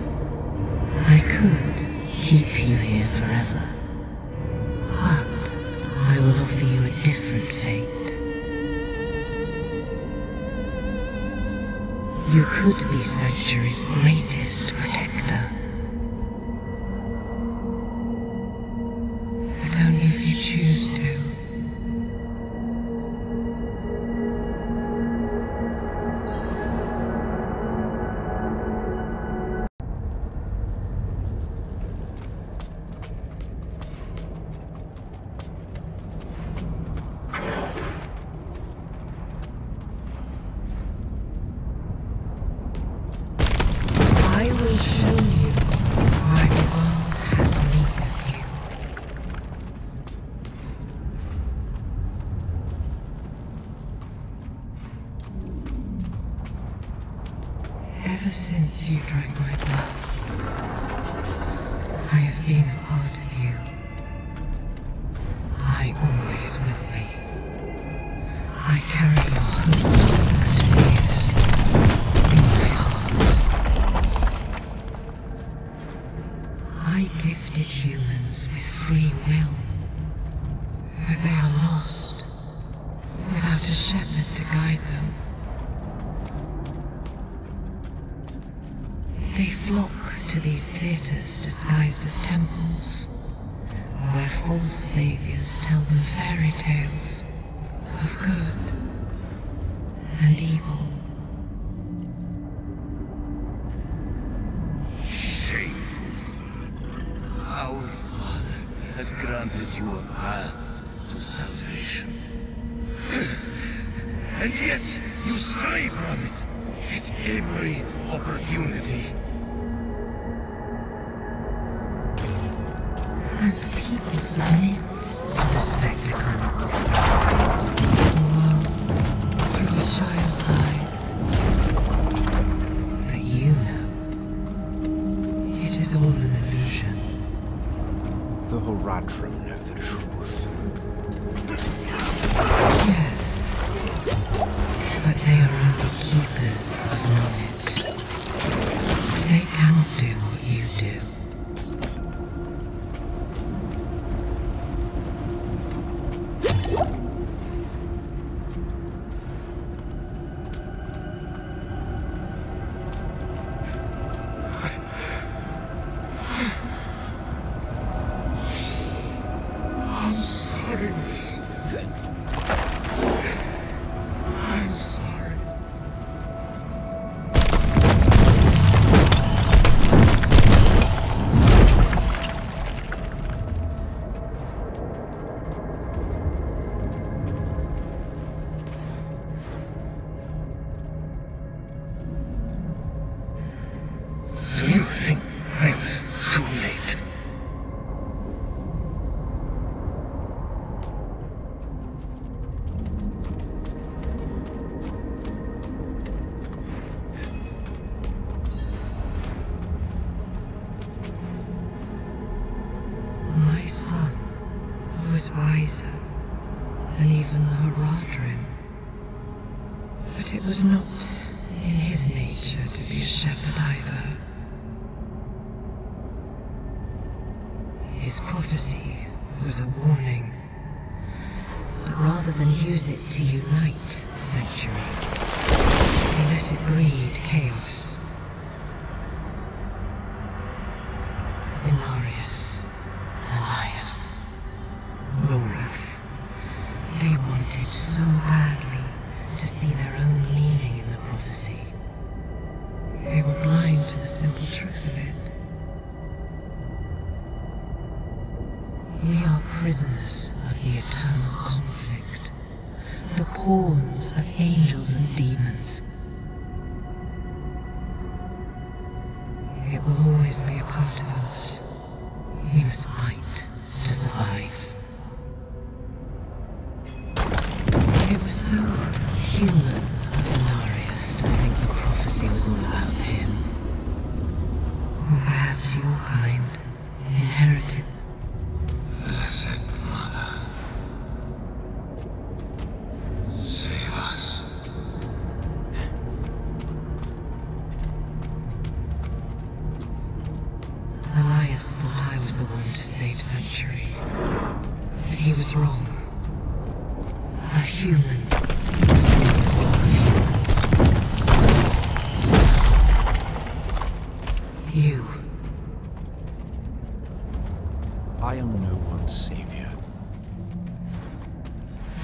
I could keep you here forever, but I will offer you a different fate. You could be Sanctuary's greatest protector. But only if you choose to. I will show you why the world has need of you. Ever since you drank my blood, I have been a part of you. I always will be. I carry your hopes and fears in my heart. I gifted humans with free will, but they are lost without a shepherd to guide them. They flock to these theatres disguised as temples, where false saviors tell them fairy tales of good and evil. Shameful. Our Father has granted you a path to salvation. And yet you stray from it at every opportunity. And people submit to the spectacle. The world through a child's eyes. But you know, it is all an illusion. The Horadrim know the truth. Yes, but they are only keepers of knowledge. They cannot do what you do. I'm sorry, miss. I'm sorry. Do you think I was too late? My son was wiser than even the Horadrim. But it was not in his nature to be a shepherd either. His prophecy was a warning. But rather than use it to unite Sanctuary, he let it breed chaos. Inarius, Elias, Loreth. They wanted so badly to see their own meaning in the prophecy. They were blind to the simple truth of it. We are prisoners of the eternal conflict, the pawns of angels and demons. It will always be a part of us. We must fight to survive. It was so human of Inarius to think the prophecy was all about him. Or perhaps your kind inherited. Blessed Mother, save us. Elias thought I was the one to save Sanctuary. But he was wrong. A human saved the flock of humans. You. I am no one's savior.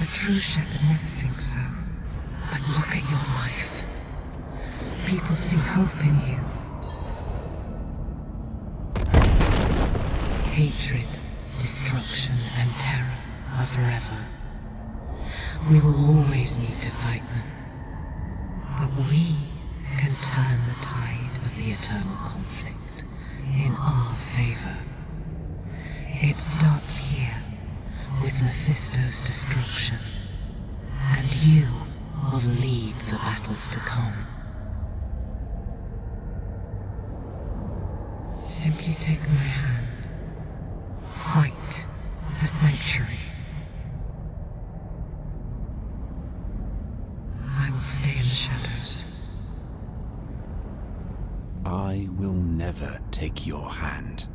A true shepherd never thinks so. But look at your life. People see hope in you. Hatred, destruction, and terror are forever. We will always need to fight them. But we can turn the tide of the eternal conflict in our favor. It starts here, with Mephisto's destruction, and you will lead the battles to come. Simply take my hand. Fight the Sanctuary. I will stay in the shadows. I will never take your hand.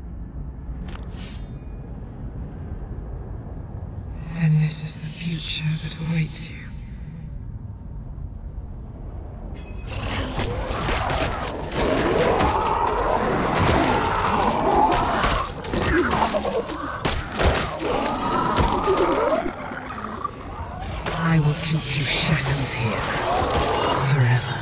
Then this is the future that awaits you. I will keep you shackled here forever.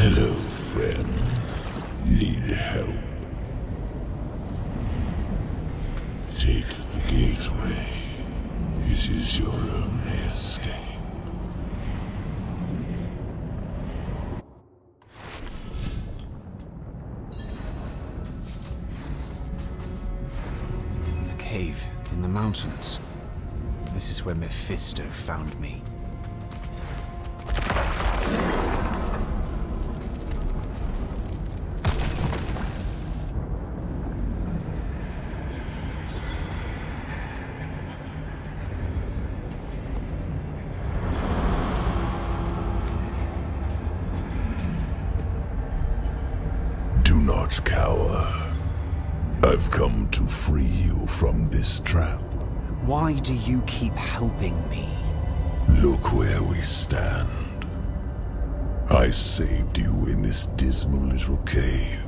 Hello, friend. Need help? Take the gateway. It is your only escape. The cave in the mountains. This is where Mephisto found me. Do not cower. I've come to free you from this trap. Why do you keep helping me? Look where we stand. I saved you in this dismal little cave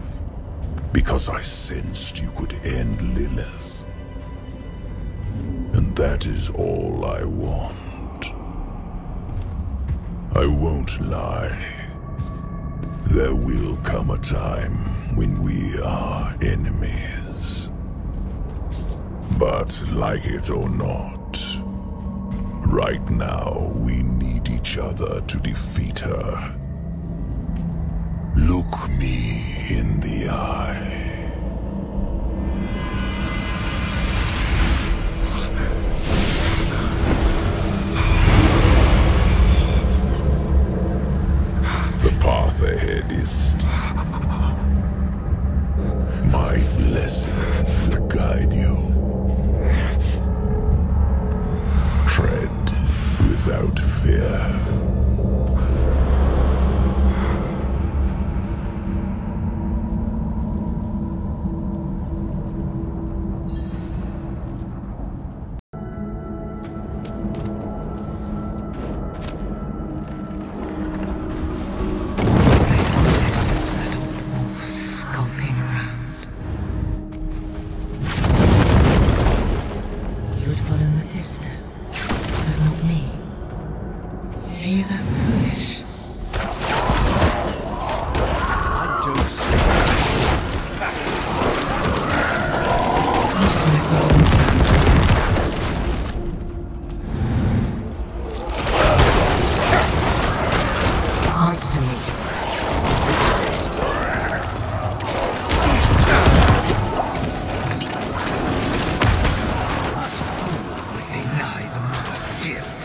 because I sensed you could end Lilith. And that is all I want. I won't lie. There will come a time when we are enemies. But like it or not, right now we need each other to defeat her. Look me in the eye. The path ahead is steep. My blessing will guide you. Tread without fear. Are you that foolish? I don't see. Answer me. Deny the mother's gift.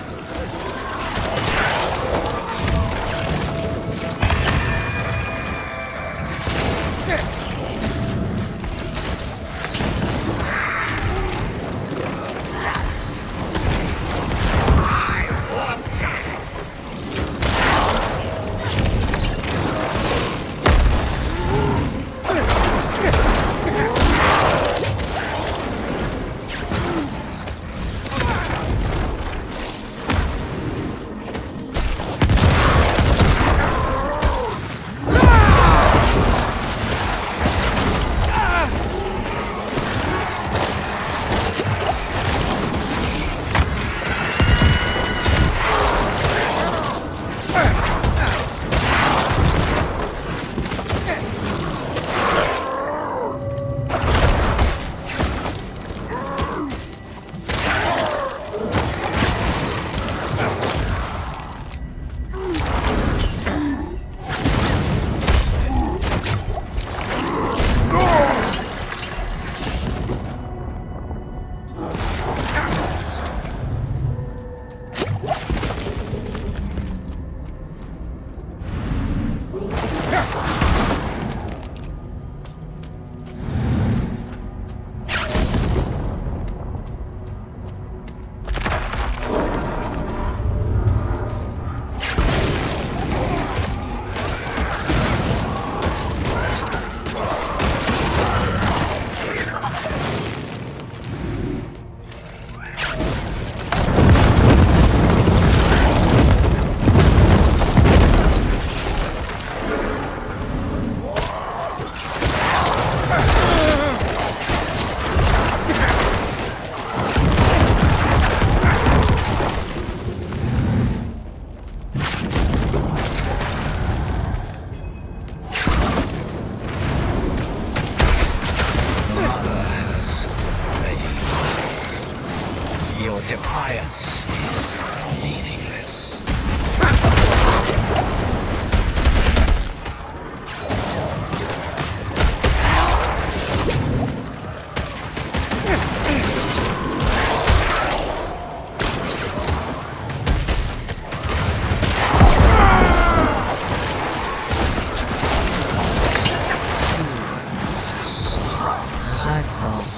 defiance is meaningless. As I thought.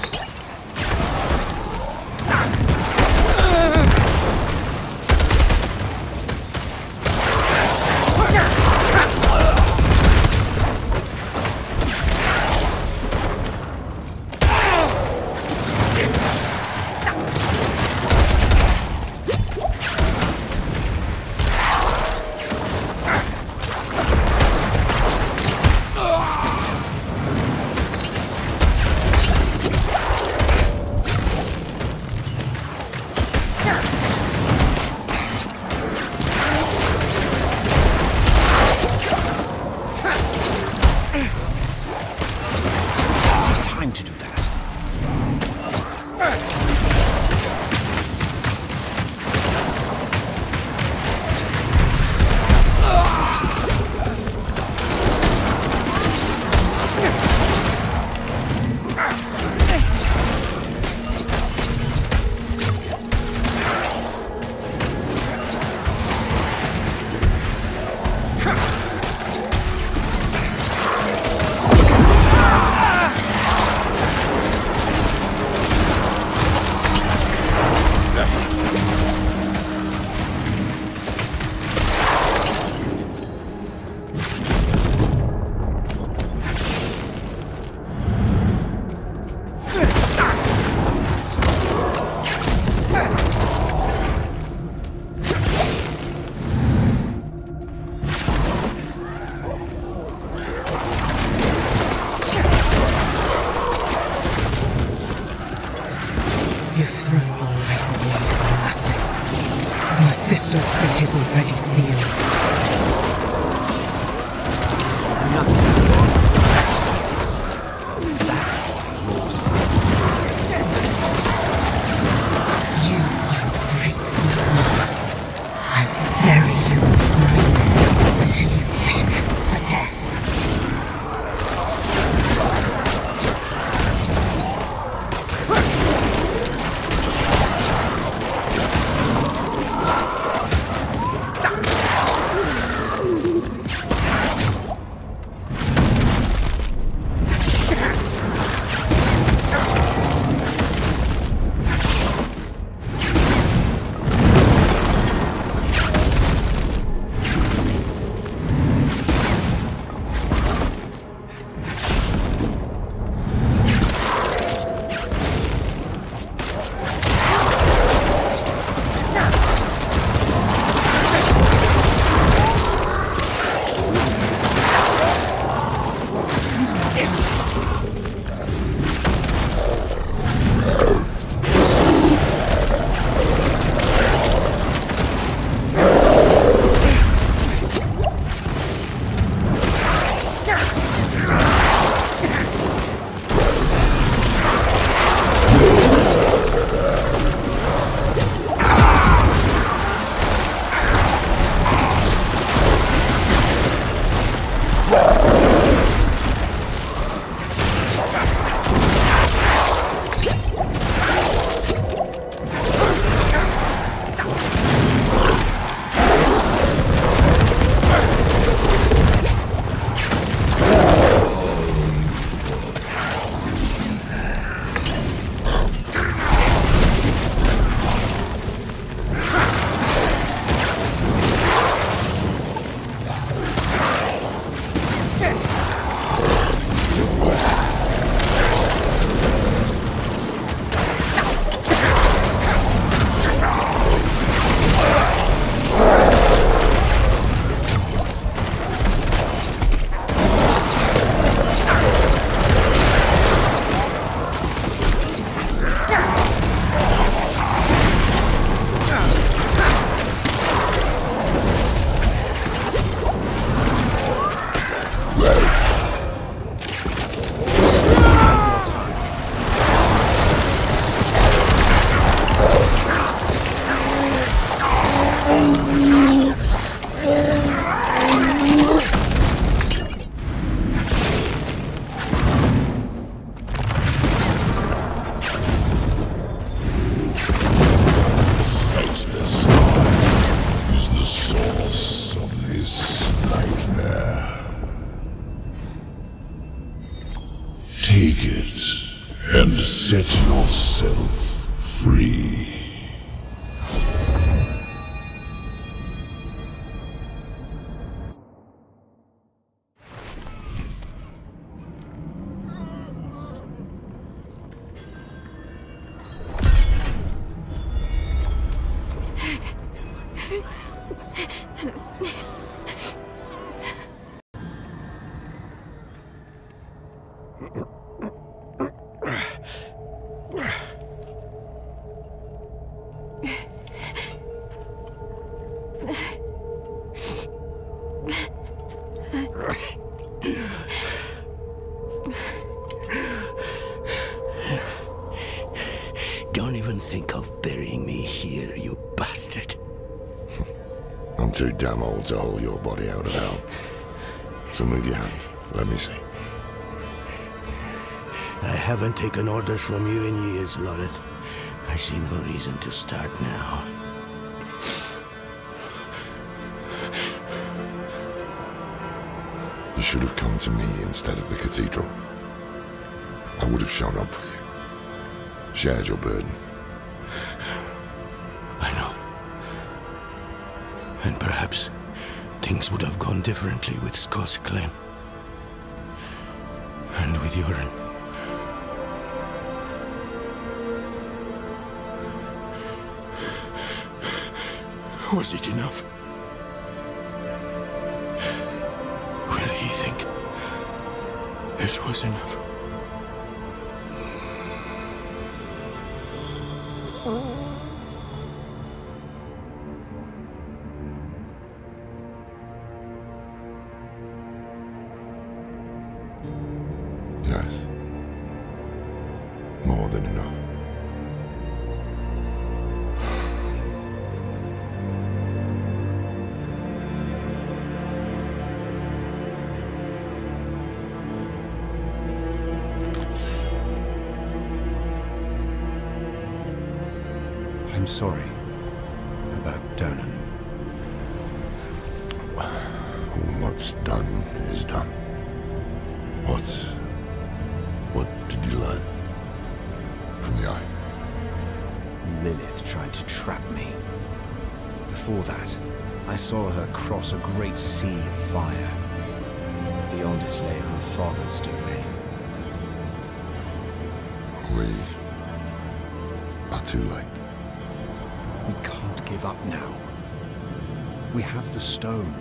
Time to do that. Set yourself free. Don't even think of burying me here, you bastard. I'm too damn old to haul your body out of hell. So move your hand. Let me see. I haven't taken orders from you in years, Lorette. I see no reason to start now. You should have come to me instead of the cathedral. I would have shown up for you. Shared your burden. I know. And perhaps things would have gone differently with Scott's claim. And with Yoren. Was it enough? Will he think it was enough? Yes. More than enough. I'm sorry about Donan. What's done is done. What did you learn from the eye? Lilith tried to trap me. Before that, I saw her cross a great sea of fire. Beyond it lay her father's domain. We are too late. We can't give up now. We have the stone.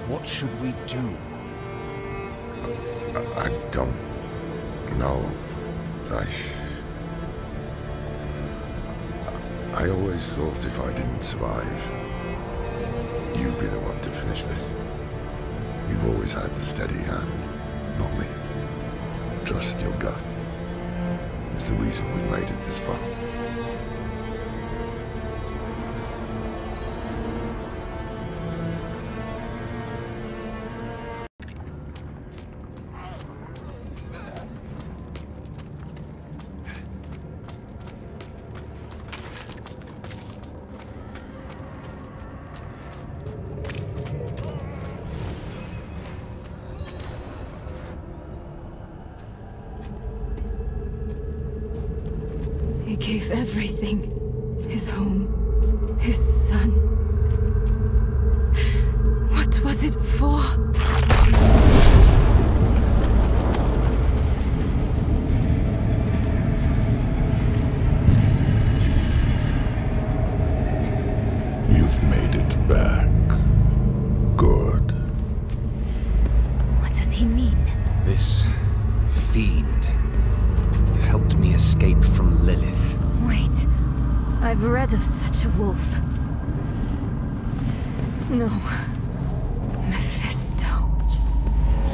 What should we do? I don't know. I always thought if I didn't survive, you'd be the one to finish this. You've always had the steady hand, not me. Trust your gut. It's the reason we've made it this far. He gave everything. His home, his son. What was it for? You've made it back. Good. What does he mean? This fiend helped me escape from Lilith. Wait, I've read of such a wolf. No. Mephisto.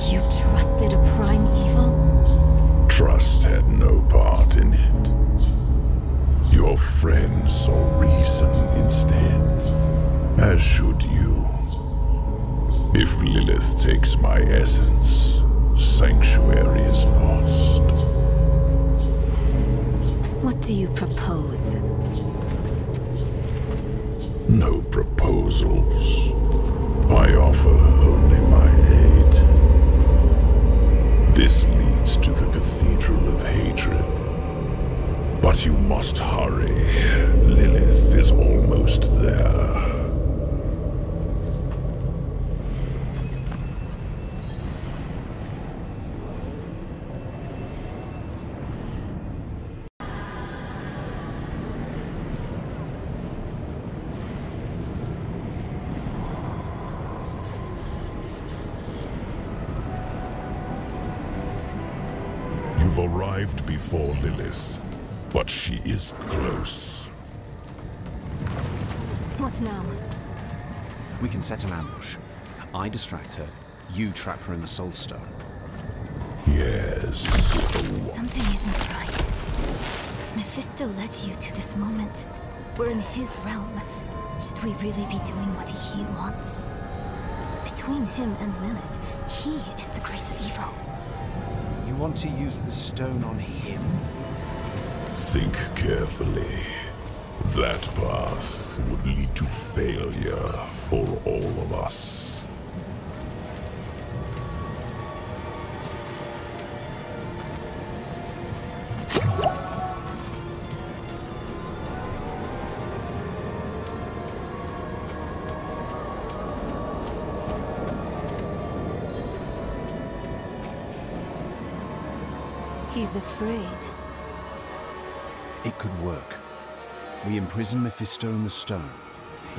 You trusted a prime evil? Trust had no part in it. Your friend saw reason instead, as should you. If Lilith takes my essence, Sanctuary is lost. What do you propose? No proposals. I offer only my aid. This leads to the Cathedral of Hatred. But you must hurry. Lilith is almost there. You've arrived before Lilith, but she is close. What now? We can set an ambush. I distract her, you trap her in the Soul Stone. Yes. Something isn't right. Mephisto led you to this moment. We're in his realm. Should we really be doing what he wants? Between him and Lilith, he is the greater evil. You want to use the stone on him? Think carefully. That path would lead to failure for all of us. He's afraid. It could work. We imprison Mephisto in the stone,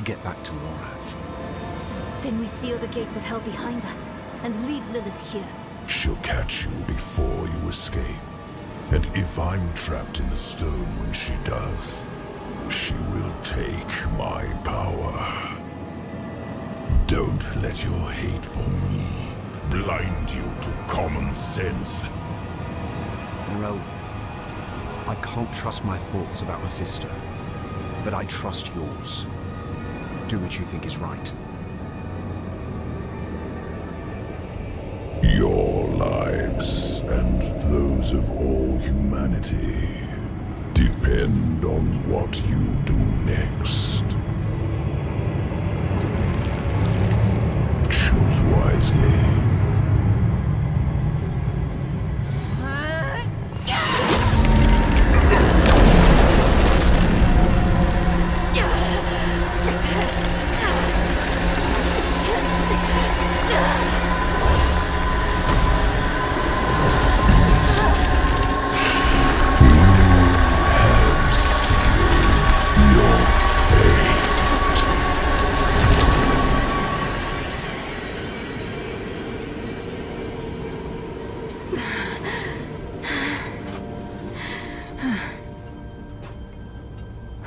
get back to Lorath. Then we seal the gates of hell behind us and leave Lilith here. She'll catch you before you escape. And if I'm trapped in the stone when she does, she will take my power. Don't let your hate for me blind you to common sense. Morel, I can't trust my thoughts about Mephisto, but I trust yours. Do what you think is right. Your lives and those of all humanity depend on what you do next. Choose wisely.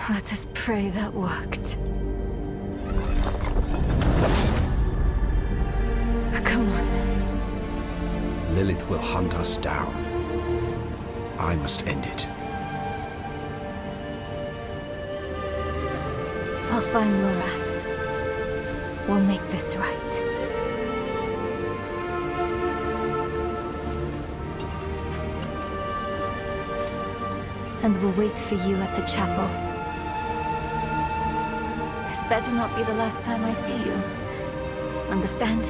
Let us pray that worked. Come on. Lilith will hunt us down. I must end it. I'll find Lorath. We'll make this right. And we'll wait for you at the chapel. This better not be the last time I see you. Understand?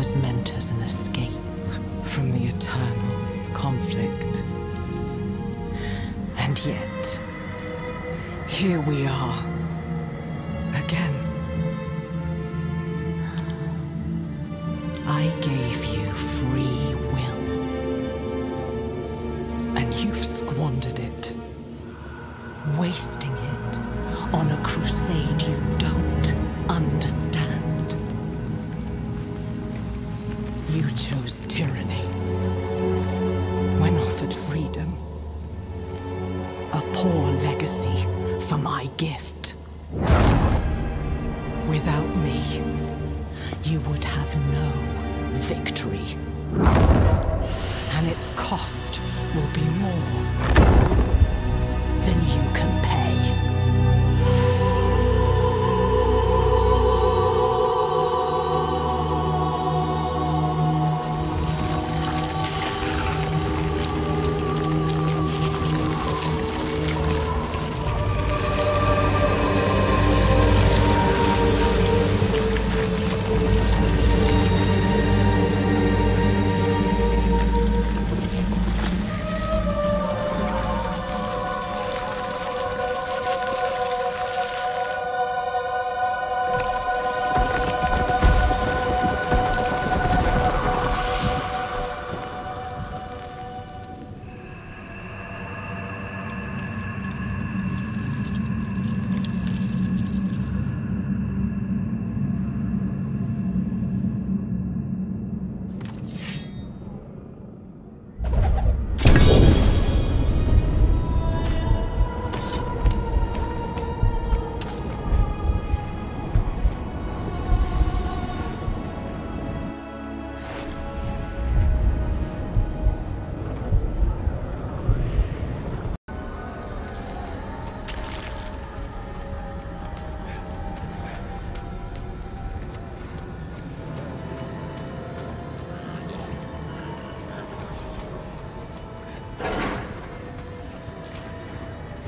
was meant as an escape from the eternal conflict. And yet, here we are, again. I gave you free will, and you've squandered it, wasting it on a crusade you don't understand. You chose tyranny when offered freedom, a poor legacy for my gift. Without me, you would have no victory, and its cost will be more than you can pay.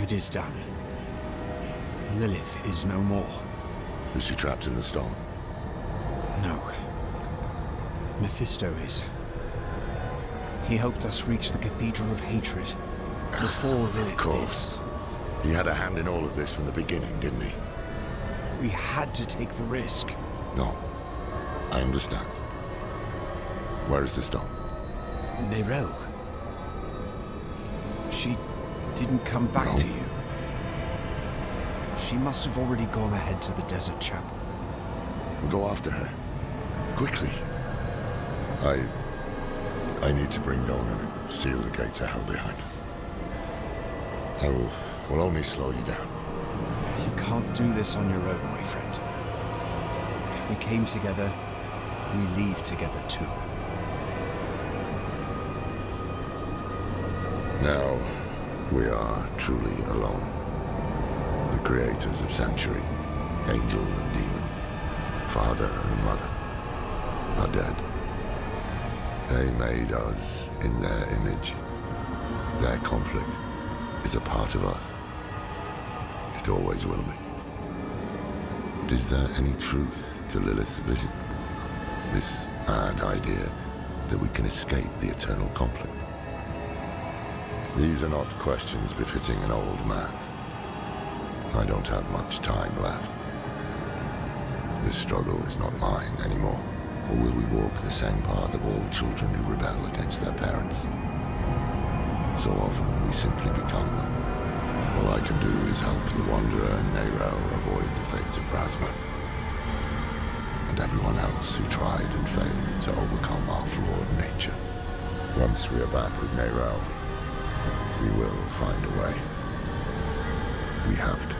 It is done. Lilith is no more. Is she trapped in the stone? No. Mephisto is. He helped us reach the Cathedral of Hatred before Lilith Of course. He had a hand in all of this from the beginning, didn't he? We had to take the risk. No. I understand. Where is the stone? Nerel. She didn't come back to you. She must have already gone ahead to the desert chapel. Go after her. Quickly. I need to bring Donan and seal the gates of hell behind us. I will only slow you down. You can't do this on your own, my friend. We came together, we leave together too. Now, we are truly alone. The creators of Sanctuary, Angel and Demon, Father and Mother, are dead. They made us in their image. Their conflict is a part of us. It always will be. But is there any truth to Lilith's vision? This mad idea that we can escape the eternal conflict? These are not questions befitting an old man. I don't have much time left. This struggle is not mine anymore. Or will we walk the same path of all children who rebel against their parents? So often we simply become them. All I can do is help the Wanderer and Nerel avoid the fate of Rathma. And everyone else who tried and failed to overcome our flawed nature. Once we are back with Nerel, we will find a way. We have to.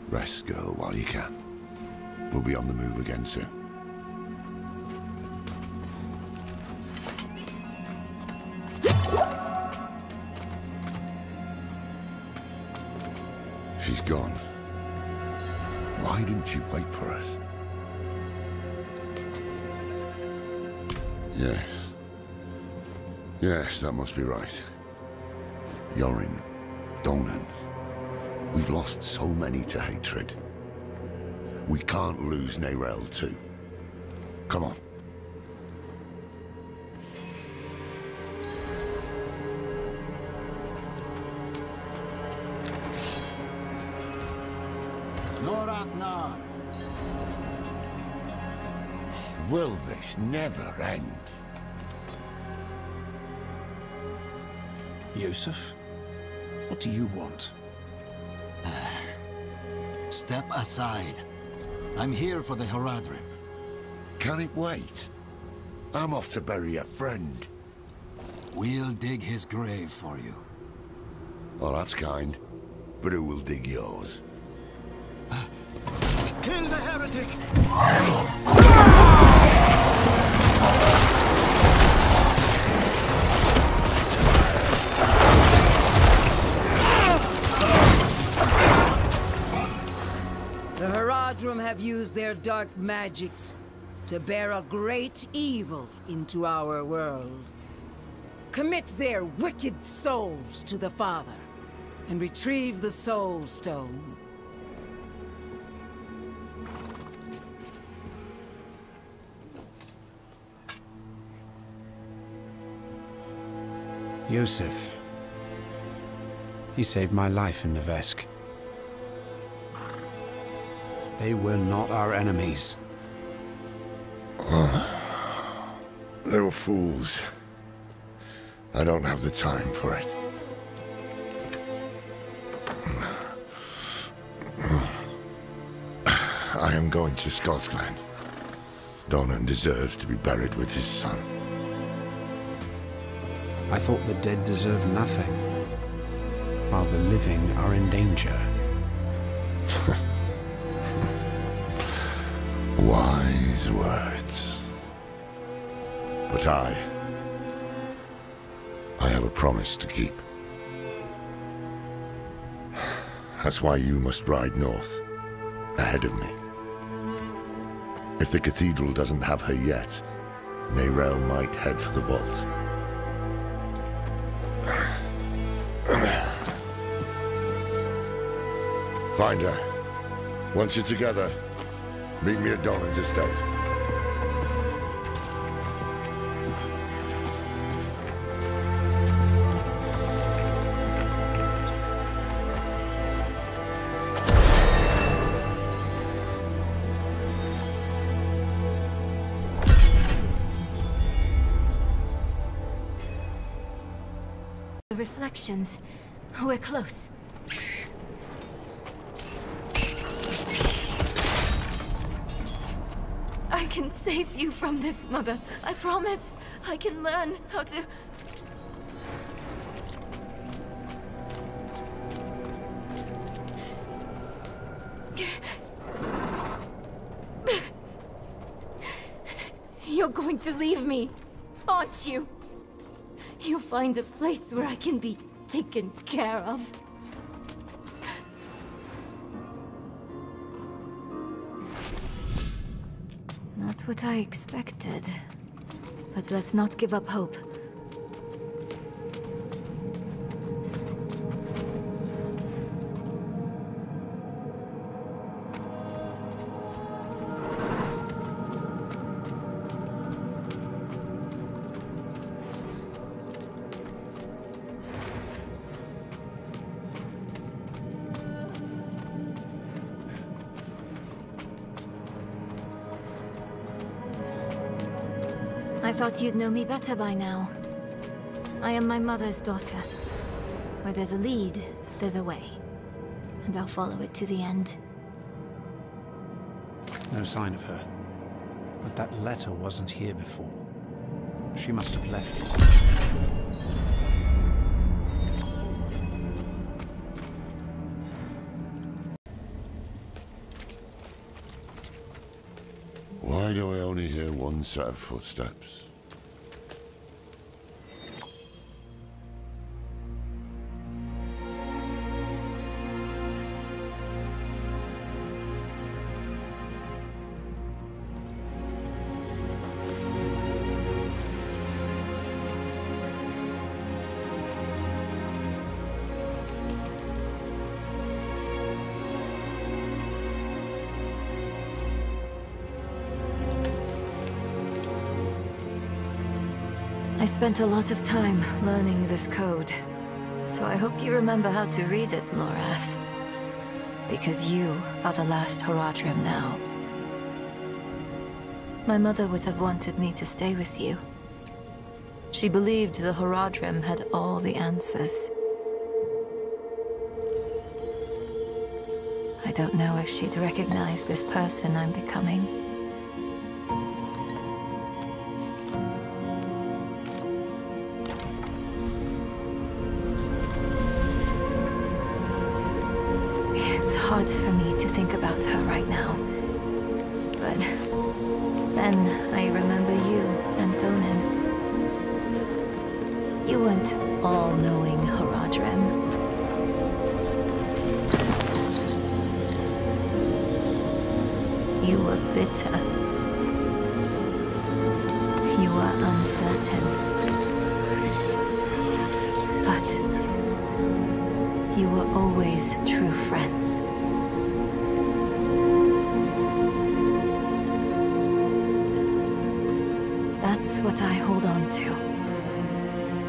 Rest, girl, while you can. We'll be on the move again soon. She's gone. Why didn't you wait for us? Yes. Yes, that must be right. Yorin, Donan. We've lost so many to hatred. We can't lose Neyrel too. Come on. Norafnar. Will this never end? Yusuf, what do you want? Step aside. I'm here for the Haradrim. Can it wait? I'm off to bury a friend. We'll dig his grave for you. Well, that's kind. But who will dig yours? Kill the heretic! The Haradrim have used their dark magics to bear a great evil into our world. Commit their wicked souls to the Father, and retrieve the Soul Stone. Yusuf. He saved my life in Nevesk. They were not our enemies. They were fools. I don't have the time for it. I am going to Skotsland. Donan deserves to be buried with his son. I thought the dead deserve nothing, while the living are in danger. Wise words. But I have a promise to keep. That's why you must ride north, ahead of me. If the cathedral doesn't have her yet, Neyrel might head for the vault. Find her. Once you're together, meet me at Donan's estate. The reflections. We're close. I can save you from this, Mother. I promise. I can learn how to... You're going to leave me, aren't you? You'll find a place where I can be taken care of. Not what I expected. But let's not give up hope. I thought you'd know me better by now. I am my mother's daughter. Where there's a lead, there's a way. And I'll follow it to the end. No sign of her. But that letter wasn't here before. She must have left it. Why do I only hear one set of footsteps? I spent a lot of time learning this code, so I hope you remember how to read it, Lorath. Because you are the last Horadrim now. My mother would have wanted me to stay with you. She believed the Horadrim had all the answers. I don't know if she'd recognize this person I'm becoming. It's hard for me to think about her right now. But then I remember you and Donan. You weren't all-knowing Horadrim. You were bitter. You were uncertain. But you were always true friends. That's what I hold on to.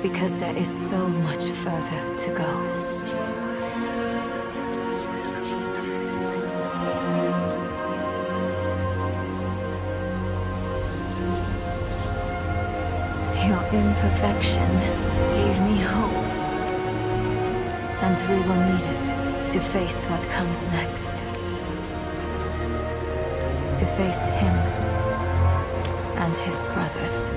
Because there is so much further to go. Your imperfection gave me hope. And we will need it to face what comes next. To face him and his brothers.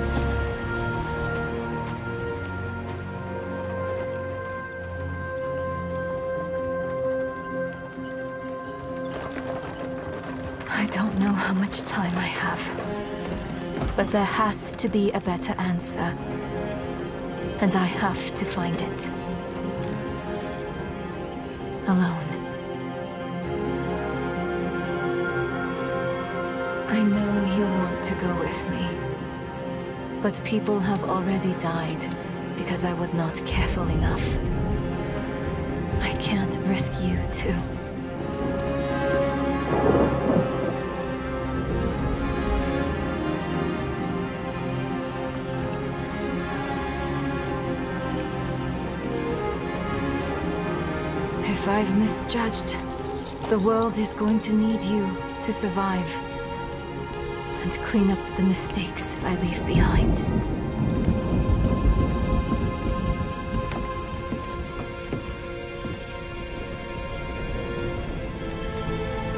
I don't know how much time I have. But there has to be a better answer. And I have to find it. Alone. I know you want to go with me. But people have already died because I was not careful enough. I can't risk you too. If I've misjudged, the world is going to need you to survive and clean up the mistakes I leave behind.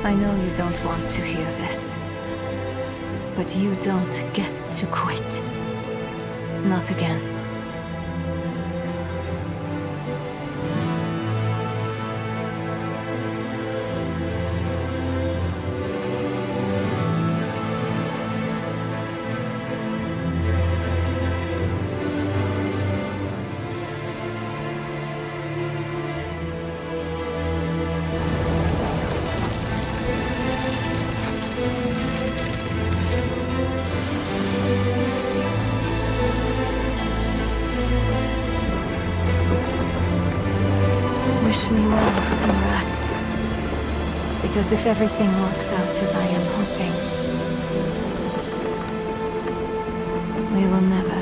I know you don't want to hear this, but you don't get to quit. Not again. Wish me well, Lorath. Because if everything works out as I am hoping, we will never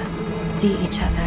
see each other